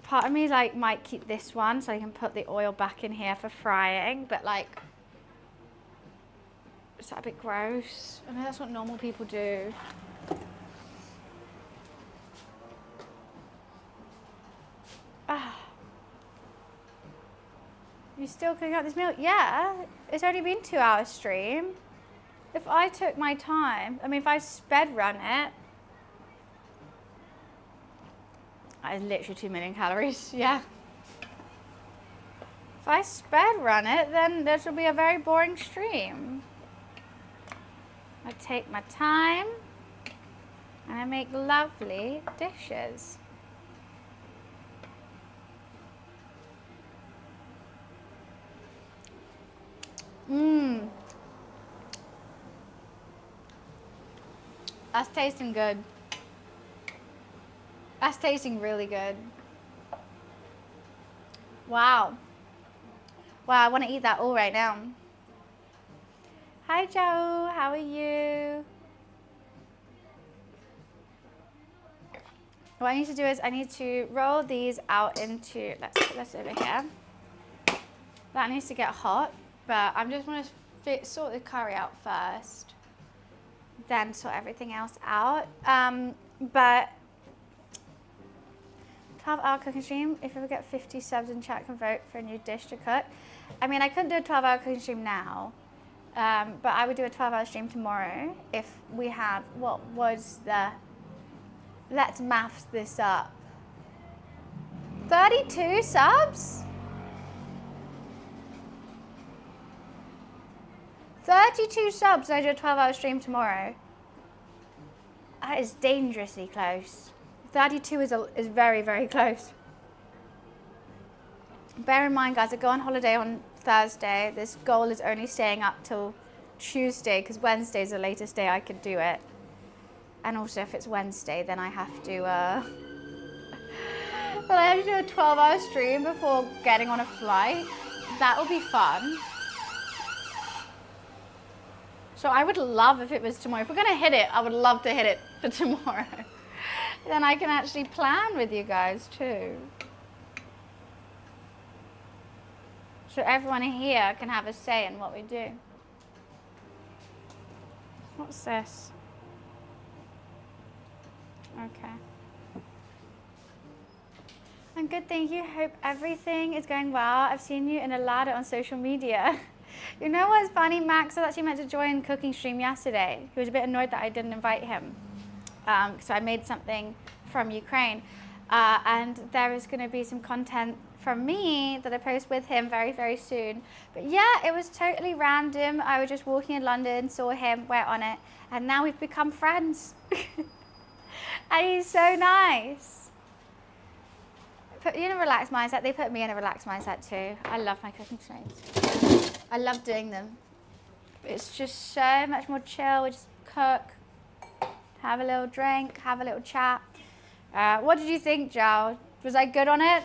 Part of me like might keep this one so I can put the oil back in here for frying, but like, is that a bit gross? I mean, that's what normal people do. Ah. You still cooking up this meal? Yeah, it's only been 2 hours stream. If I took my time, I mean, if I sped run it, it's literally 2 million calories, yeah. If I sped run it, then this will be a very boring stream. I take my time and I make lovely dishes. Mmm. That's tasting good. That's tasting really good. Wow. Wow, I want to eat that all right now. Hi, Joe. How are you? What I need to do is I need to roll these out into, let's put this over here. That needs to get hot, but I'm just going to sort the curry out first, then sort everything else out. But 12-hour cooking stream, if you ever get 50 subs in chat, can vote for a new dish to cook. I mean, I couldn't do a 12-hour cooking stream now, but I would do a 12-hour stream tomorrow if we have, what was the, let's maths this up. 32 subs? 32 subs, I do a 12-hour stream tomorrow. That is dangerously close. 32 is very, very close. Bear in mind, guys, I go on holiday on Thursday. This goal is only staying up till Tuesday, because Wednesday is the latest day I could do it. And also, if it's Wednesday, then I have to But I have to do a 12-hour stream before getting on a flight. That will be fun. So I would love if it was tomorrow. If we're gonna hit it, I would love to hit it for tomorrow. Then I can actually plan with you guys too. So everyone here can have a say in what we do. What's this? Okay. I'm good, thank you. Hope everything is going well. I've seen you in a ladder on social media. You know what's funny? Max was actually meant to join cooking stream yesterday. He was a bit annoyed that I didn't invite him. So I made something from Ukraine. And there is going to be some content from me that I post with him very, very soon. But yeah, it was totally random. I was just walking in London, saw him, went on it, and now we've become friends. And he's so nice. Put you in a relaxed mindset. They put me in a relaxed mindset too. I love my cooking streams. I love doing them. It's just so much more chill. We just cook, have a little drink, have a little chat. What did you think, Joe? Was I good on it?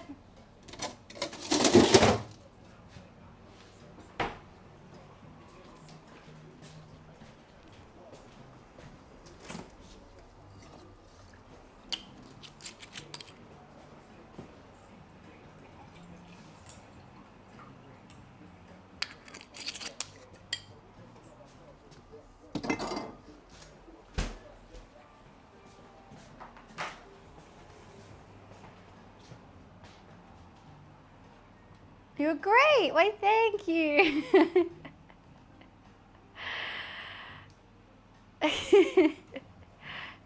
You were great. Why, thank you.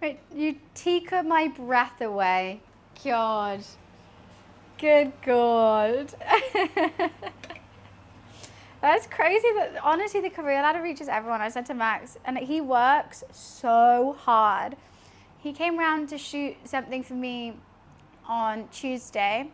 Right, you take my breath away. God. Good God. That's crazy that honestly the career ladder reaches everyone. I said to Max, and he works so hard. He came round to shoot something for me on Tuesday.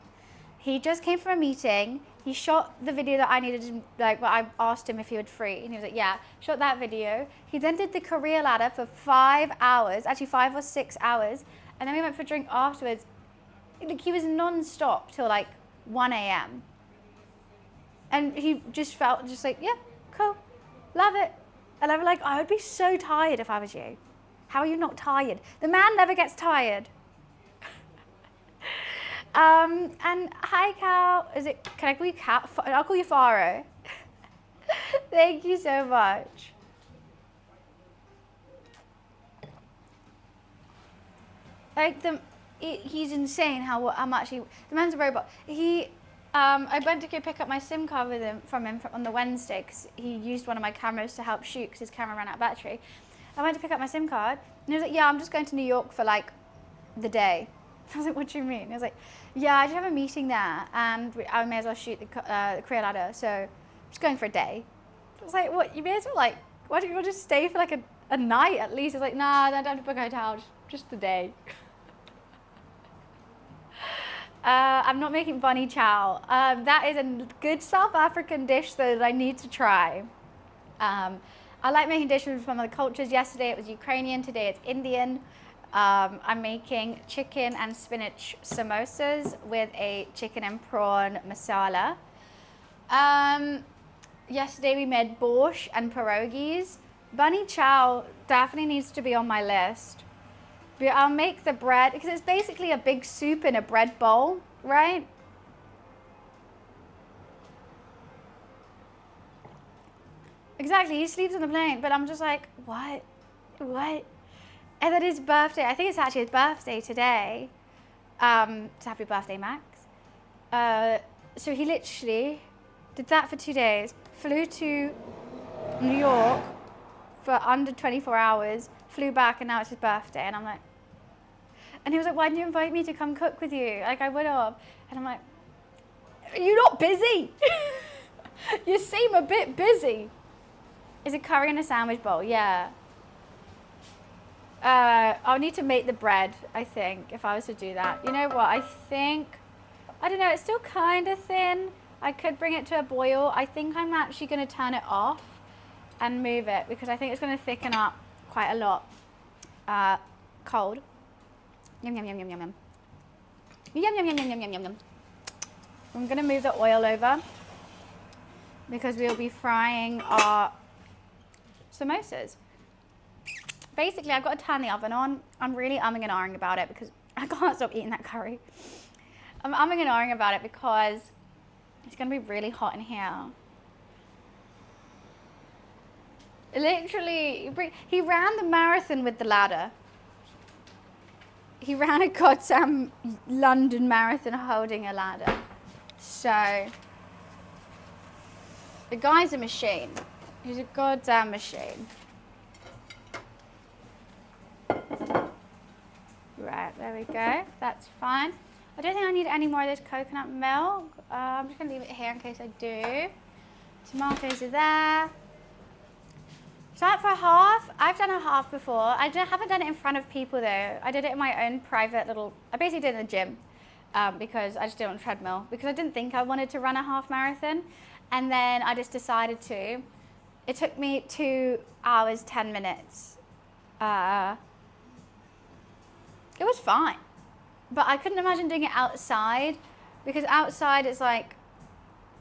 He just came from a meeting. He shot the video that I needed to, like, well, I asked him if he would free, and he was like, yeah, shot that video. He then did the career ladder for 5 hours, actually 5 or 6 hours, and then we went for a drink afterwards. Like, he was non-stop till like 1 a.m. And he just felt just like, yeah, cool, love it. And I was like, I would be so tired if I was you. How are you not tired? The man never gets tired. And hi, Cal. Can I call you Cal? I'll call you Faro. Thank you so much. Like, he's insane how much the man's a robot. I went to go pick up my SIM card from him on the Wednesday because he used one of my cameras to help shoot because his camera ran out of battery. I went to pick up my SIM card and he was like, yeah, I'm just going to New York for like the day. I was like, what do you mean? He was like, yeah, I just have a meeting there and I may as well shoot the career ladder, so I'm just going for a day. I was like, what, you may as well, like, why don't you just stay for like a night at least? I was like, nah, I don't have to book a hotel, just a day. I'm not making bunny chow. That is a good South African dish though that I need to try. I like making dishes from other cultures. Yesterday it was Ukrainian, today it's Indian. I'm making chicken and spinach samosas with a chicken and prawn masala. Yesterday we made borscht and pierogies. Bunny chow definitely needs to be on my list. But I'll make the bread, because it's basically a big soup in a bread bowl, right? Exactly, he sleeps on the plane, but I'm just like, what? What? And then his birthday, I think it's actually his birthday today. So happy birthday, Max. So he literally did that for 2 days, flew to New York for under 24 hours, flew back, and now it's his birthday. And I'm like, and he was like, why didn't you invite me to come cook with you? Like, I would have. And I'm like, are you not busy? You seem a bit busy. Is it curry in a sandwich bowl? Yeah. I'll need to make the bread, I think, if I was to do that. You know what, I don't know, it's still kind of thin. I could bring it to a boil. I think I'm actually going to turn it off and move it because I think it's going to thicken up quite a lot. Cold. Yum, yum, yum, yum, yum, yum. Yum, yum, yum, yum, yum, yum, yum, yum. I'm gonna move the oil over because we'll be frying our samosas. Basically, I've got to turn the oven on. I'm really umming and ahhing about it because I can't stop eating that curry. I'm umming and ahhing about it because it's gonna be really hot in here. Literally, he ran the marathon with the ladder. He ran a goddamn London marathon holding a ladder. So, the guy's a machine. He's a goddamn machine. Right, there we go. That's fine. I don't think I need any more of this coconut milk. I'm just going to leave it here in case I do. Tomatoes are there. Is that for a half? I've done a half before. I haven't done it in front of people though. I did it in my own private little, I basically did it in the gym because I just did it on a treadmill because I didn't think I wanted to run a half marathon. And then I just decided to. It took me 2 hours, 10 minutes. It was fine, but I couldn't imagine doing it outside because outside it's like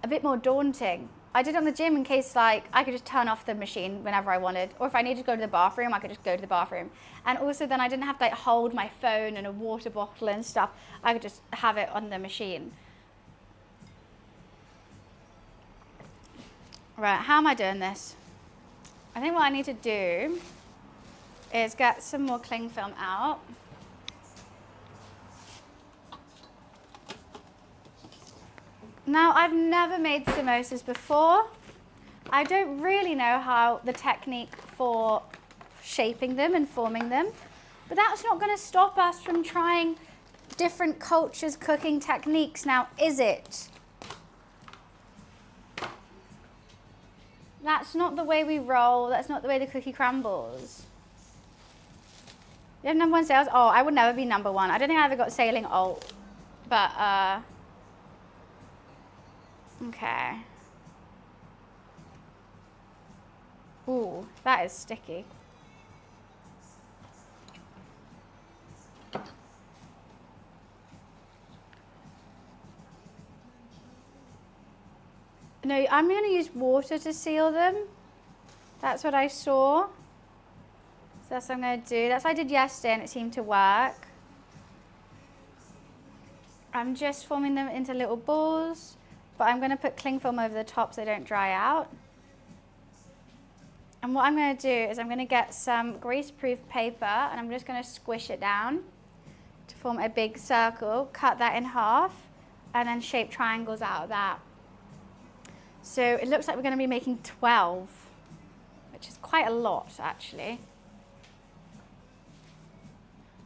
a bit more daunting. I did it on the gym in case like I could just turn off the machine whenever I wanted, or if I needed to go to the bathroom, I could just go to the bathroom. And also then I didn't have to like hold my phone and a water bottle and stuff. I could just have it on the machine. Right, how am I doing this? I think what I need to do is get some more cling film out. Now, I've never made samosas before. I don't really know how the technique for shaping them and forming them, but that's not going to stop us from trying different cultures' cooking techniques now, is it? That's not the way we roll. That's not the way the cookie crumbles. You have #1 sales? Oh, I would never be #1. I don't think I ever got sailing alt, but okay. Ooh, that is sticky. No, I'm going to use water to seal them. That's what I saw. So that's what I'm going to do. That's what I did yesterday and it seemed to work. I'm just forming them into little balls. But I'm going to put cling film over the top so they don't dry out. And what I'm going to do is I'm going to get some grease-proof paper and I'm just going to squish it down to form a big circle, cut that in half, and then shape triangles out of that. So it looks like we're going to be making 12, which is quite a lot actually.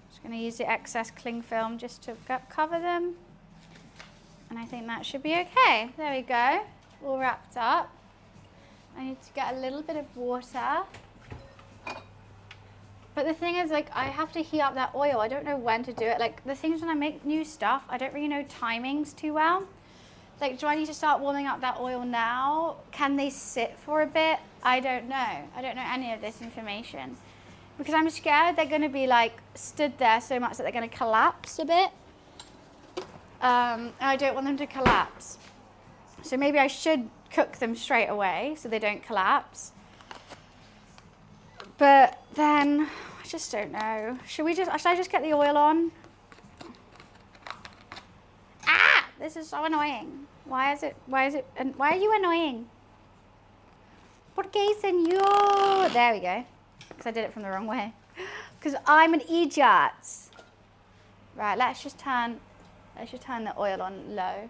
Just going to use the excess cling film just to cover them. And I think that should be okay. There we go, all wrapped up. I need to get a little bit of water. But the thing is, like, I have to heat up that oil. I don't know when to do it. Like, the things when I make new stuff, I don't really know timings too well. Like, do I need to start warming up that oil now? Can they sit for a bit? I don't know. I don't know any of this information. Because I'm scared they're gonna be like stood there so much that they're gonna collapse a bit. I don't want them to collapse. So maybe I should cook them straight away so they don't collapse. But then, I just don't know. Should I just get the oil on? Ah! This is so annoying. Why are you annoying? Porque señor? There we go. Because I did it from the wrong way. Because I'm an idiot. Right, let's just turn the oil on low.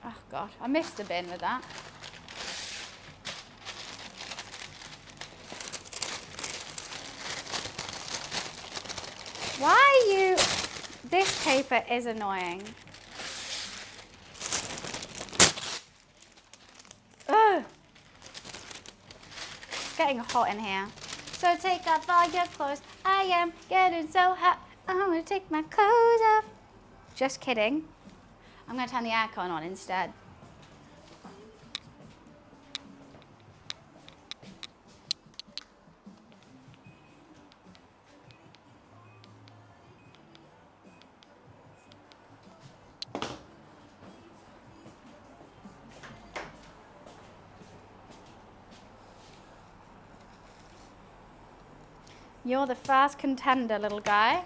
Oh God, I missed the bin with that. Why are you... This paper is annoying. Ugh. It's getting hot in here. So take off all your clothes. I am getting so hot. I'm gonna take my clothes off. Just kidding. I'm gonna turn the aircon on instead. You're the first contender, little guy.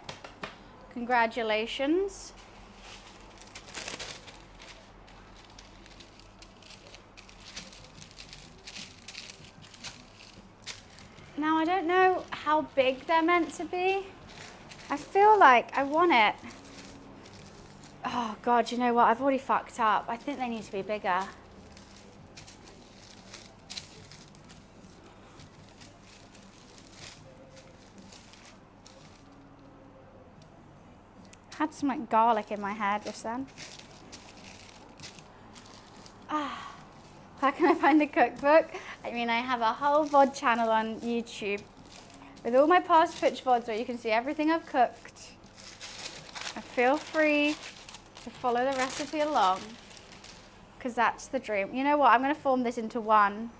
Congratulations. Now, I don't know how big they're meant to be. I feel like I want it. Oh God, you know what? I've already fucked up. I think they need to be bigger. Had some like garlic in my hair just then. How can I find the cookbook? I mean, I have a whole VOD channel on YouTube with all my past Twitch VODs where you can see everything I've cooked. And feel free to follow the recipe along, because that's the dream. You know what? I'm going to form this into one.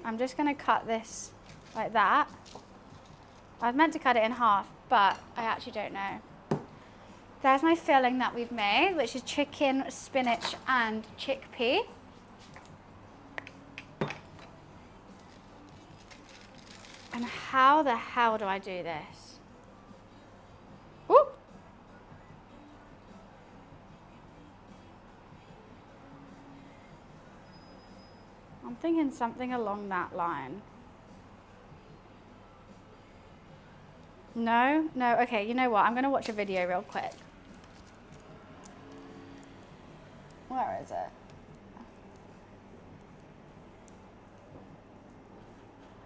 I'm just going to cut this like that. I was meant to cut it in half, but I actually don't know. There's my filling that we've made, which is chicken, spinach, and chickpea. And how the hell do I do this? Ooh. I'm thinking something along that line. No, okay, you know what? I'm gonna watch a video real quick. Where is it?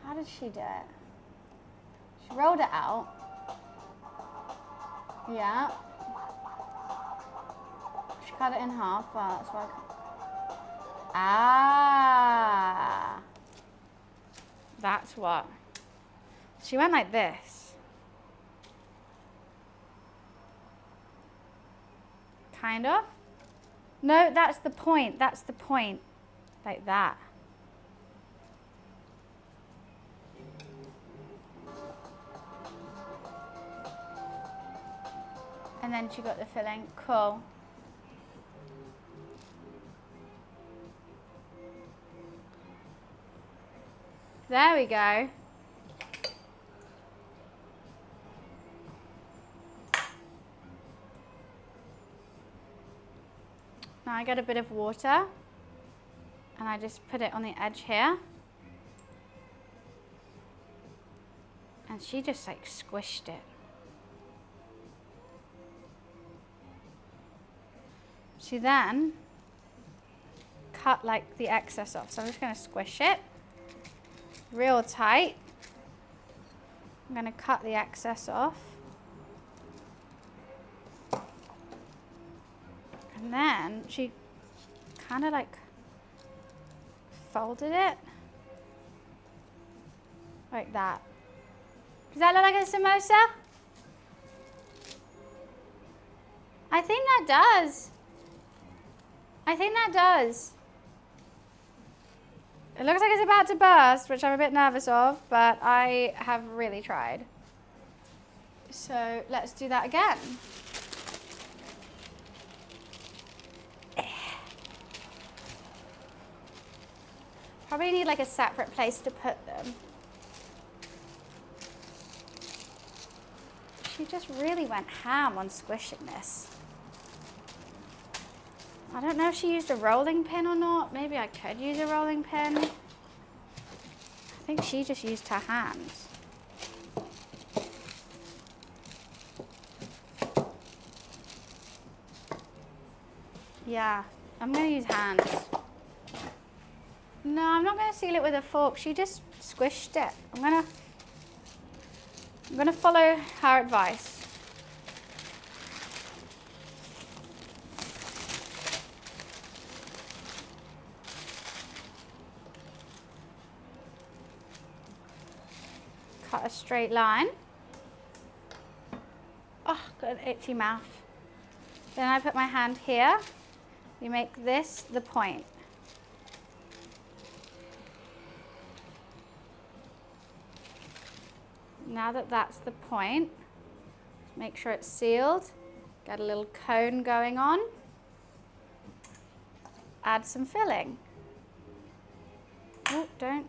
How did she do it? She rolled it out. Yeah. She cut it in half, but that's why Ah. That's what. She went like this. Kind of. No, that's the point. That's the point. Like that. And then she got the filling. Cool. There we go. Now I get a bit of water and I just put it on the edge here. And she just like squished it. She then cut like the excess off. So I'm just gonna squish it real tight. I'm gonna cut the excess off. And then she kind of like folded it like that. Does that look like a samosa? I think that does. I think that does. It looks like it's about to burst, which I'm a bit nervous of, but I have really tried. So let's do that again. Probably need like a separate place to put them. She just really went ham on squishing this. I don't know if she used a rolling pin or not. Maybe I could use a rolling pin. I think she just used her hands. Yeah, I'm gonna use hands. No, I'm not gonna seal it with a fork. She just squished it. I'm gonna follow her advice. Cut a straight line. Oh, got an itchy mouth. Then I put my hand here. You make this the point. Now that that's the point, make sure it's sealed. Get a little cone going on. Add some filling. Oh, don't.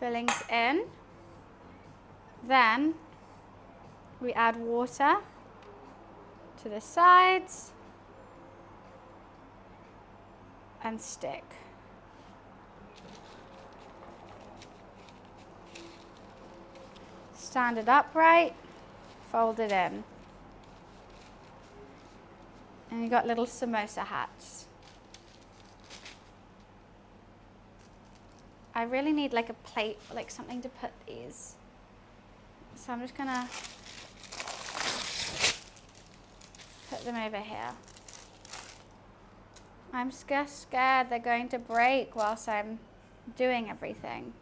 Fillings in. Then we add water to the sides and stick. Stand it upright, fold it in. And you got little samosa hats. I really need like a plate, like something to put these. So I'm just gonna put them over here. I'm just scared they're going to break whilst I'm doing everything.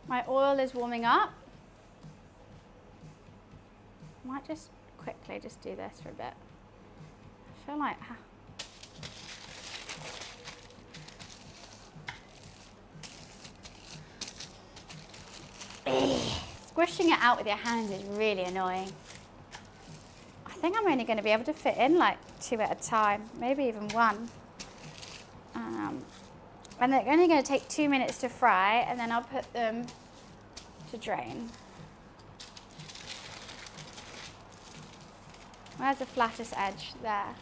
My oil is warming up. Might just quickly just do this for a bit. I feel like squishing it out with your hands is really annoying. I think I'm only going to be able to fit in like 2 at a time, maybe even 1. And they're only going to take 2 minutes to fry, and then I'll put them to drain. Where's the flattest edge? There.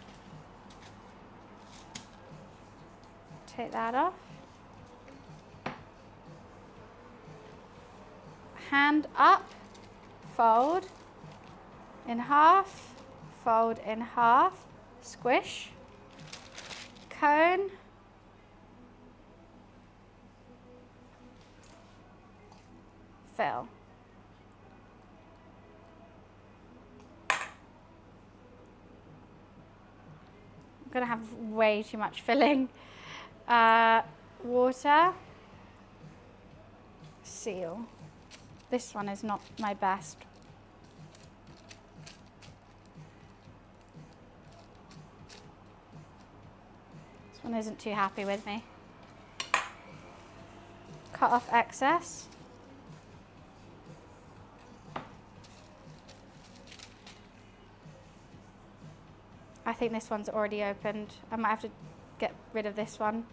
Take that off. Hand up, fold in half, fold in half, squish, cone, fill. I'm gonna have way too much filling. Water, seal. This one is not my best. This one isn't too happy with me. Cut off excess. I think this one's already opened. I might have to get rid of this one.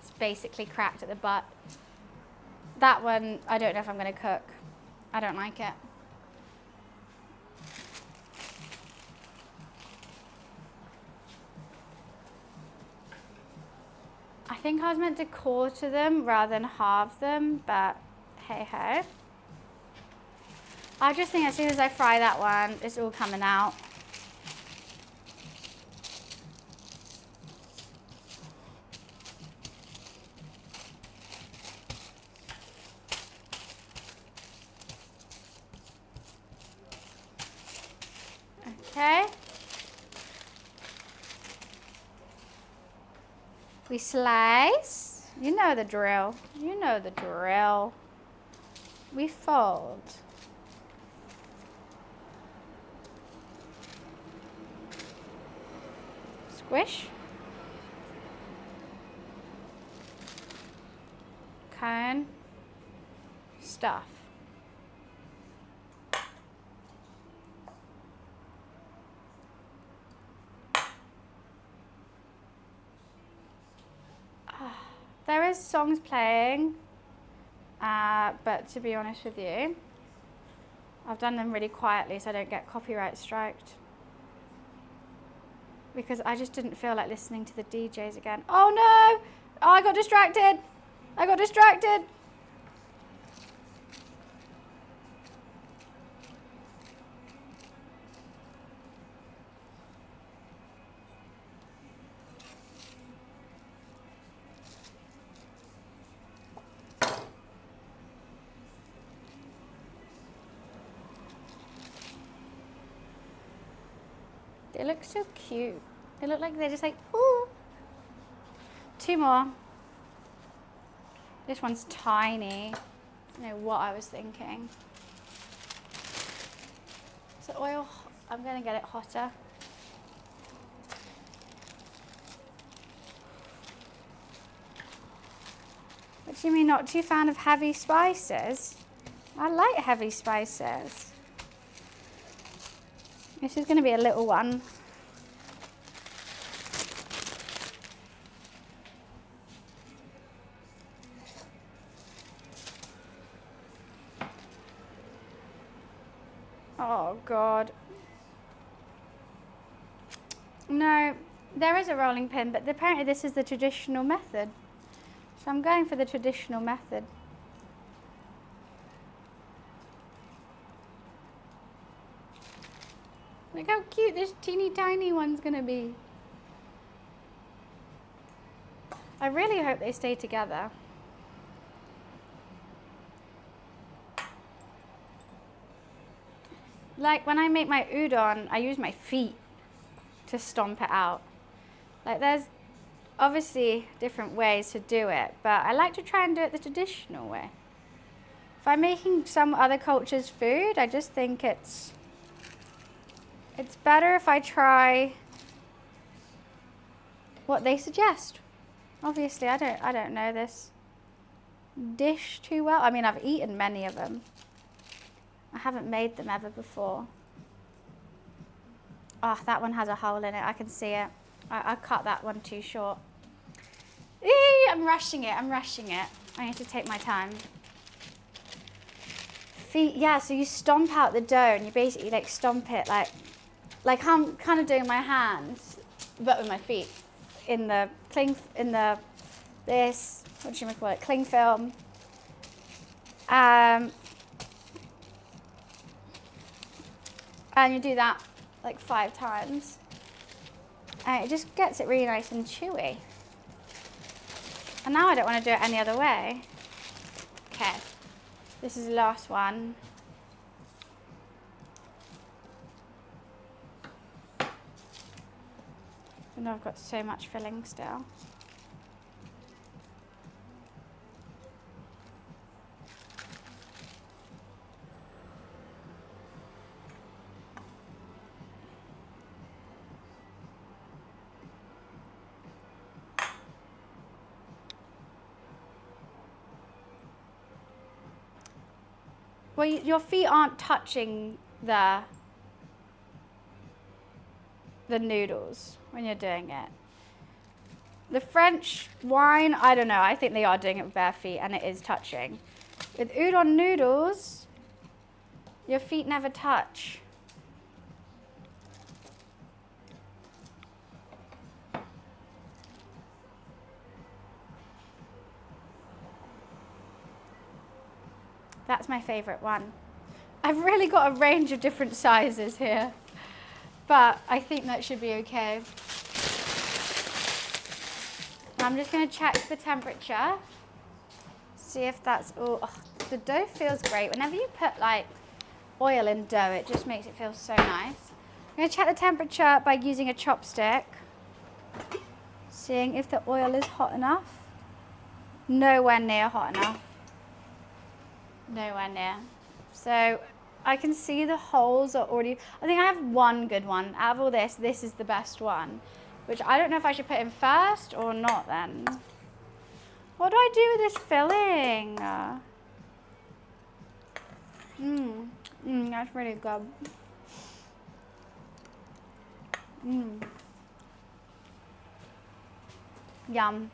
It's basically cracked at the butt. That one, I don't know if I'm going to cook. I don't like it. I think I was meant to quarter them rather than halve them, but hey ho. I just think as soon as I fry that one, it's all coming out. Okay. We slice. You know the drill. You know the drill. We fold. Squish. Cone. Stuff. There is songs playing, but to be honest with you, I've done them really quietly so I don't get copyright striked. Because I just didn't feel like listening to the DJs again. Oh no! Oh, I got distracted! I got distracted! They look so cute. They look like they're just like, ooh. 2 more. This one's tiny. I don't know what I was thinking. So oil, I'm gonna get it hotter. What do you mean not too fan of heavy spices? I like heavy spices. This is going to be a little one. Oh, God. No, there is a rolling pin, but apparently this is the traditional method. So I'm going for the traditional method. Look how cute this teeny tiny one's gonna be. I really hope they stay together. Like when I make my udon, I use my feet to stomp it out. Like there's obviously different ways to do it, but I like to try and do it the traditional way. If I'm making some other culture's food, I just think it's better if I try what they suggest. Obviously, I don't know this dish too well. I mean, I've eaten many of them. I haven't made them ever before. Oh, that one has a hole in it. I can see it. I cut that one too short. Eee, I'm rushing it. I'm rushing it. I need to take my time. Feet, yeah, so you stomp out the dough and you basically like stomp it like how I'm kind of doing my hands, but with my feet in the this, what do you call it, cling film. And you do that like 5 times. And it just gets it really nice and chewy. And now I don't want to do it any other way. Okay, this is the last one. I know I've got so much filling still. Well, your feet aren't touching the noodles when you're doing it. The French wine, I don't know. I think they are doing it with bare feet and it is touching. With udon noodles, your feet never touch. That's my favorite one. I've really got a range of different sizes here, but I think that should be okay. I'm just going to check the temperature, see if that's all. Oh, the dough feels great. Whenever you put like oil in dough, it just makes it feel so nice. I'm going to check the temperature by using a chopstick, seeing if the oil is hot enough. Nowhere near hot enough. Nowhere near. So I can see the holes are already, I think I have one good one. Out of all this is the best one, which I don't know if I should put in first or not then. What do I do with this filling? That's really good. Yum.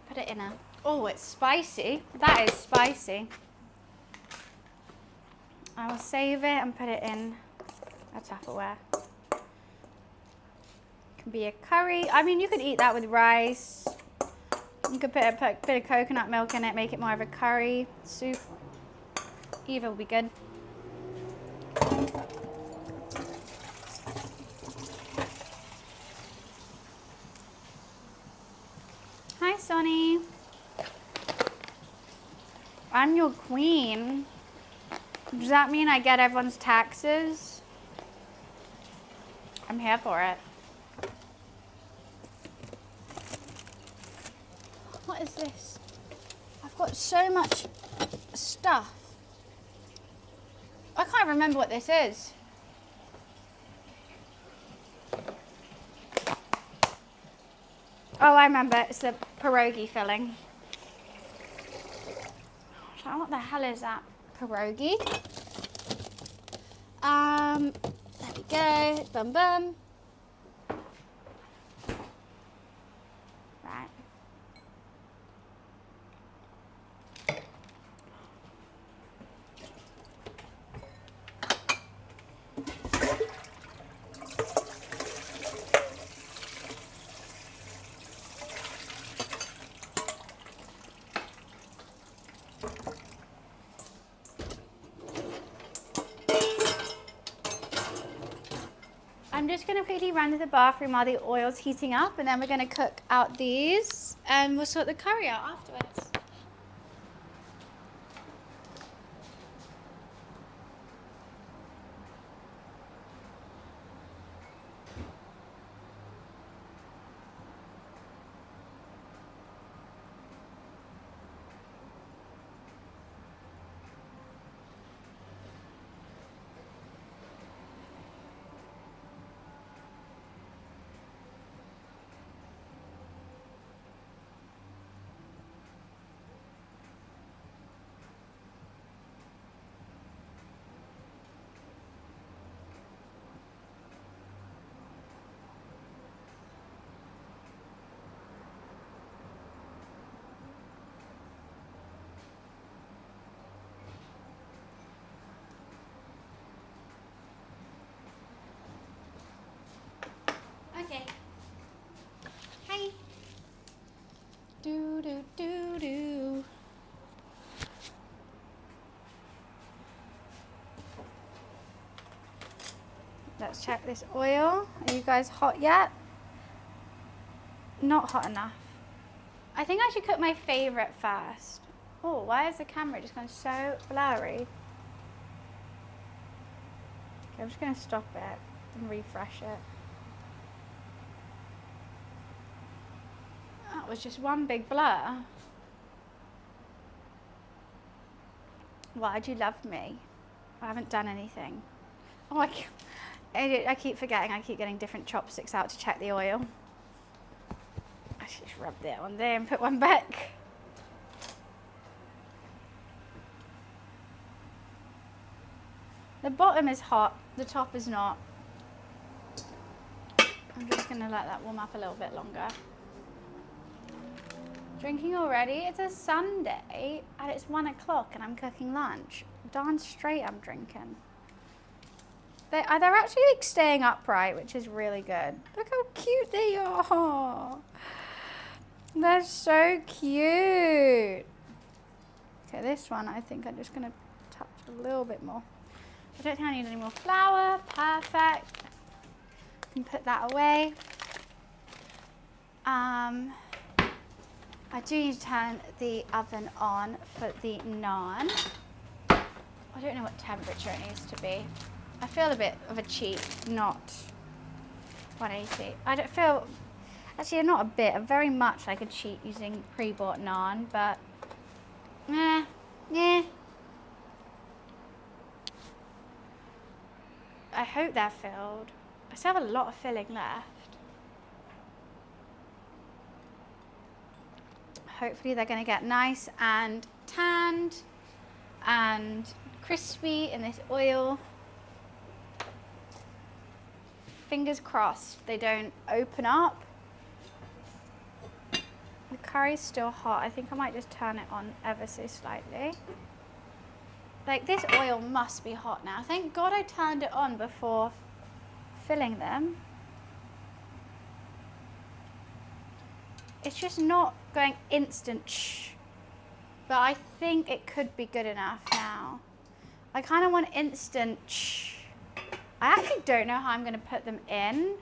Put it in a, oh, it's spicy. That is spicy. I will save it and put it in a Tupperware. Can be a curry. I mean, you could eat that with rice. You could put a bit of coconut milk in it, make it more of a curry soup. Either will be good. Hi, Sonny. I'm your queen. Does that mean I get everyone's taxes? I'm here for it. What is this? I've got so much stuff. I can't remember what this is. Oh, I remember. It's the pierogi filling. What the hell is that? Pierogi. There we go. Bum bum. Right. just going to quickly run to the bathroom while the oil's heating up, and then we're going to cook out these and we'll sort the curry out afterwards. Okay. Hi. Do do do do. Let's check this oil. Are you guys hot yet? Not hot enough. I think I should cook my favorite first. Oh, why is the camera just going so blurry? Okay, I'm just going to stop it and refresh it. That was just one big blur. Why'd you love me? I haven't done anything. Oh, I keep forgetting. I keep getting different chopsticks out to check the oil. I should just rub that one there and put one back. The bottom is hot, the top is not. I'm just gonna let that warm up a little bit longer. Drinking already? It's a Sunday and it's 1 o'clock and I'm cooking lunch. Darn straight I'm drinking. They're actually like staying upright, which is really good. Look how cute they are. They're so cute. Okay, this one I think I'm just gonna touch a little bit more. I don't think I need any more flour. Perfect. Can put that away. I do need to turn the oven on for the naan. I don't know what temperature it needs to be. I feel a bit of a cheat, not 180. I don't feel, actually not a bit, very much like a cheat using pre-bought naan, but yeah. I hope they're filled. I still have a lot of filling left. Hopefully they're going to get nice and tanned and crispy in this oil. Fingers crossed they don't open up. The curry's still hot. I think I might just turn it on ever so slightly. Like, this oil must be hot now. Thank God I turned it on before filling them. It's just not going instant shh. But I think it could be good enough now. I kind of want instant shh. I actually don't know how I'm going to put them in.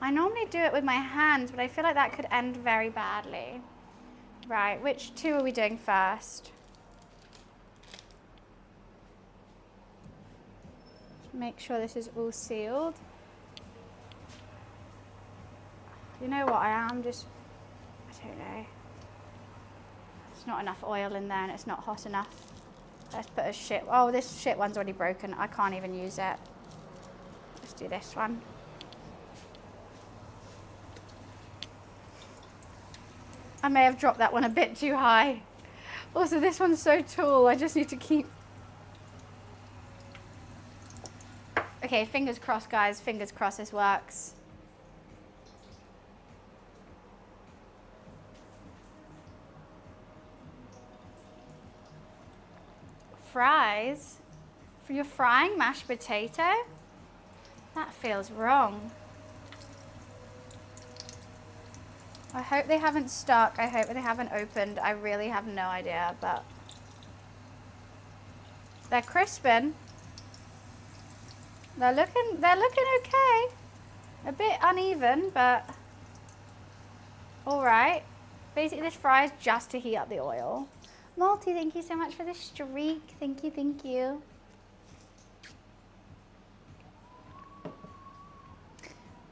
I normally do it with my hands, but I feel like that could end very badly. Right, which two are we doing first? Make sure this is all sealed. You know what, I don't know. There's not enough oil in there and it's not hot enough. Let's put a shit, oh, this shit one's already broken. I can't even use it. Let's do this one. I may have dropped that one a bit too high. Also, this one's so tall, I just need to keep. Okay, fingers crossed, guys. Fingers crossed this works. Fries? For your frying mashed potato? That feels wrong. I hope they haven't stuck. I hope they haven't opened. I really have no idea, but they're crisping. They're looking okay. A bit uneven, but all right. Basically, this fries just to heat up the oil. Multi, thank you so much for the streak. Thank you, thank you.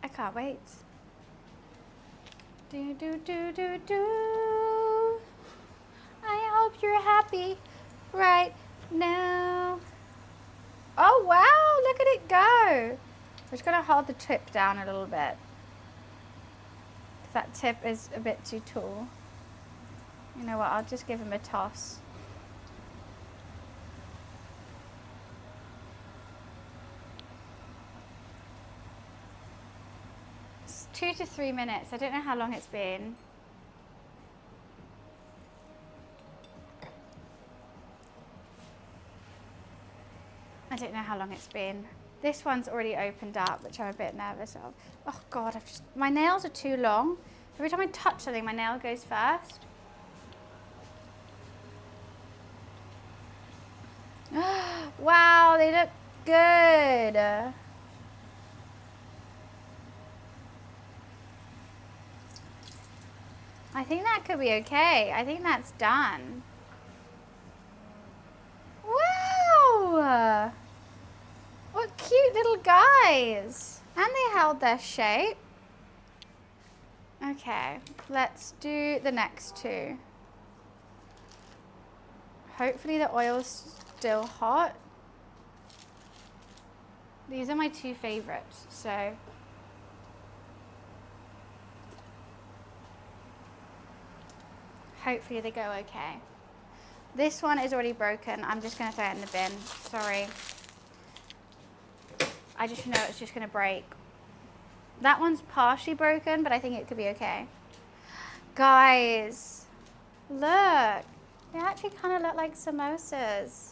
I can't wait. Do, do, do, do, do. I hope you're happy right now. Oh, wow, look at it go. I'm just gonna hold the tip down a little bit. Because that tip is a bit too tall. You know what, I'll just give him a toss. It's 2 to 3 minutes. I don't know how long it's been. I don't know how long it's been. This one's already opened up, which I'm a bit nervous of. Oh God, my nails are too long. Every time I touch something, my nail goes first. Wow, they look good. I think that could be okay. I think that's done. Wow! What cute little guys. And they held their shape. Okay, let's do the next two. Hopefully the oil's still hot. These are my two favorites, so. Hopefully they go okay. This one is already broken. I'm just gonna throw it in the bin, sorry. I just know it's just gonna break. That one's partially broken, but I think it could be okay. Guys, look. They actually kind of look like samosas.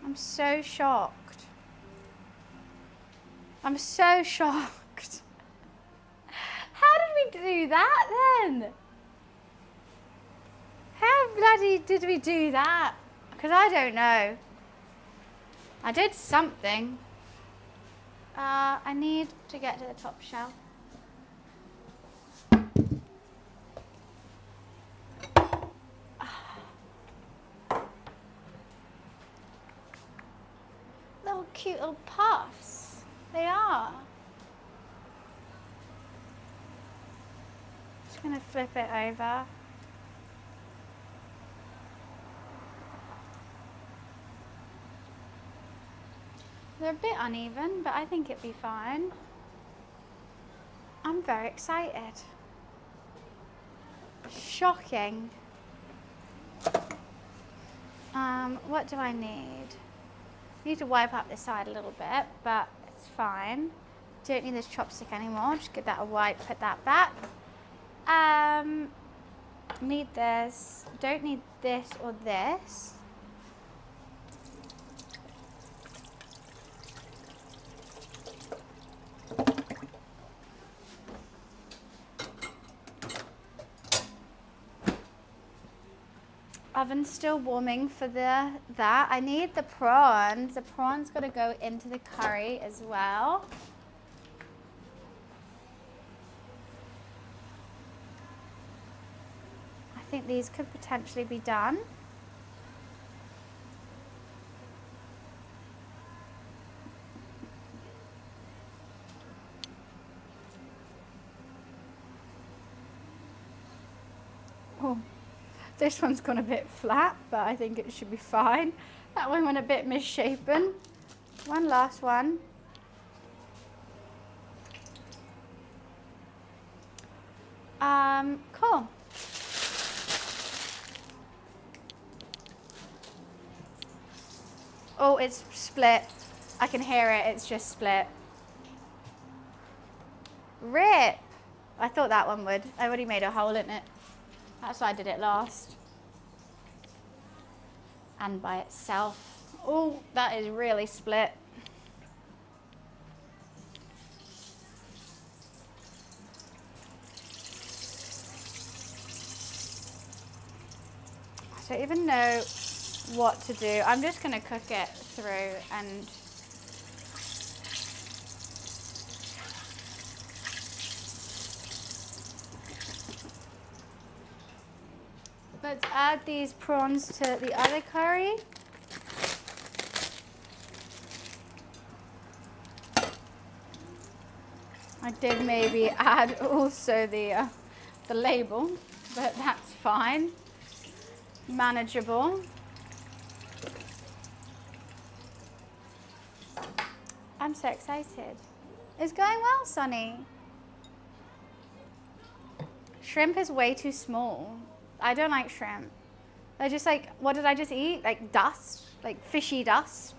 I'm so shocked. I'm so shocked. How did we do that then? How bloody did we do that? Because I don't know. I did something. I need to get to the top shelf. Little cute little puffs. They are. Just gonna flip it over. They're a bit uneven, but I think it'd be fine. I'm very excited. Shocking. What do I need? I need to wipe up this side a little bit, but it's fine. Don't need this chopstick anymore. Just give that a wipe, put that back. Need this. Don't need this or this. Oven's still warming for that. I need the prawns. The prawns got to go into the curry as well. I think these could potentially be done. Oh. This one's gone a bit flat, but I think it should be fine. That one went a bit misshapen. One last one. Cool. Oh, it's split. I can hear it, it's just split. Rip. I thought that one would. I already made a hole in it. That's why I did it last. And by itself. Oh, that is really split. I don't even know what to do. I'm just gonna cook it through and Let's add these prawns to the other curry. I did maybe add also the label, but that's fine. Manageable. I'm so excited. It's going well, Sonny. Shrimp is way too small. I don't like shrimp. They're just like, what did I just eat? Like dust, like fishy dust.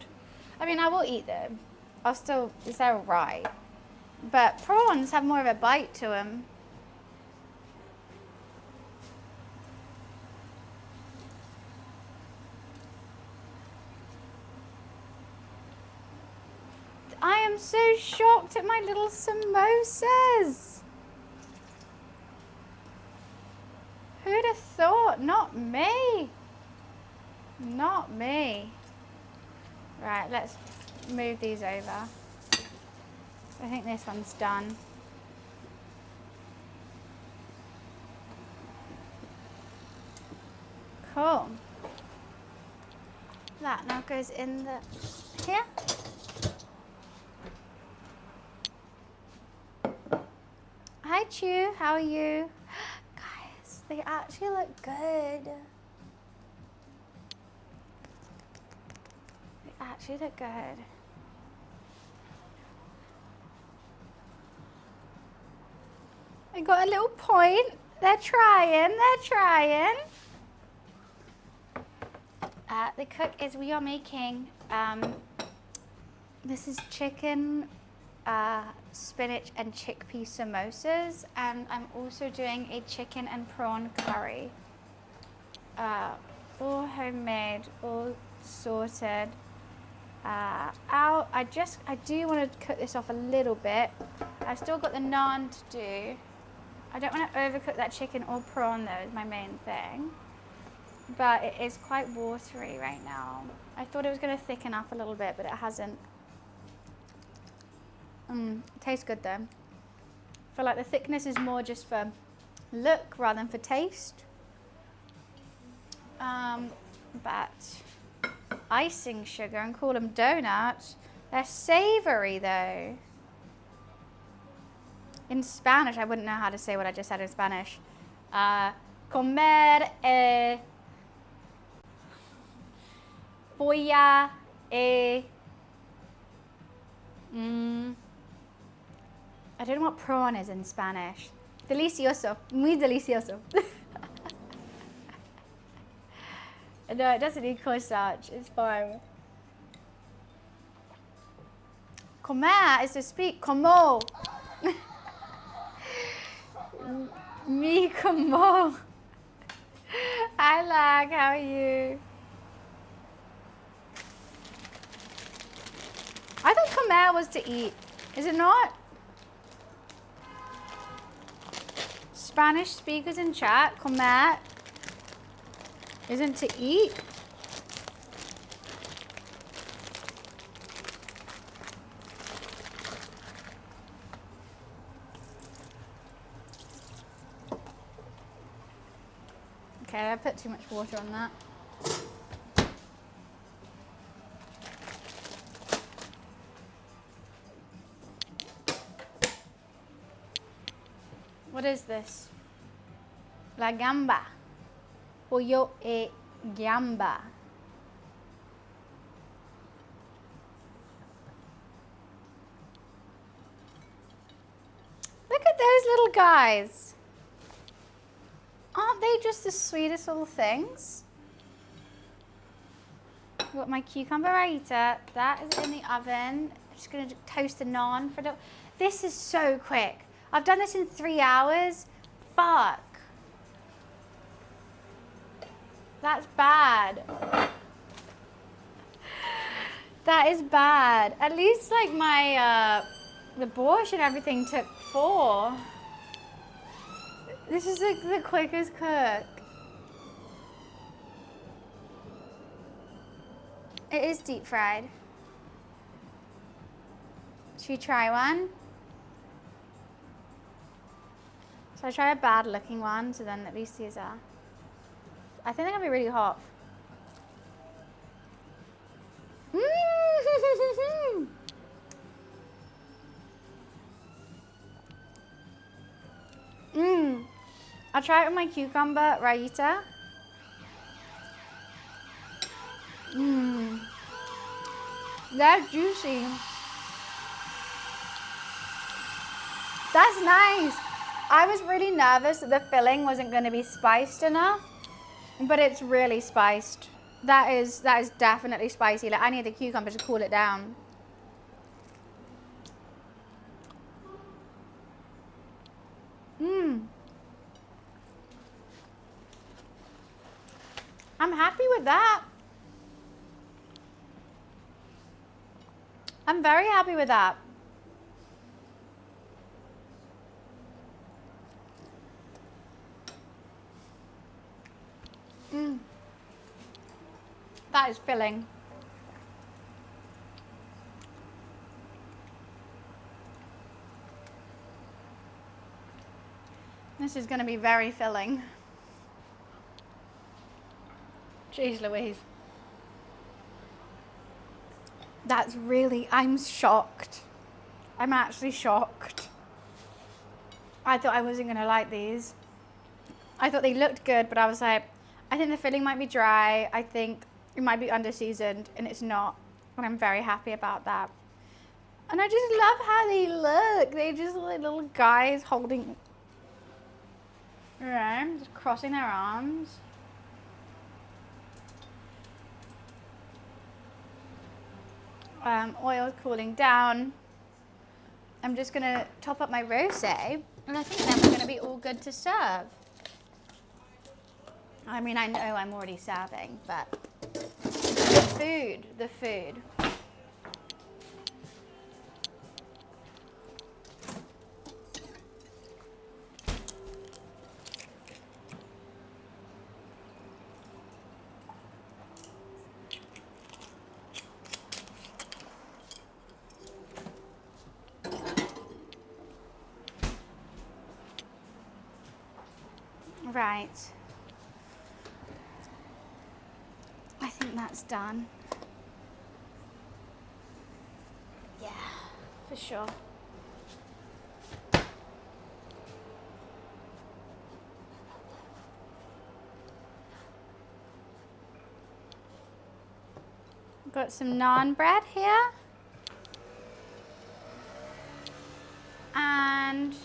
I mean, I will eat them. I'll still, is that right? But prawns have more of a bite to them. I am so shocked at my little samosas. Who'd have thought? Not me. Not me. Right, let's move these over. I think this one's done. Cool. That now goes in the here. Hi Chew, how are you? Guys, they actually look good. They actually look good. I got a little point. They're trying, they're trying. The cook is, we are making, this is chicken, spinach and chickpea samosas, and I'm also doing a chicken and prawn curry. All homemade, all sorted. Out. I do want to cook this off a little bit. I've still got the naan to do. I don't want to overcook that chicken or prawn though, is my main thing. But it is quite watery right now. I thought it was going to thicken up a little bit, but it hasn't. It tastes good though. I feel like the thickness is more just for look rather than for taste. But icing sugar and call them donuts. They're savory though. In Spanish, I wouldn't know how to say what I just said in Spanish. Comer polla I don't know what prawn is in Spanish. Delicioso, muy delicioso. No, it doesn't need cornstarch, it's fine. Comer is to speak, como. Me como. Hi Lag, how are you? I thought comer was to eat. Is it not? Spanish speakers in chat, comer isn't to eat. Okay, I put too much water on that. What is this? La gamba. Pollo e gamba. Look at those little guys. Aren't they just the sweetest little things? I've got my cucumber raita. That is in the oven. I'm just going to toast the naan for the... This is so quick. I've done this in 3 hours. Fuck. That's bad. That is bad. At least like my, the borscht and everything took 4. This is like the quickest cook. It is deep fried. Should we try one? So I try a bad looking one, so then at least these are. I think they're gonna be really hot. I'll try it with my cucumber raita. They're juicy. That's nice. I was really nervous that the filling wasn't going to be spiced enough, but it's really spiced. That is definitely spicy. Like, I need the cucumber to cool it down. I'm happy with that. I'm very happy with that. That is filling. This is going to be very filling. Jeez Louise. That's really, I'm shocked. I'm actually shocked. I thought I wasn't going to like these. I thought they looked good, but I was like, I think the filling might be dry. I think it might be under-seasoned, and it's not. And I'm very happy about that. And I just love how they look. They're just like little guys holding, right, just crossing their arms. Oil's cooling down. I'm just gonna top up my rosé, and I think then we're gonna be all good to serve. I mean, I know I'm already serving, but the food. Right. I think that's done. Yeah, for sure. Got some naan bread here. And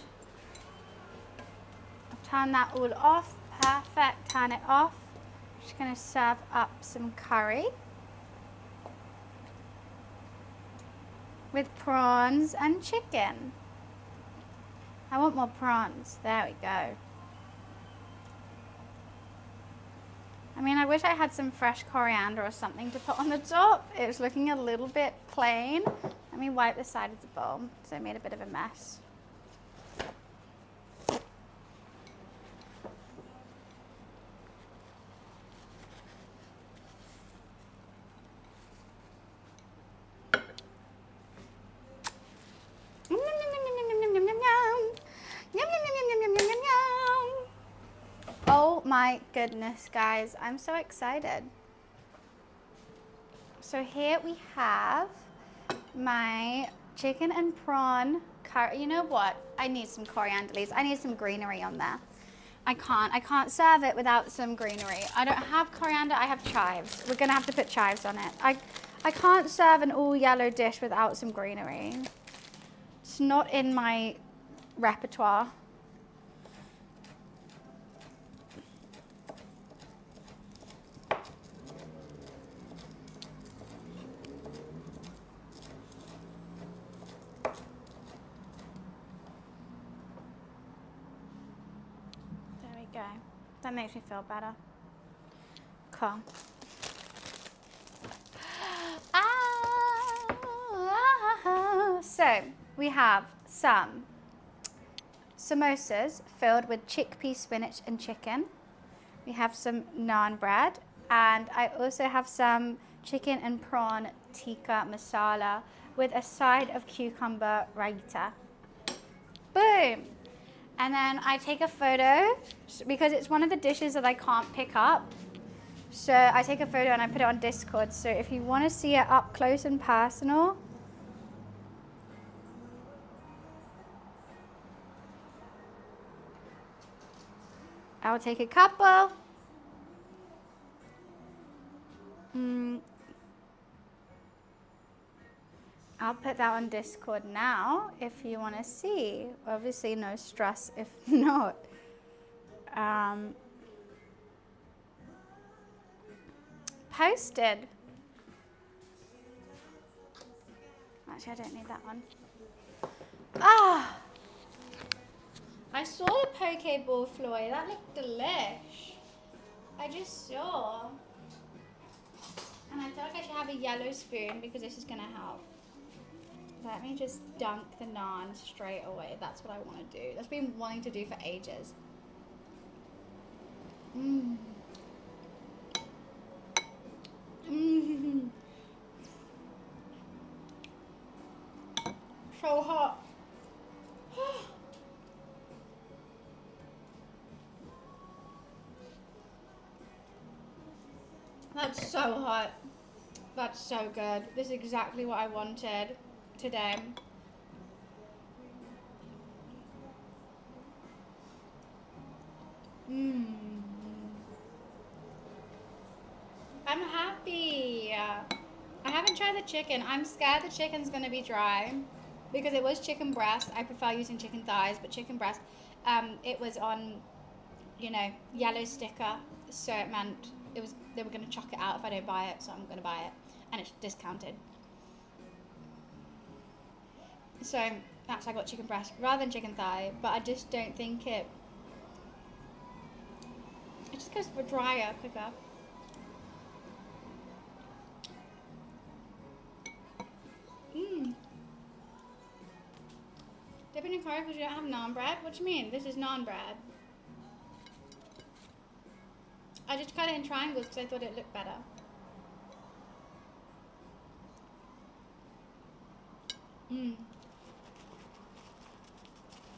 turn that all off. Perfect, turn it off. Just gonna serve up some curry with prawns and chicken. I want more prawns. There we go. I mean, I wish I had some fresh coriander or something to put on the top. It was looking a little bit plain. Let me wipe the side of the bowl, so I made a bit of a mess. Oh my goodness, guys, I'm so excited. So here we have my chicken and prawn curry. You know what? I need some coriander leaves. I need some greenery on there. I can't serve it without some greenery. I don't have coriander, I have chives. We're gonna have to put chives on it. I can't serve an all yellow dish without some greenery. It's not in my repertoire. That makes me feel better. Cool. So we have some samosas filled with chickpea, spinach and chicken. We have some naan bread, and I also have some chicken and prawn tikka masala with a side of cucumber raita. Boom! And then I take a photo because it's one of the dishes that I can't pick up So I take a photo and I put it on Discord. So if you want to see it up close and personal, I'll take a couple. I'll put that on Discord now if you want to see. Obviously, no stress if not. Posted. Actually, I don't need that one. Ah! I saw the poke ball, Floyd. That looked delish. I just saw. And I feel like I should have a yellow spoon because this is going to help. Let me just dunk the naan straight away. That's what I want to do. That's what I've been wanting to do for ages. Mmm. Mmm. So hot. That's so hot. That's so good. This is exactly what I wanted today. I'm happy. I haven't tried the chicken. I'm scared the chicken's gonna be dry because it was chicken breast. I prefer using chicken thighs, but chicken breast, it was on, you know, yellow sticker, so it meant they were gonna chuck it out if I don't buy it, so I'm gonna buy it, and it's discounted. So that's why I got chicken breast rather than chicken thigh, but I just don't think it just goes for drier quicker. Dip in your curry because you don't have naan bread? What do you mean? This is naan bread. I just cut it in triangles because I thought it looked better.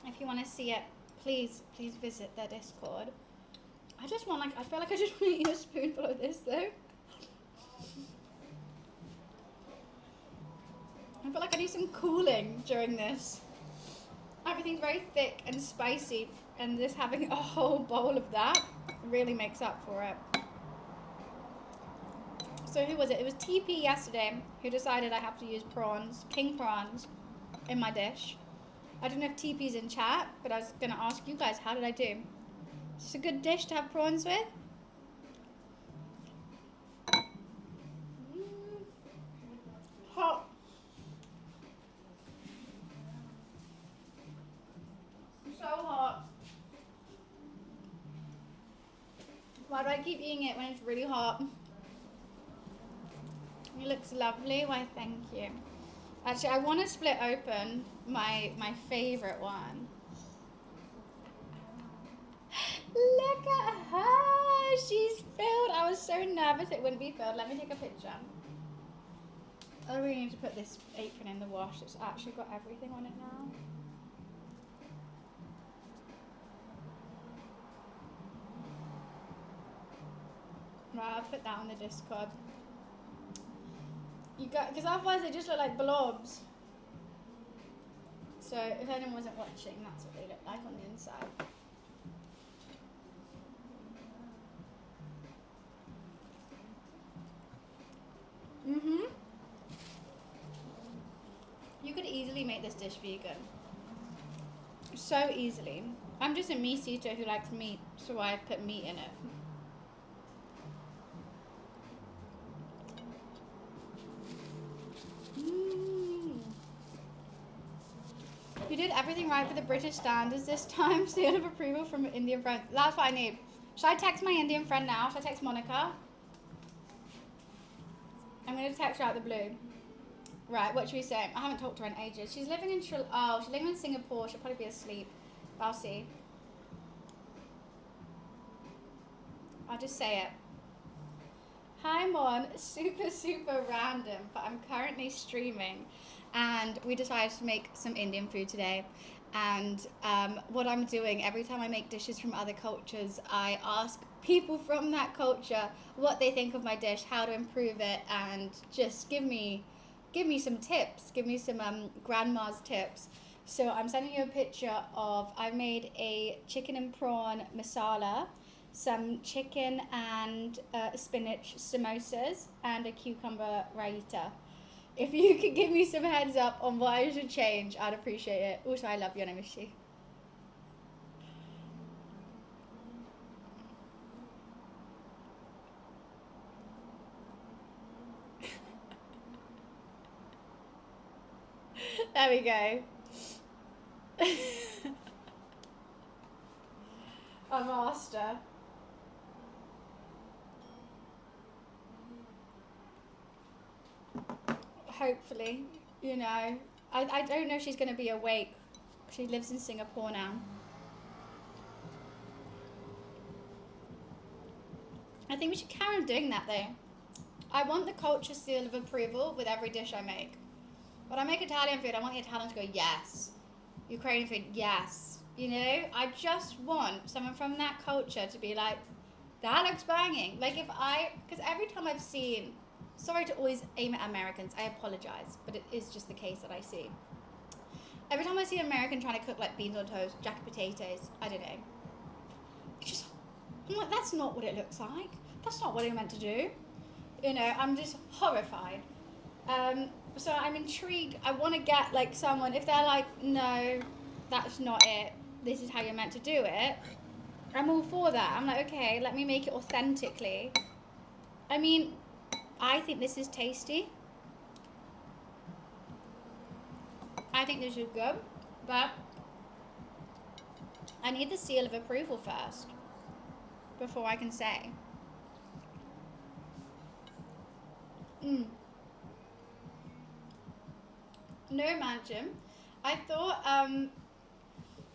If you want to see it, please visit their Discord. I feel like I just want to eat a spoonful of this though. I feel like I need some cooling during this. Everything's very thick and spicy, and just having a whole bowl of that really makes up for it. So who was it? It was TP yesterday who decided I have to use prawns, king prawns, in my dish. I don't know if TP's in chat, but I was going to ask you guys, how did I do? It's a good dish to have prawns with. Hot. So hot. Why do I keep eating it when it's really hot? It looks lovely. Why, thank you. Actually, I want to split open my favorite one. Look at her. She's filled. I was so nervous it wouldn't be filled. Let me take a picture. I really need to put this apron in the wash. It's actually got everything on it now. Right, I'll put that on the Discord. Because otherwise they just look like blobs. So if anyone wasn't watching, that's what they look like on the inside. You could easily make this dish vegan. So easily. I'm just a meat eater who likes meat, so I put meat in it. You did everything right for the British standards this time. Seal of approval from an Indian friend. That's what I need. Should I text my Indian friend now? Should I text Monica? I'm going to text her out the blue. Right, what should we say? I haven't talked to her in ages. She's living in she's living in Singapore. She'll probably be asleep. I'll see. I'll just say it. Hi Mon, super random, but I'm currently streaming and we decided to make some Indian food today. And what I'm doing every time I make dishes from other cultures, I ask people from that culture what they think of my dish, how to improve it, and just give me some tips, give me some grandma's tips. So I'm sending you a picture of, I made a chicken and prawn masala, some chicken and spinach samosas, and a cucumber raita. If you could give me some heads up on what I should change, I'd appreciate it. Also, I love you and I miss you. There we go. A master. Hopefully, you know. I don't know if she's going to be awake. She lives in Singapore now. I think we should carry on doing that though. I want the culture seal of approval with every dish I make. When I make Italian food, I want the Italians to go, yes. Ukrainian food, yes. You know, I just want someone from that culture to be like, that looks banging. Like because every time I've seen, sorry to always aim at Americans, I apologize, but it is just the case that I see. Every time I see an American trying to cook like beans on toast, jacket potatoes, I don't know. I'm like, that's not what it looks like. That's not what you're meant to do. You know, I'm just horrified. So I'm intrigued. I want to get like someone, if they're like, no, that's not it. This is how you're meant to do it. I'm all for that. I'm like, okay, let me make it authentically. I mean, I think this is tasty. I think this is good, but I need the seal of approval first before I can say. No mansion. I thought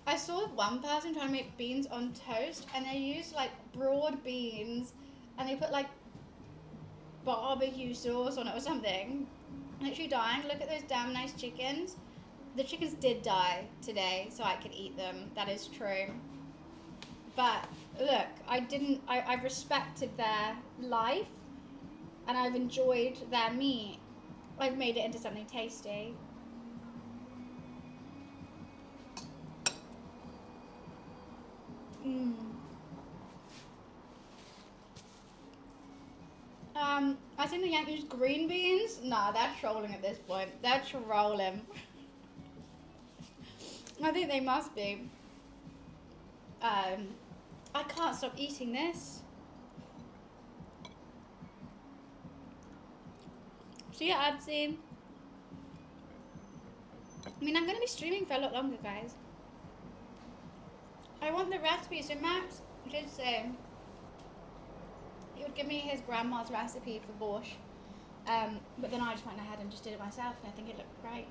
I saw one person trying to make beans on toast and they used like broad beans and they put like barbecue sauce on it or something. Literally dying. Look at those damn nice chickens. The chickens did die today so I could eat them. That is true. But look, I've respected their life and I've enjoyed their meat. I've made it into something tasty. I think the Yankees green beans. Nah, they're trolling at this point. They're trolling. I think they must be. I can't stop eating this. So yeah, Adsy. I mean, I'm going to be streaming for a lot longer, guys. I want the recipe. So Max did say he would give me his grandma's recipe for borscht. But then I just went ahead and just did it myself, and I think it looked great.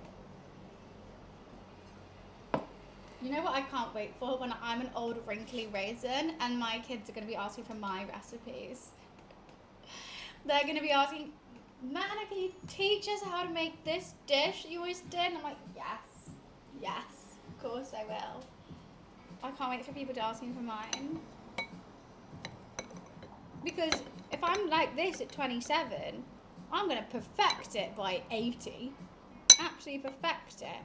You know what I can't wait for? When I'm an old wrinkly raisin and my kids are going to be asking for my recipes. They're going to be asking, Nana, can you teach us how to make this dish you always did? And I'm like, yes, of course I will. I can't wait for people to ask me for mine. Because if I'm like this at 27, I'm going to perfect it by 80. Absolutely perfect it.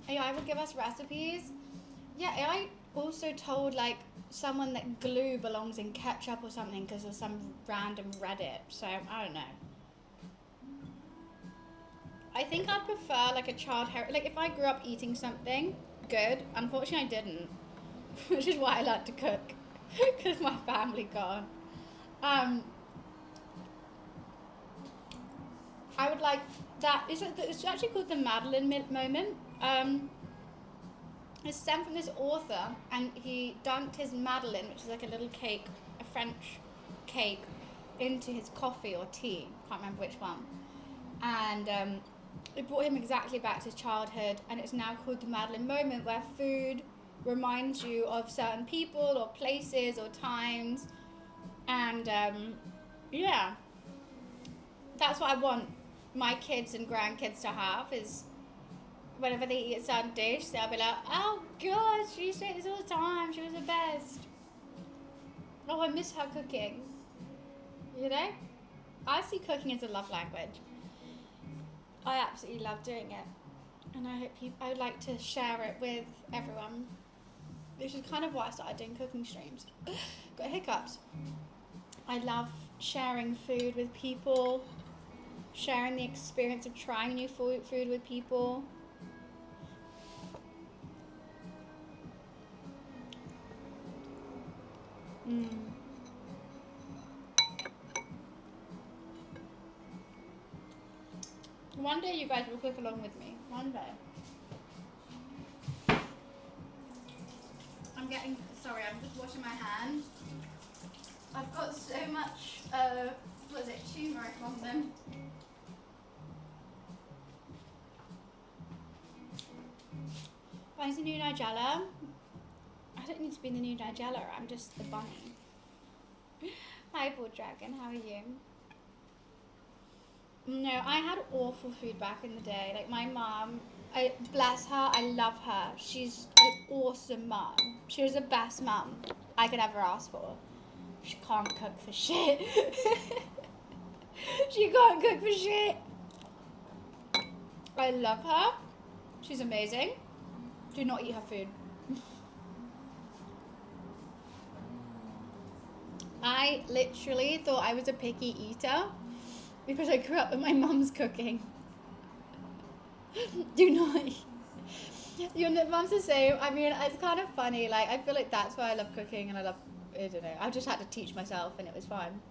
AI will give us recipes. Yeah, AI also told like someone that glue belongs in ketchup or something because of some random Reddit. So I don't know. I think I'd prefer like a child heritage. Like if I grew up eating something good, unfortunately I didn't, which is why I like to cook because my family can't. I would like that. It's actually called the Madeleine moment. It's sent from this author, and he dunked his Madeleine, which is like a little cake, a French cake, into his coffee or tea. Can't remember which one. And it brought him exactly back to his childhood, and it's now called the Madeleine moment, where food reminds you of certain people or places or times, And yeah, that's what I want my kids and grandkids to have, is whenever they eat a certain dish, they'll be like, oh god, she used to eat this all the time, she was the best. Oh, I miss her cooking. You know? I see cooking as a love language. I absolutely love doing it. And I would like to share it with everyone. Which is kind of why I started doing cooking streams. Got hiccups. I love sharing food with people, sharing the experience of trying new food with people. One day you guys will cook along with me. One day. Sorry, I'm just washing my hands. I've got so much, turmeric on them. Where's the new Nigella? I don't need to be the new Nigella, I'm just the bunny. Hi, Bull Dragon, how are you? No, I had awful food back in the day. Like my mom, bless her, I love her. She's an awesome mom. She was the best mom I could ever ask for. She can't cook for shit. She can't cook for shit. I love her. She's amazing. Do not eat her food. I literally thought I was a picky eater because I grew up with my mum's cooking. Do not eat. Your mum's the same. I mean, it's kind of funny. Like, I feel like that's why I love cooking, and I don't know. I just had to teach myself, and it was fun.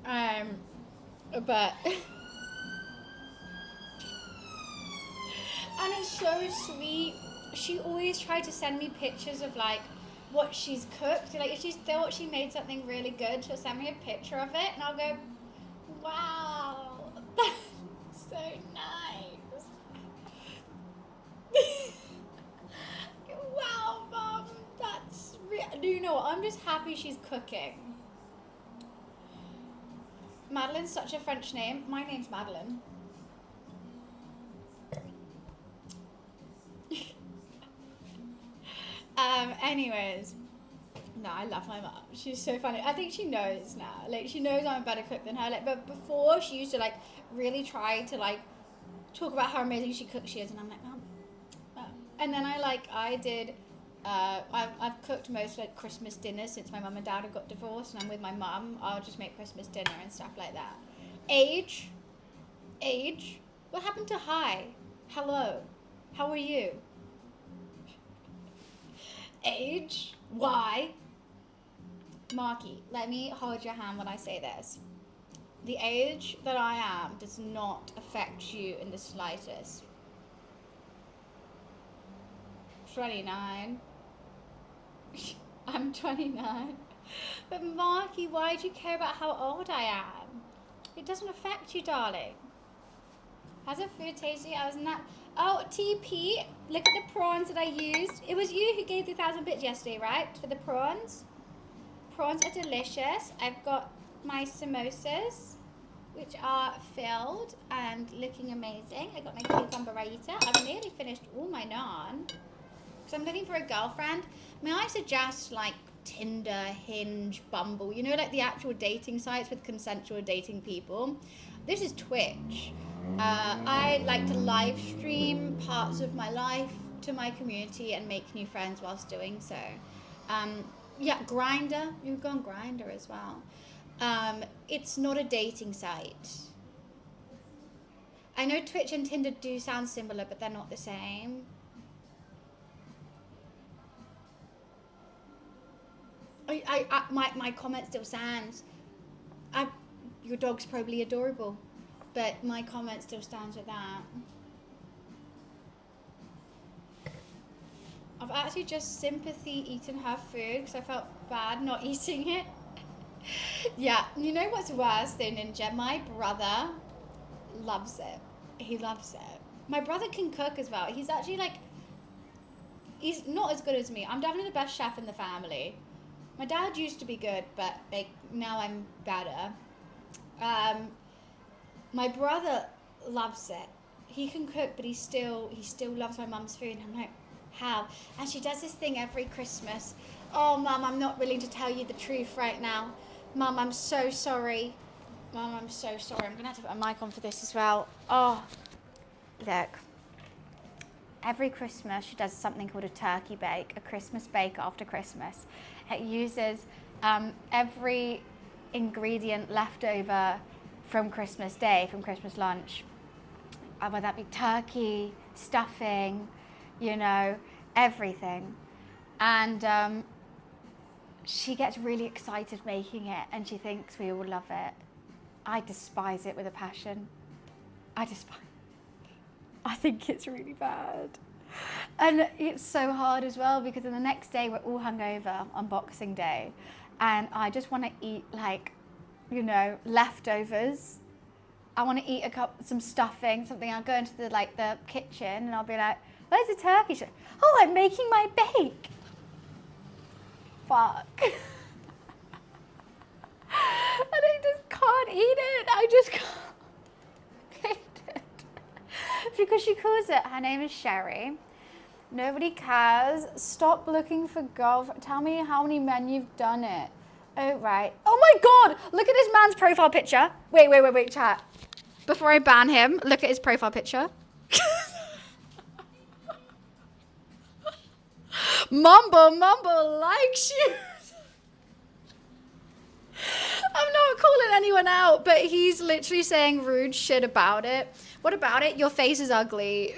But and it's so sweet. She always tried to send me pictures of like what she's cooked. Like if she thought she made something really good, she'll send me a picture of it, and I'll go, "Wow, that's so nice." Wow, Mum, that's do you know what? I'm just happy she's cooking. Madeline's such a French name. My name's Madeline. Anyways, no, I love my mum. She's so funny. I think she knows now. Like, she knows I'm a better cook than her. Like, but before, she used to like really try to like talk about how amazing she is, and I'm like, Mum. And then I've cooked most like Christmas dinners since my mum and dad have got divorced, and I'm with my mum. I'll just make Christmas dinner and stuff like that. Age. What happened to hi? Hello. How are you? Age. Why? Marky, let me hold your hand when I say this. The age that I am does not affect you in the slightest. 29. I'm 29. But Marky, why do you care about how old I am? It doesn't affect you, darling. How's the food tasty? I was not. Oh, TP, look at the prawns that I used. It was you who gave the 1,000 bits yesterday, right? For the prawns. Prawns are delicious. I've got my samosas, which are filled and looking amazing. I got my cucumber raita. I've nearly finished all my naan. So I'm looking for a girlfriend. May I suggest like Tinder, Hinge, Bumble, you know, like the actual dating sites with consensual dating people. This is Twitch. I like to live stream parts of my life to my community and make new friends whilst doing so. Yeah, Grindr, you can go on Grindr as well. It's not a dating site. I know Twitch and Tinder do sound similar, but they're not the same. My comment still stands. Your dog's probably adorable, but my comment still stands with that. I've actually just sympathy eaten her food because I felt bad not eating it. Yeah, you know what's worse though, Ninja? My brother loves it. He loves it. My brother can cook as well. He's actually like, he's not as good as me. I'm definitely the best chef in the family. My dad used to be good, but like now I'm better. My brother loves it. He can cook, but he still loves my mum's food. And I'm like, how? And she does this thing every Christmas. Oh, Mum, I'm not willing to tell you the truth right now. Mum, I'm so sorry. Mum, I'm so sorry. I'm gonna have to put a mic on for this as well. Oh, look. Every Christmas, she does something called a turkey bake, a Christmas bake after Christmas. It uses every ingredient left over from Christmas Day, from Christmas lunch. Whether that be turkey, stuffing, you know, everything. And she gets really excited making it, and she thinks we all love it. I despise it with a passion. I think it's really bad. And it's so hard as well, because then the next day we're all hungover on Boxing Day, and I just want to eat, like, you know, leftovers. I want to eat some stuffing, something. I'll go into the kitchen and I'll be like, where's the turkey? She's like, oh, I'm making my bake. Fuck. And I just can't eat it. I just can't eat it. Because she calls it, her name is Sherry. Nobody cares. Stop looking for girlfriend. Tell me how many men you've done it. Oh, right. Oh my God, look at this man's profile picture. Wait, chat. Before I ban him, look at his profile picture. Mumble likes you. I'm not calling anyone out, but he's literally saying rude shit about it. What about it? Your face is ugly.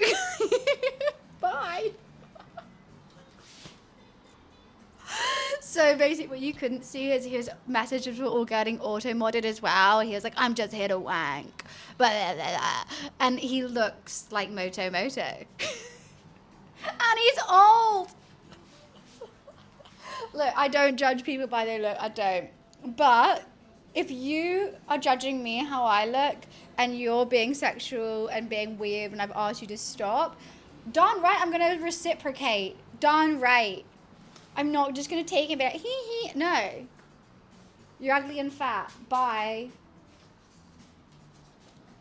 Bye. So basically what you couldn't see is his messages were all getting auto-modded as well. He was like, I'm just here to wank. Blah, blah, blah. And he looks like Moto. And he's old. Look, I don't judge people by their look, I don't. But if you are judging me how I look and you're being sexual and being weird and I've asked you to stop, darn right I'm gonna reciprocate. Darn right. I'm not just gonna take it and be like, hee. No. You're ugly and fat. Bye.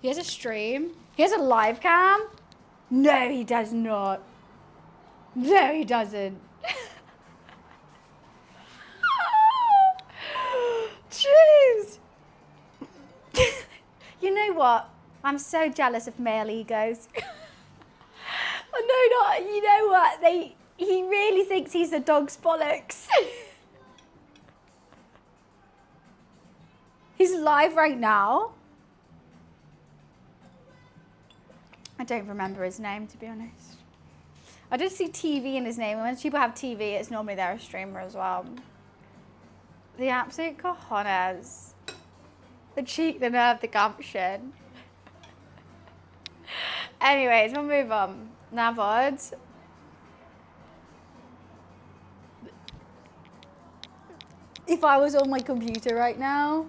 He has a stream. He has a live cam. No, he does not. No, he doesn't. Jeez. You know what? I'm so jealous of male egos. You know what? He really thinks he's a dog's bollocks. He's live right now. I don't remember his name, to be honest. I did see TV in his name, and when people have TV, it's normally they're a streamer as well. The absolute cojones. The cheek, the nerve, the gumption. Anyways, we'll move on. Now, VOD. If I was on my computer right now,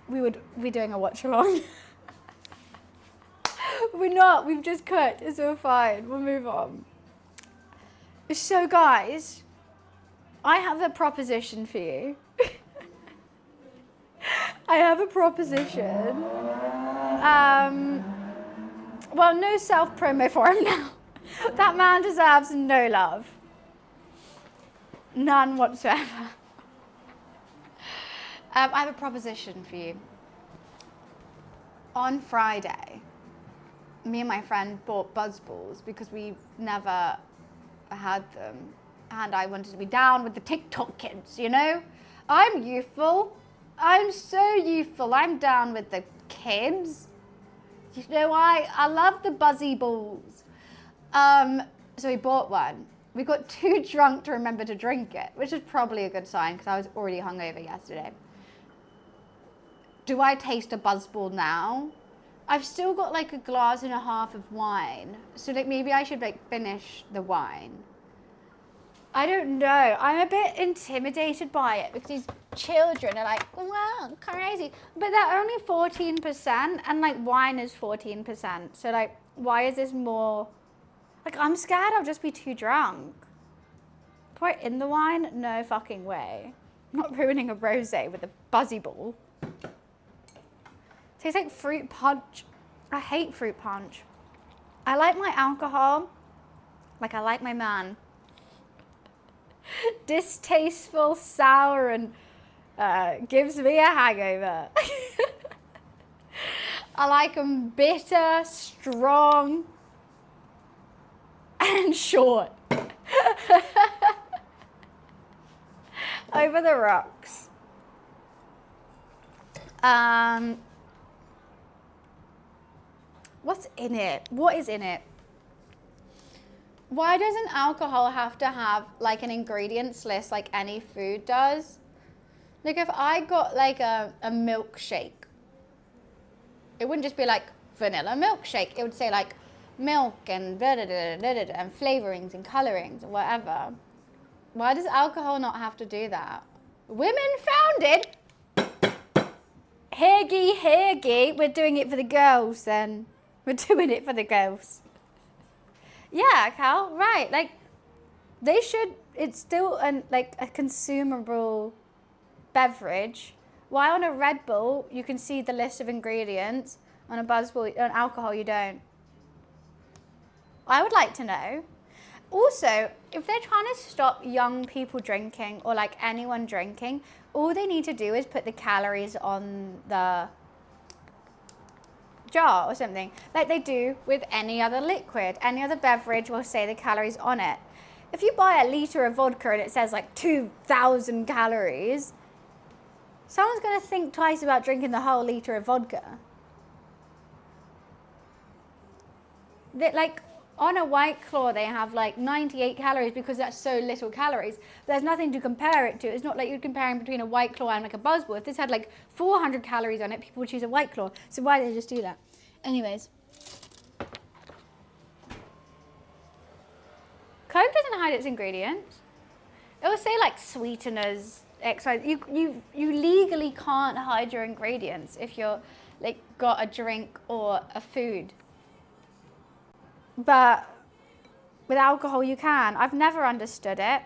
we would be doing a watch along. We're not, we've just cut, it's all fine, we'll move on. So guys, I have a proposition for you. I have a proposition. Well, no self-promo for him now. That man deserves no love. None whatsoever. I have a proposition for you. On Friday, me and my friend bought buzzballs because we've never had them. And I wanted to be down with the TikTok kids, you know? I'm youthful. I'm so youthful. I'm down with the kids. You know, I love the buzzy balls. So we bought one. We got too drunk to remember to drink it, which is probably a good sign because I was already hungover yesterday. Do I taste a buzzball now? I've still got like a glass and a half of wine. So like maybe I should like finish the wine. I don't know. I'm a bit intimidated by it because these children are like, wow, crazy. But they're only 14% and like wine is 14%. So like, why is this more? Like, I'm scared I'll just be too drunk. Pour it in the wine? No fucking way. not ruining a rosé with a buzzy ball. Tastes like fruit punch. I hate fruit punch. I like my alcohol like I like my man. Distasteful, sour, and gives me a hangover. I like them bitter, strong, and short. Over the rocks. What's in it? What is in it? Why doesn't alcohol have to have like an ingredients list like any food does? Like if I got like a milkshake, it wouldn't just be like vanilla milkshake. It would say like milk and blah, blah, blah, blah, blah, and flavorings and colorings or whatever. Why does alcohol not have to do that? Women founded. Hergy, we're doing it for the girls then. We're doing it for the girls. Yeah, Cal, right. Like, they should, it's still like a consumable beverage. Why on a Red Bull, you can see the list of ingredients. On a Buzzball, on alcohol, you don't. I would like to know. Also, if they're trying to stop young people drinking or like anyone drinking, all they need to do is put the calories on the jar or something, like they do with any other liquid. Any other beverage will say the calories on it. If you buy a litre of vodka and it says like 2,000 calories, someone's going to think twice about drinking the whole litre of vodka. Like on a White Claw, they have like 98 calories because that's so little calories. There's nothing to compare it to. It's not like you're comparing between a White Claw and like a Buzzball. If this had like 400 calories on it, people would choose a White Claw. So why did they just do that? Anyways. Coke doesn't hide its ingredients. It will say like sweeteners, exercise. You legally can't hide your ingredients if you're like got a drink or a food. But with alcohol you can. I've never understood it.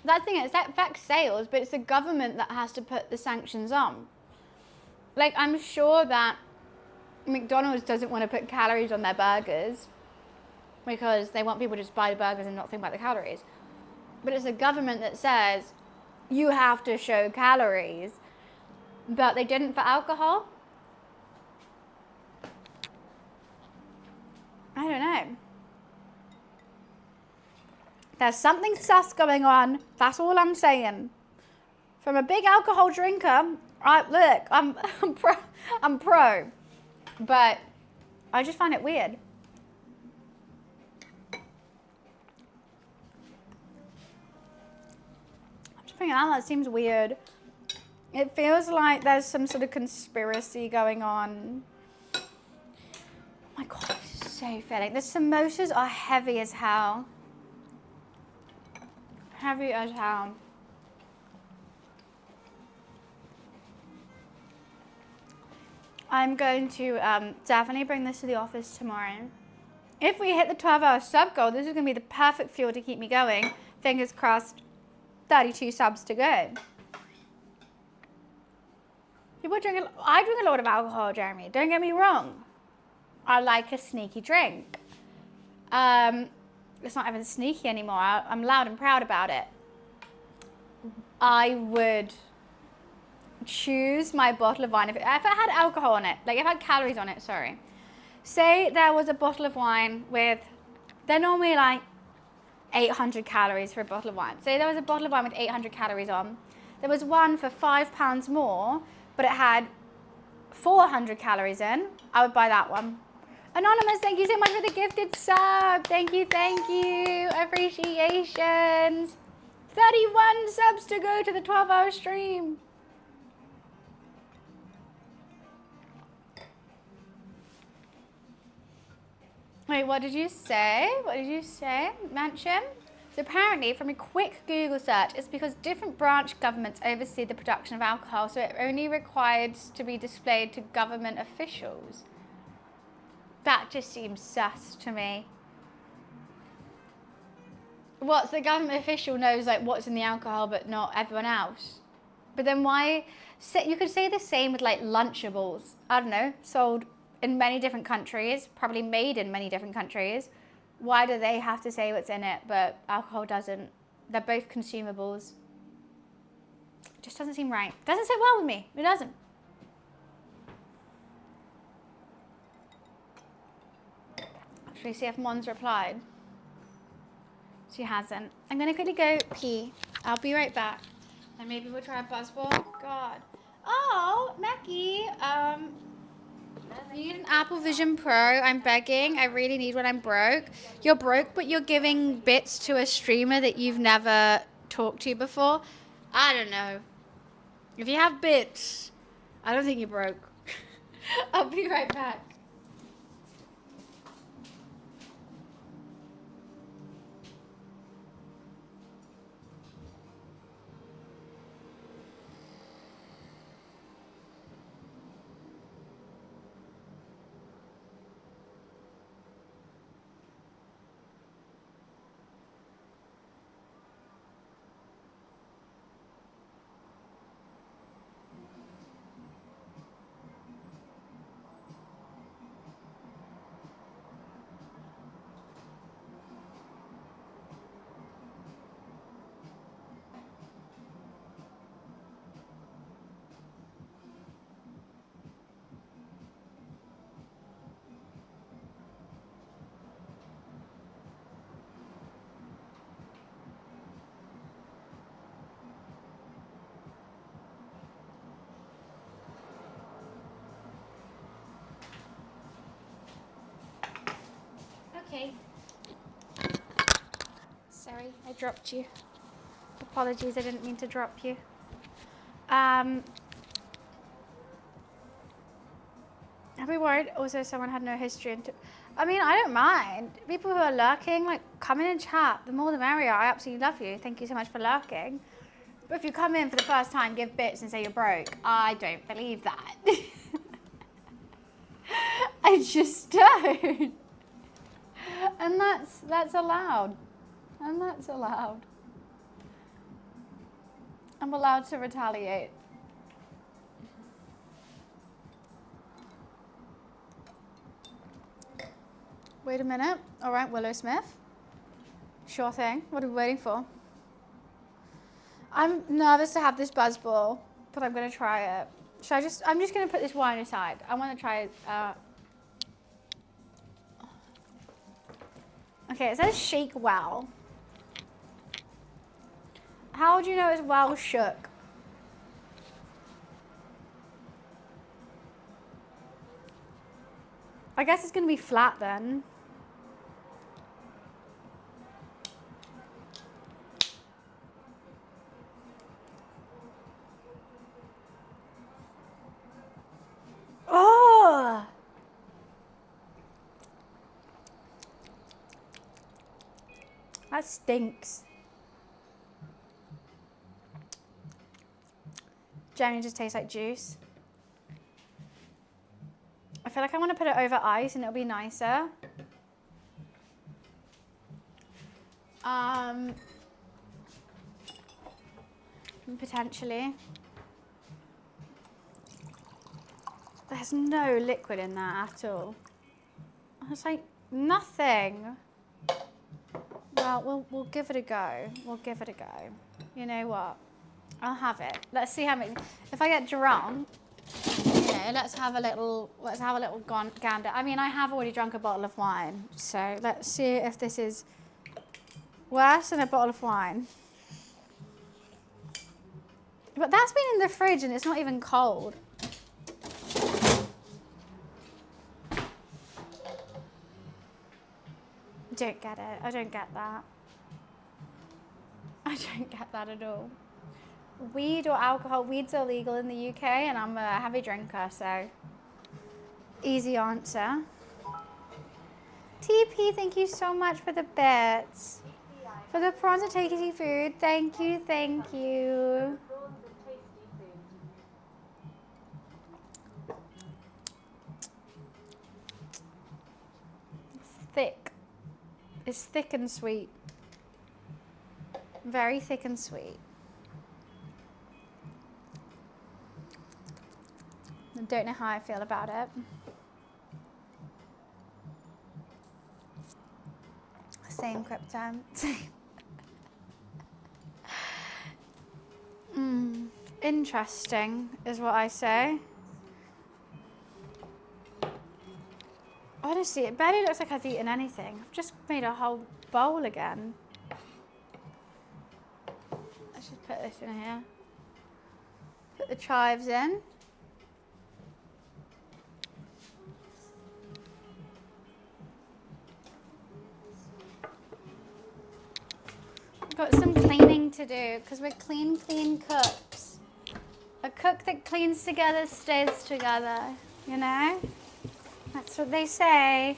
That thing, it affects sales, but it's the government that has to put the sanctions on. Like, I'm sure that McDonald's doesn't want to put calories on their burgers because they want people to just buy the burgers and not think about the calories. But it's the government that says you have to show calories, but they didn't for alcohol. I don't know. There's something sus going on. That's all I'm saying. From a big alcohol drinker, I'm pro, but I just find it weird. Out, that seems weird. It feels like there's some sort of conspiracy going on. Oh my god, this is so filling. The samosas are heavy as hell. Heavy as hell. I'm going to definitely bring this to the office tomorrow. If we hit the 12-hour sub goal, this is going to be the perfect fuel to keep me going. Fingers crossed. 32 subs to go. I drink a lot of alcohol, Jeremy. Don't get me wrong. I like a sneaky drink. It's not even sneaky anymore. I'm loud and proud about it. I would choose my bottle of wine if it had alcohol on it, like if it had calories on it, sorry. Say there was a bottle of wine with, they're normally like 800 calories for a bottle of wine. Say there was a bottle of wine with 800 calories on. There was one for £5 more, but it had 400 calories in. I would buy that one. Anonymous, thank you so much for the gifted sub. Thank you, thank you. Appreciations. 31 subs to go to the 12-hour stream. Wait, what did you say? What did you say? Mansion? So apparently, from a quick Google search, it's because different branch governments oversee the production of alcohol, so it only required to be displayed to government officials. That just seems sus to me. What's the government official knows like what's in the alcohol, but not everyone else? But then why? You could say the same with like Lunchables. I don't know, sold in many different countries, probably made in many different countries. Why do they have to say what's in it, but alcohol doesn't? They're both consumables. It just doesn't seem right. It doesn't sit well with me. It doesn't. Actually, see if Mon's replied. She hasn't. I'm gonna quickly go pee. I'll be right back. And maybe we'll try a buzzball. God. Oh, Mackie. You need an Apple Vision Pro. I'm begging. I really need one. I'm broke. You're broke, but you're giving bits to a streamer that you've never talked to before. I don't know. If you have bits, I don't think you're broke. I'll be right back. Okay. Sorry, I dropped you. Apologies, I didn't mean to drop you. I'd be worried also someone had no history. I mean, I don't mind. People who are lurking, like, come in and chat. The more the merrier. I absolutely love you. Thank you so much for lurking. But if you come in for the first time, give bits and say you're broke, I don't believe that. I just don't. And that's allowed. And that's allowed. I'm allowed to retaliate. Wait a minute. All right, Willow Smith. Sure thing. What are we waiting for? I'm nervous to have this buzzball, but I'm going to try it. I'm just going to put this wine aside. I want to try it. Okay, it says shake well. How do you know it's well shook? I guess it's going to be flat then. Oh! That stinks. Generally just tastes like juice. I feel like I want to put it over ice and it'll be nicer. Potentially. There's no liquid in that at all. It's like nothing. Well, we'll give it a go. We'll give it a go. You know what? I'll have it. Let's see how many. If I get drunk, you know, let's have a little gander. I mean, I have already drunk a bottle of wine, so let's see if this is worse than a bottle of wine. But that's been in the fridge and it's not even cold. Don't get it. I don't get that. I don't get that at all. Weed or alcohol? Weed's illegal in the UK and I'm a heavy drinker, so easy answer. TP, thank you so much for the bits. For the prawns and tasty food. Thank you, thank you. Thick. It's thick and sweet. Very thick and sweet. I don't know how I feel about it. Same crypto. Interesting is what I say. Honestly, it barely looks like I've eaten anything. I've just made a whole bowl again. I should put this in here. Put the chives in. Got some cleaning to do because we're clean cooks. A cook that cleans together stays together, you know? That's what they say.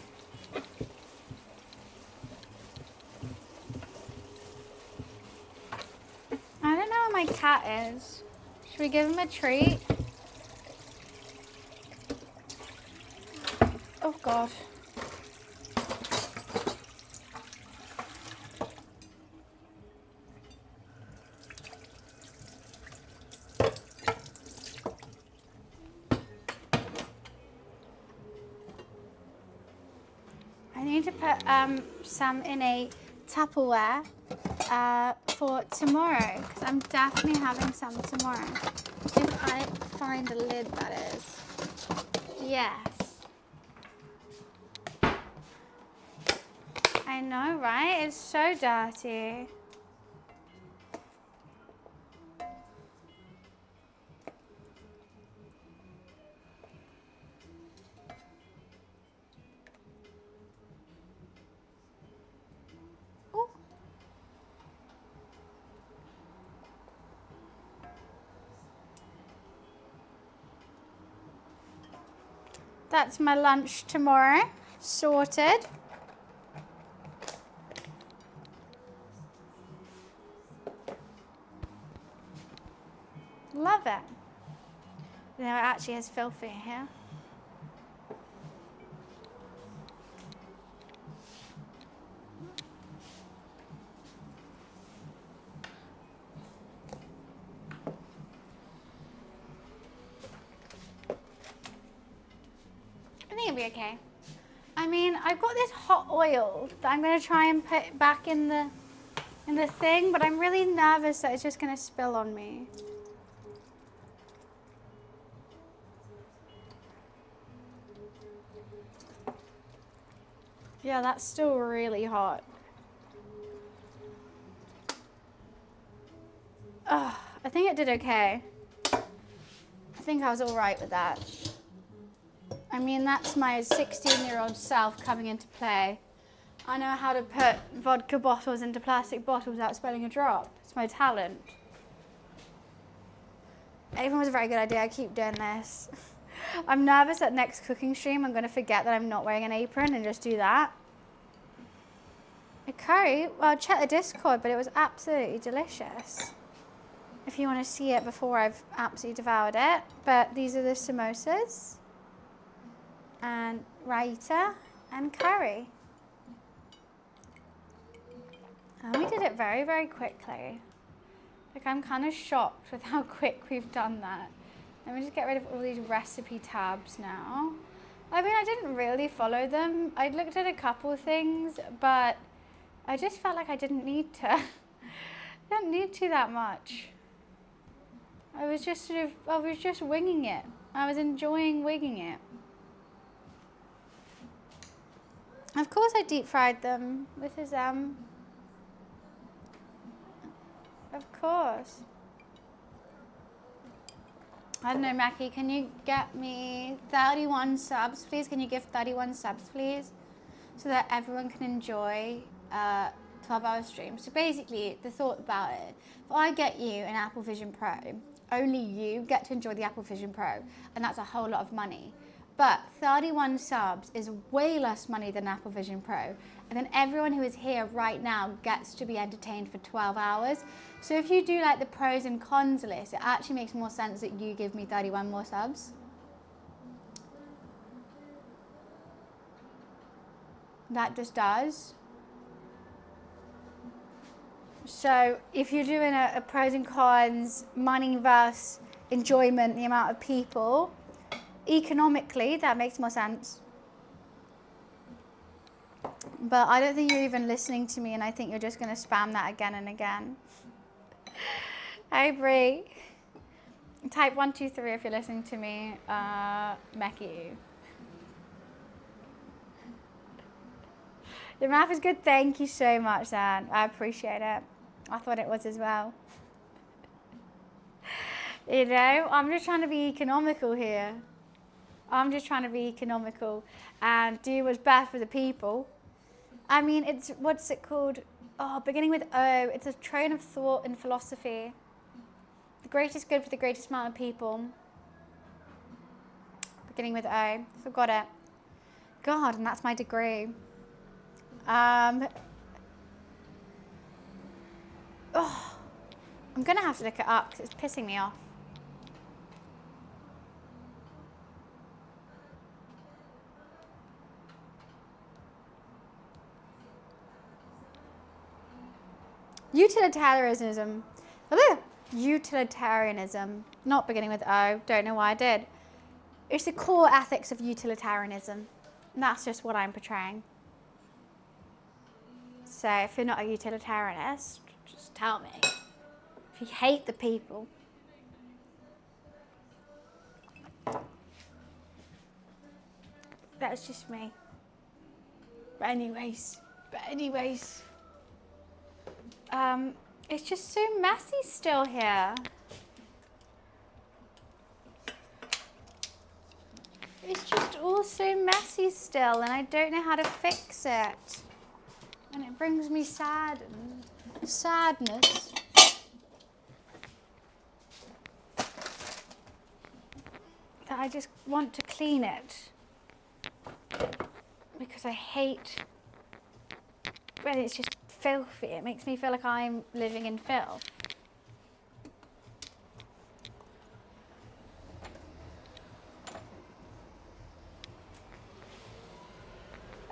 I don't know where my cat is. Should we give him a treat? Oh God. I need to put some in a Tupperware for tomorrow, because I'm definitely having some tomorrow. If I find a lid, that is. Yes. I know, right? It's so dirty. That's my lunch tomorrow, sorted. Love it. You know, it actually is filthy here. It'll be okay. I mean, I've got this hot oil that I'm going to try and put back in the thing, but I'm really nervous that it's just going to spill on me. Yeah, that's still really hot. I think it did okay. I think I was all right with that. I mean, that's my 16-year-old self coming into play. I know how to put vodka bottles into plastic bottles without spilling a drop. It's my talent. Apron was a very good idea. I keep doing this. I'm nervous that next cooking stream I'm going to forget that I'm not wearing an apron and just do that. A curry? Well, check the Discord, but it was absolutely delicious. If you want to see it before I've absolutely devoured it. But these are the samosas. And raita and curry. And we did it very, very quickly. Like, I'm kind of shocked with how quick we've done that. Let me just get rid of all these recipe tabs now. I mean, I didn't really follow them. I looked at a couple things, but I just felt like I didn't need to. I didn't need to that much. I was just winging it. I was enjoying winging it. Of course I deep fried them. This is of course. I don't know, Mackie, can you get me 31 subs, please? Can you give 31 subs, please? So that everyone can enjoy 12-hour streams. So basically, the thought about it, if I get you an Apple Vision Pro, only you get to enjoy the Apple Vision Pro, and that's a whole lot of money. But 31 subs is way less money than Apple Vision Pro. And then everyone who is here right now gets to be entertained for 12 hours. So if you do like the pros and cons list, it actually makes more sense that you give me 31 more subs. That just does. So if you're doing a pros and cons, money versus enjoyment, the amount of people, economically, that makes more sense. But I don't think you're even listening to me, and I think you're just going to spam that again and again. Hi, Brie. Type 1, 2, 3 if you're listening to me. Mecky. Your math is good. Thank you so much, Dan. I appreciate it. I thought it was as well. You know, I'm just trying to be economical here. I'm just trying to be economical and do what's best for the people. I mean, it's, what's it called? Oh, beginning with O. It's a train of thought in philosophy. The greatest good for the greatest amount of people. Beginning with O. So got it. God, and that's my degree. Oh, I'm going to have to look it up because it's pissing me off. Utilitarianism. Utilitarianism. Not beginning with O. Don't know why I did. It's the core ethics of utilitarianism. And that's just what I'm portraying. So if you're not a utilitarianist, just tell me. If you hate the people. That's just me. But anyways. It's just so messy still here. It's just all so messy still, and I don't know how to fix it. And it brings me sadness. That I just want to clean it. Because I hate when it's just filthy. It makes me feel like I'm living in filth.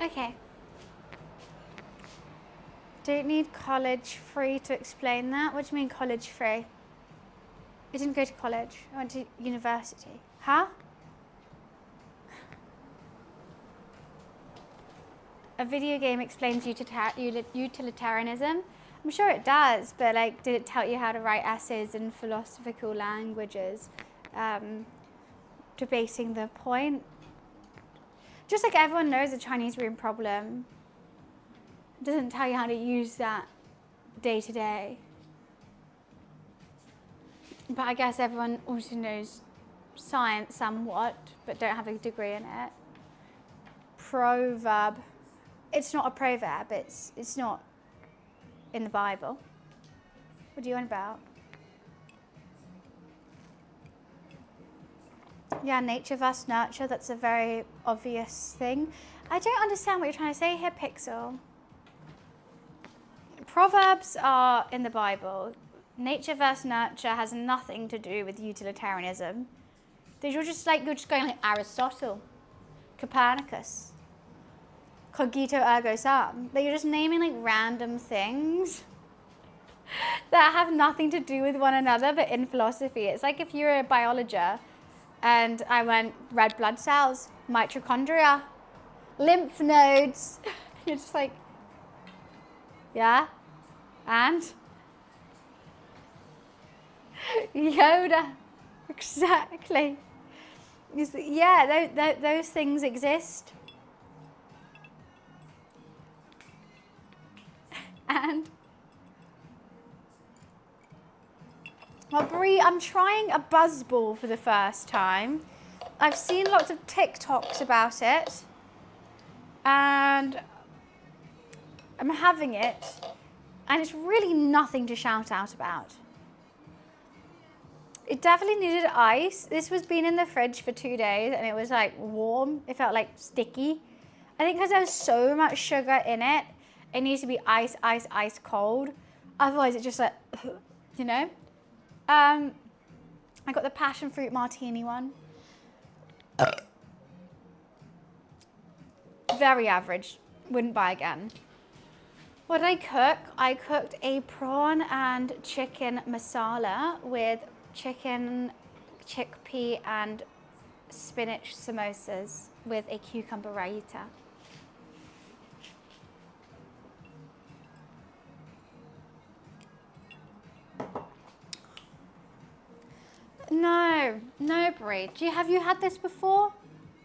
Okay. Don't need college free to explain that. What do you mean college free? I didn't go to college. I went to university. Huh? A video game explains utilitarianism. I'm sure it does, but like, did it tell you how to write essays in philosophical languages, debating the point? Just like everyone knows the Chinese room problem, it doesn't tell you how to use that day to day. But I guess everyone also knows science somewhat, but don't have a degree in it. Proverb. It's not a proverb, it's not in the Bible. What are you on about? Yeah, nature versus nurture, that's a very obvious thing. I don't understand what you're trying to say here, Pixel. Proverbs are in the Bible. Nature versus nurture has nothing to do with utilitarianism. You're just going like Aristotle, Copernicus, cogito ergo sum. But you're just naming like random things that have nothing to do with one another, but in philosophy. It's like if you're a biologist and I went red blood cells, mitochondria, lymph nodes. You're just like, yeah, and Yoda, exactly. Yeah, those things exist. And well, Brie, I'm trying a buzzball for the first time. I've seen lots of TikToks about it, and I'm having it, and it's really nothing to shout out about. It definitely needed ice. This was been in the fridge for 2 days and it was like warm. It felt like sticky. I think because there was so much sugar in it, it needs to be ice cold. Otherwise it's just like, you know. I got the passion fruit martini one. Very average, wouldn't buy again. What did I cook? I cooked a prawn and chicken masala with chicken, chickpea and spinach samosas with a cucumber raita. No, Brie. Have you had this before?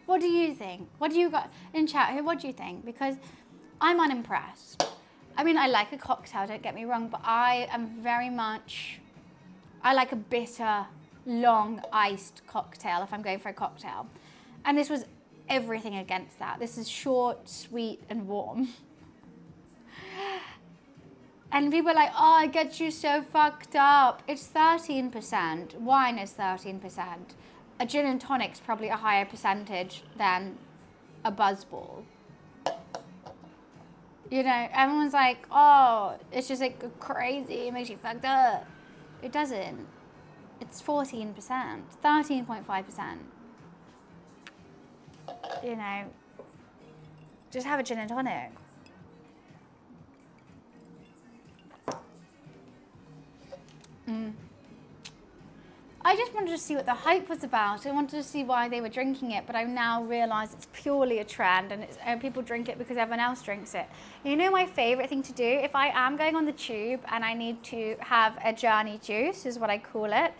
What do you think? What do you got in chat? What do you think? Because I'm unimpressed. I mean, I like a cocktail, don't get me wrong, but I am very much, I like a bitter, long iced cocktail if I'm going for a cocktail. And this was everything against that. This is short, sweet, and warm. And people are like, oh, it gets you so fucked up. It's 13%. Wine is 13%. A gin and tonic's probably a higher percentage than a buzzball. You know, everyone's like, oh, it's just like crazy, it makes you fucked up. It doesn't. It's 14%, 13.5%. You know, just have a gin and tonic. I just wanted to see what the hype was about. I wanted to see why they were drinking it, but I now realise it's purely a trend and people drink it because everyone else drinks it. You know my favourite thing to do? If I am going on the tube and I need to have a journey juice, is what I call it.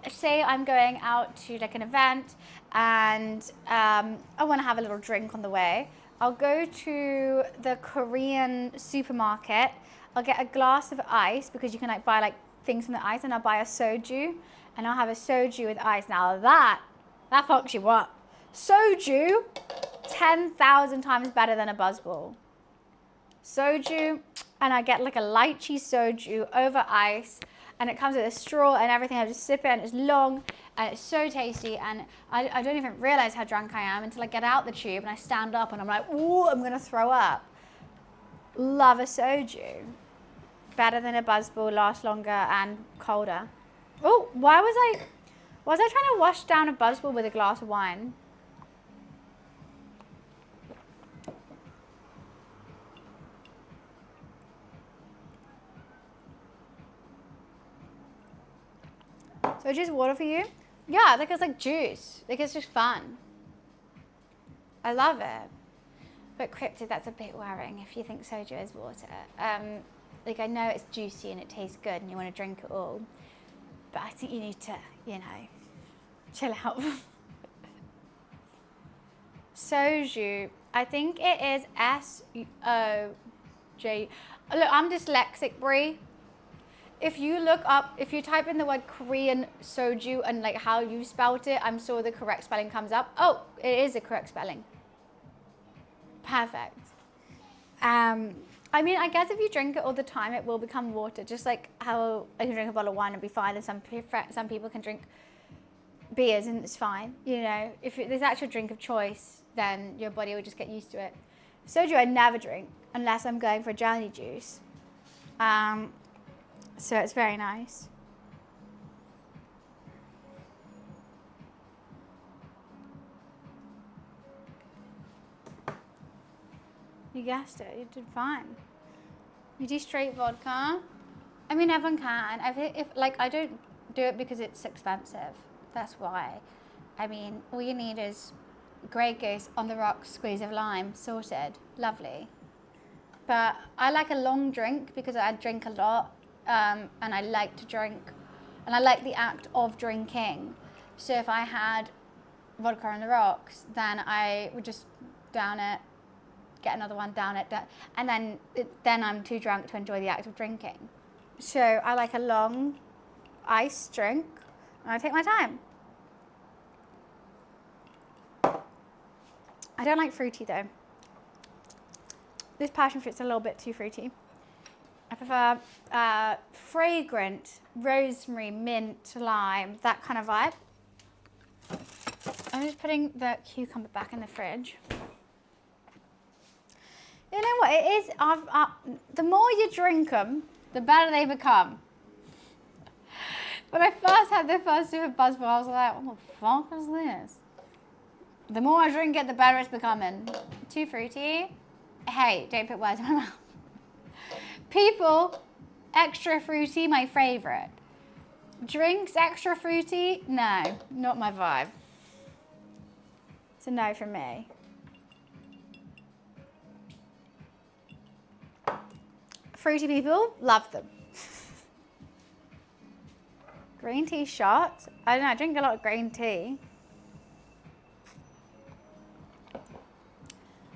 Say I'm going out to like an event and I want to have a little drink on the way. I'll go to the Korean supermarket. I'll get a glass of ice because you can like buy like things from the ice, and I'll buy a soju. And I'll have a soju with ice. Now that fucks you up. Soju, 10,000 times better than a buzzball. Soju, and I get like a lychee soju over ice, and it comes with a straw and everything. I just sip it, and it's long, and it's so tasty, and I don't even realize how drunk I am until I get out the tube and I stand up and I'm like, ooh, I'm gonna throw up. Love a soju. Better than a buzzball, lasts longer and colder. Oh, why was I trying to wash down a buzzball with a glass of wine? So just water for you? Yeah, like it's like juice. Like it's just fun. I love it. But Cryptid, that's a bit worrying if you think soju is water. Like I know it's juicy and it tastes good and you want to drink it all. But I think you need to, you know, chill out. Soju, I think it is S-O-J. Look, I'm dyslexic, Brie. If you type in the word Korean soju and like how you spelt it, I'm sure the correct spelling comes up. Oh, it is the correct spelling. Perfect. I mean, I guess if you drink it all the time, it will become water. Just like how I can drink a bottle of wine and be fine, and some people can drink beers and it's fine. You know, if there's actual drink of choice, then your body will just get used to it. Soju I never drink unless I'm going for a journey juice. So it's very nice. You guessed it, you did fine. You do straight vodka. I mean, everyone can. I don't do it because it's expensive. That's why. I mean, all you need is Grey Goose, on the rocks, squeeze of lime, sorted. Lovely. But I like a long drink because I drink a lot, and I like to drink, and I like the act of drinking. So if I had vodka on the rocks, then I would just down it, get another one, down it, and then I'm too drunk to enjoy the act of drinking. So I like a long iced drink, and I take my time. I don't like fruity though. This passion fruit's a little bit too fruity. I prefer fragrant, rosemary, mint, lime, that kind of vibe. I'm just putting the cucumber back in the fridge. You know what it is? The more you drink them, the better they become. When I first had the first sip of Buzzball, I was like, what the fuck is this? The more I drink it, the better it's becoming. Too fruity? Hey, don't put words in my mouth. People, extra fruity, my favourite. Drinks, extra fruity? No, not my vibe. It's a no from me. Fruity people, love them. Green tea shot. I don't know, I drink a lot of green tea.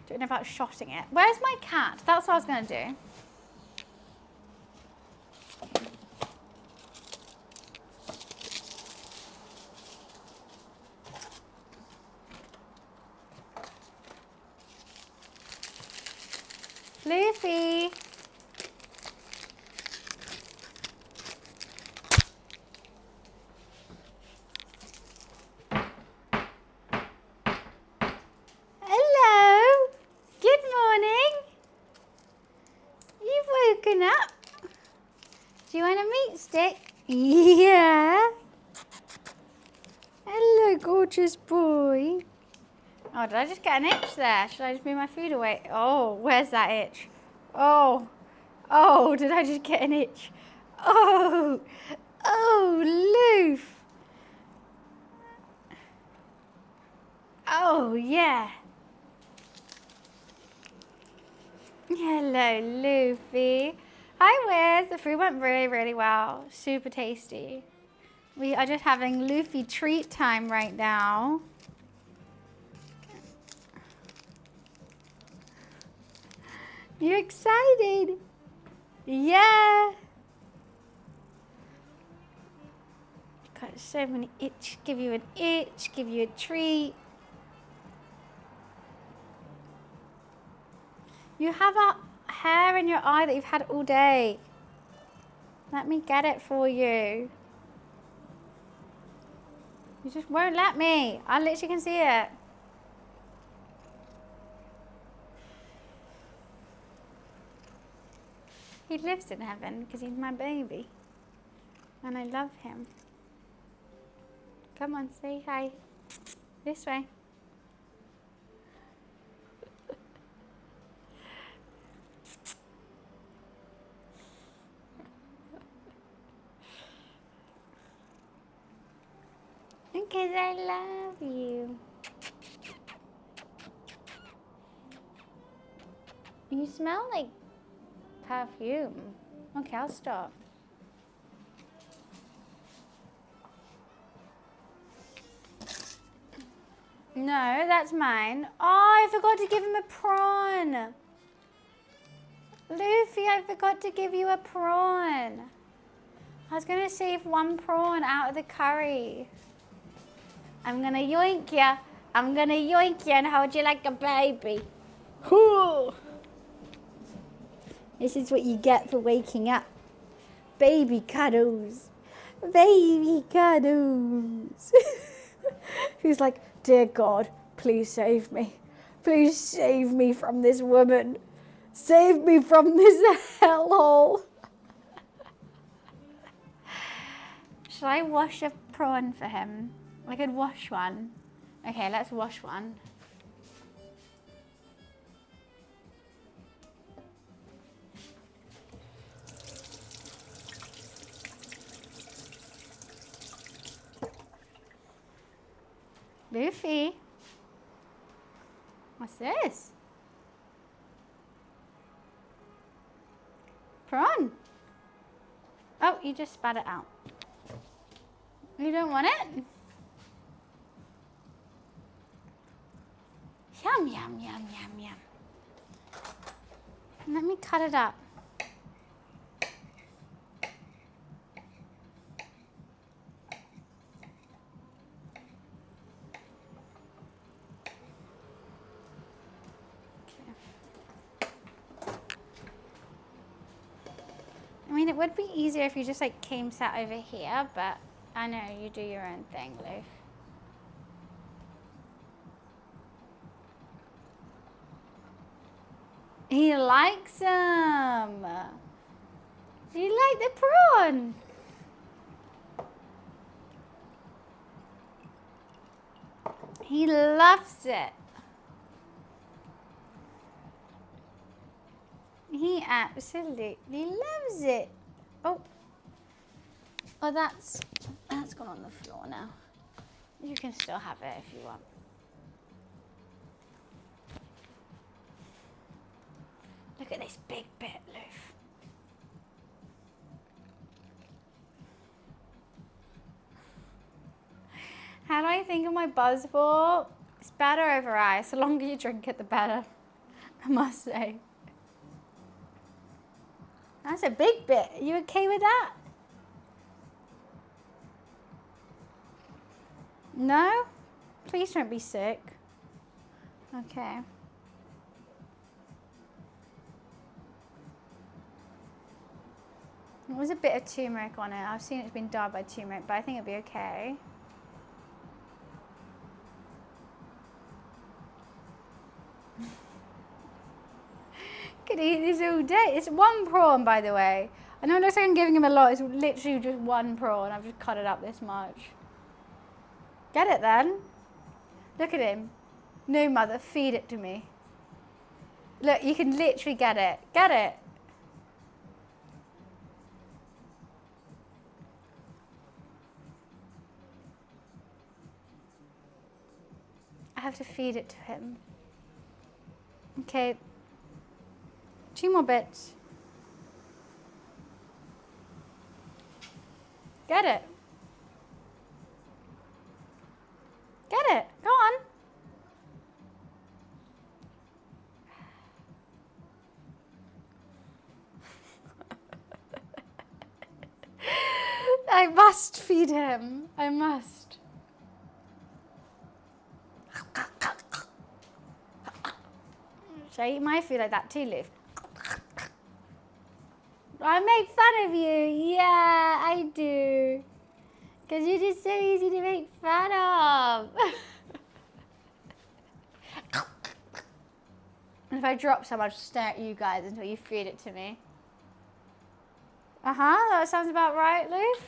Don't know about shotting it. Where's my cat? That's what I was going to do. Luffy. Hello. Good morning. You've woken up. Do you want a meat stick? Yeah. Hello, gorgeous boy. Oh, did I just get an itch there? Should I just move my food away? Oh, where's that itch? Oh, oh, did I just get an itch? Oh, oh, Loof. Oh, yeah. Hello, Luffy. Hi, Wiz. The food went really, really well. Super tasty. We are just having Luffy treat time right now. You excited? Yeah. Got so many itch. Give you an itch. Give you a treat. You have a hair in your eye that you've had all day. Let me get it for you. You just won't let me. I literally can see it. He lives in heaven because he's my baby. And I love him. Come on, say hi. This way. Because I love you. You smell like perfume. Okay, I'll stop. No, that's mine. Oh, I forgot to give him a prawn. Luffy, I forgot to give you a prawn. I was going to save one prawn out of the curry. I'm going to yoink ya. I'm going to yoink ya and hold you like a baby. This is what you get for waking up. Baby cuddles. Baby cuddles. He's like, dear God, please save me. Please save me from this woman. Save me from this hellhole. Should I wash a prawn for him? I could wash one. Okay, let's wash one. Luffy. What's this? Prawn. Oh, you just spat it out. You don't want it? Yum, yum, yum, yum, yum. Let me cut it up. it would be easier if you just like came sat over here, but I know you do your own thing, Loof. He likes them. Do you like the prawn? He loves it. He absolutely loves it. Oh, that's gone on the floor now. You can still have it if you want. Look at this big bit, Loof. How do I think of my buzz ball? It's better over ice. The longer you drink it, the better, I must say. That's a big bit. Are you okay with that? No? Please don't be sick. Okay. There was a bit of turmeric on it. I've seen it's been dyed by turmeric, but I think it'll be okay. Could eat this all day. It's one prawn, by the way. I know it looks like I'm giving him a lot. It's literally just one prawn. I've just cut it up this much. Get it then. Look at him. No, mother, feed it to me. Look, you can literally get it. Get it. I have to feed it to him. Okay. 2 more bits. Get it. Get it. Go on. I must feed him. I must. Should I eat my food like that too, Liv? I make fun of you. Yeah, I do. Because you're just so easy to make fun of. And if I drop some, I'll just stare at you guys until you feed it to me. That sounds about right, Loof.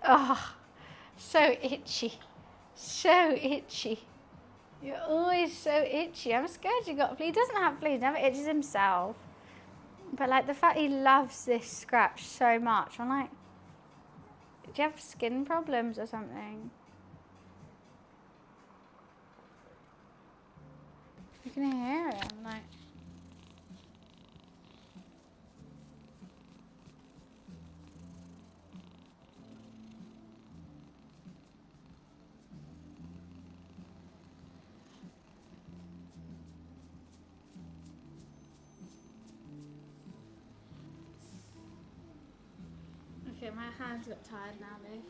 Oh, so itchy. So itchy. You're always so itchy. I'm scared you got flea. He doesn't have flea, he never itches himself. But like the fact he loves this scratch so much, I'm like, do you have skin problems or something? You can hear him, like. Okay, my hands look tired now, Lou.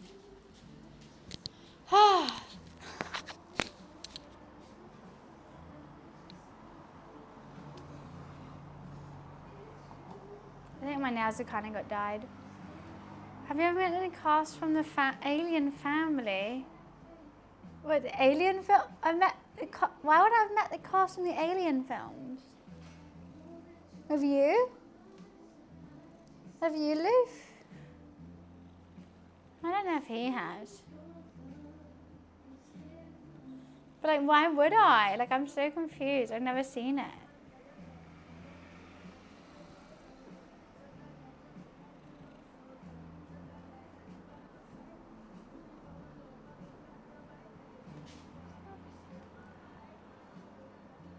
I think my nails have kind of got dyed. Have you ever met any cast from the Alien family? What, the Alien film? Why would I have met the cast from the Alien films? Have you? Have you, Loof? I don't know if he has. But like, why would I? Like, I'm so confused. I've never seen it.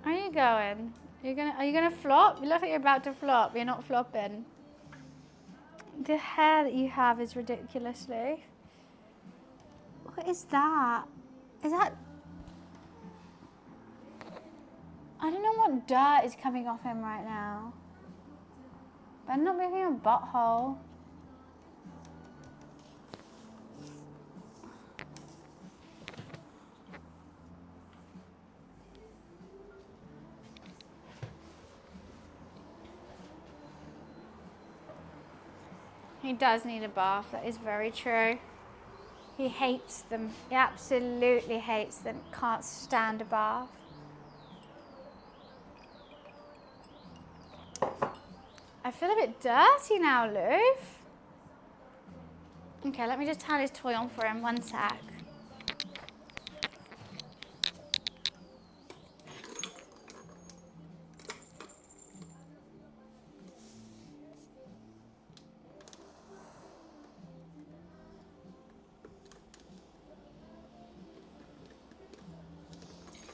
Where are you going? Are you gonna flop? You look like you're about to flop. You're not flopping. The hair that you have is ridiculously. What is that? Is that? I don't know what dirt is coming off him right now. But I'm not making a butthole. He does need a bath, that is very true. He hates them. He absolutely hates them. Can't stand a bath. I feel a bit dirty now, Loof. Okay, let me just turn his toy on for him, 1 sec.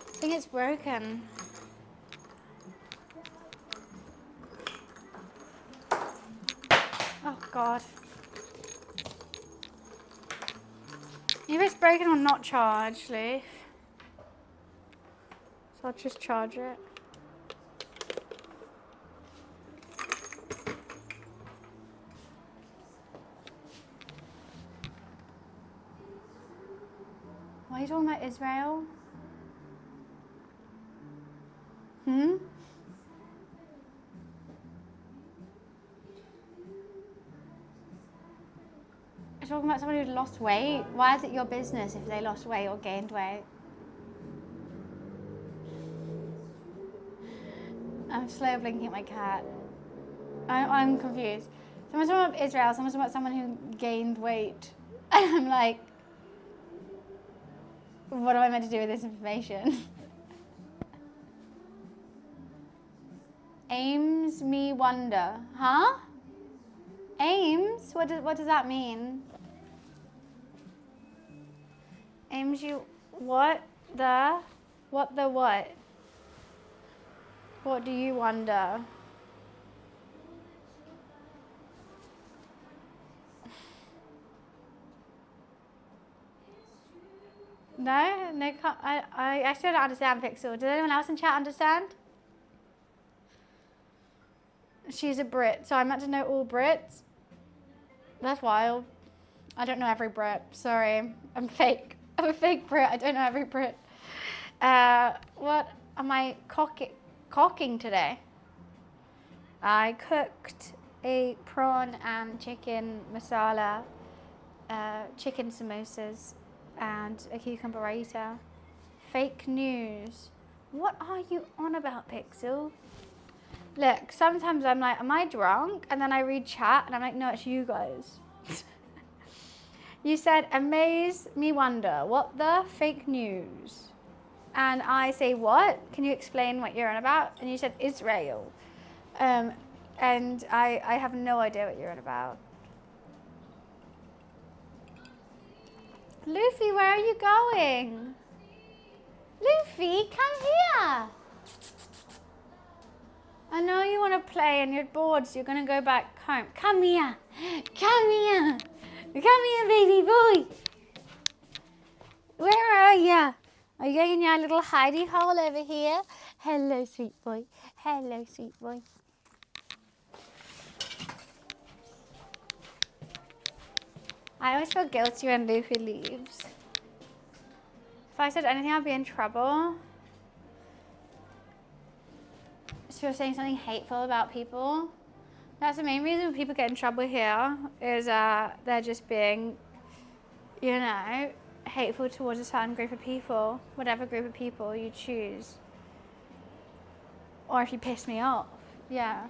I think it's broken. Oh God. If it's broken or not charged, Leaf. So I'll just charge it. Why are you talking about Israel? Hmm? You're talking about someone who's lost weight? Why is it your business if they lost weight or gained weight? I'm slow blinking at my cat. I'm confused. Someone's talking about Israel, someone's talking about someone who gained weight. And I'm like, what am I meant to do with this information? Aims me wonder. Huh? Aims? What does that mean? Aims you what? What the what? What do you wonder? No, I still don't understand, Pixel. Does anyone else in chat understand? She's a Brit, so I'm meant to know all Brits. That's wild. I don't know every Brit. Sorry, I'm fake. I'm a fake Brit. I don't know every Brit. What am I cooking today? I cooked a prawn and chicken masala, chicken samosas, and a cucumber raita. Fake news. What are you on about, Pixel? Look, sometimes I'm like, am I drunk? And then I read chat and I'm like, no, it's you guys. You said, amaze me wonder, what the fake news? And I say, what? Can you explain what you're on about? And you said, Israel. And I have no idea what you're on about. Luffy, where are you going? Luffy, come here. I know you want to play and you're bored, so you're going to go back home. Come here. Come here. Come here, baby boy. Where are you? Are you going in your little hidey hole over here? Hello, sweet boy. Hello, sweet boy. I always feel guilty when Luffy leaves. If I said anything, I'd be in trouble. So you're saying something hateful about people? That's the main reason people get in trouble here, is they're just being, you know, hateful towards a certain group of people, whatever group of people you choose. Or if you piss me off, yeah.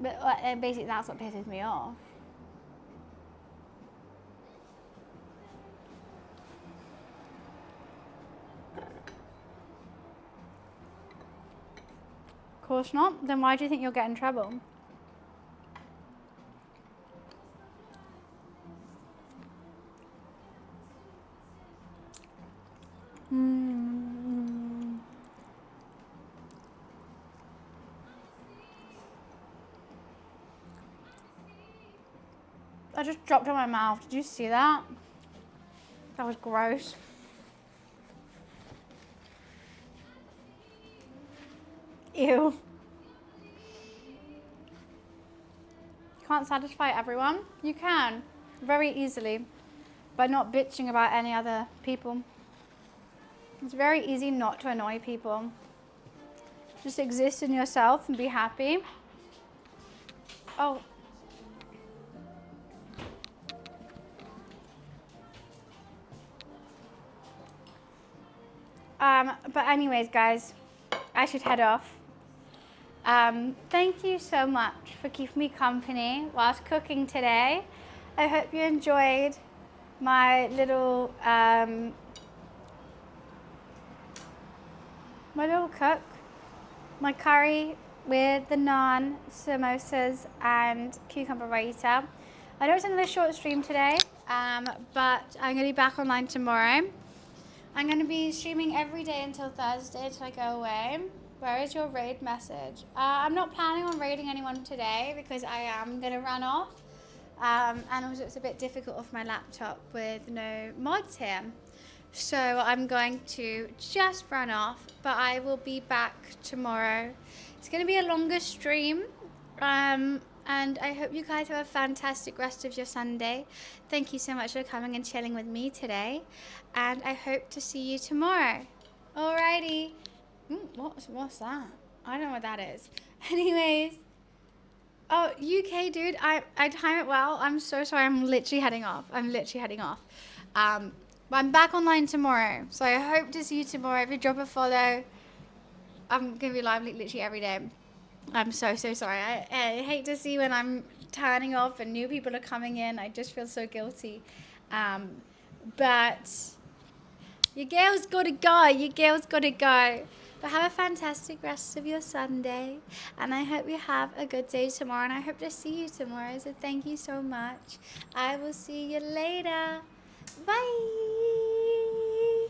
But basically that's what pisses me off. Of course not. Then why do you think you'll get in trouble? I just dropped on my mouth. Did you see that? That was gross. Ew. Can't satisfy everyone. You can, very easily, by not bitching about any other people. It's very easy not to annoy people. Just exist in yourself and be happy. Oh. But anyways, guys, I should head off. Thank you so much for keeping me company whilst cooking today. I hope you enjoyed my little cook, my curry with the naan, samosas and cucumber raita. I know it's another short stream today, but I'm going to be back online tomorrow. I'm going to be streaming every day until Thursday until I go away. Where is your raid message? I'm not planning on raiding anyone today because I am going to run off. And also it's a bit difficult off my laptop with no mods here. So I'm going to just run off, but I will be back tomorrow. It's going to be a longer stream. And I hope you guys have a fantastic rest of your Sunday. Thank you so much for coming and chilling with me today. And I hope to see you tomorrow. Alrighty. What's that? I don't know what that is. Anyways. Oh, UK dude, I time it well. I'm so sorry. I'm literally heading off. But I'm back online tomorrow. So I hope to see you tomorrow. If you drop a follow, I'm going to be live literally every day. I'm so sorry. I hate to see when I'm turning off and new people are coming in. I just feel so guilty. But your girl's got to go. But have a fantastic rest of your Sunday. And I hope you have a good day tomorrow. And I hope to see you tomorrow. So thank you so much. I will see you later. Bye.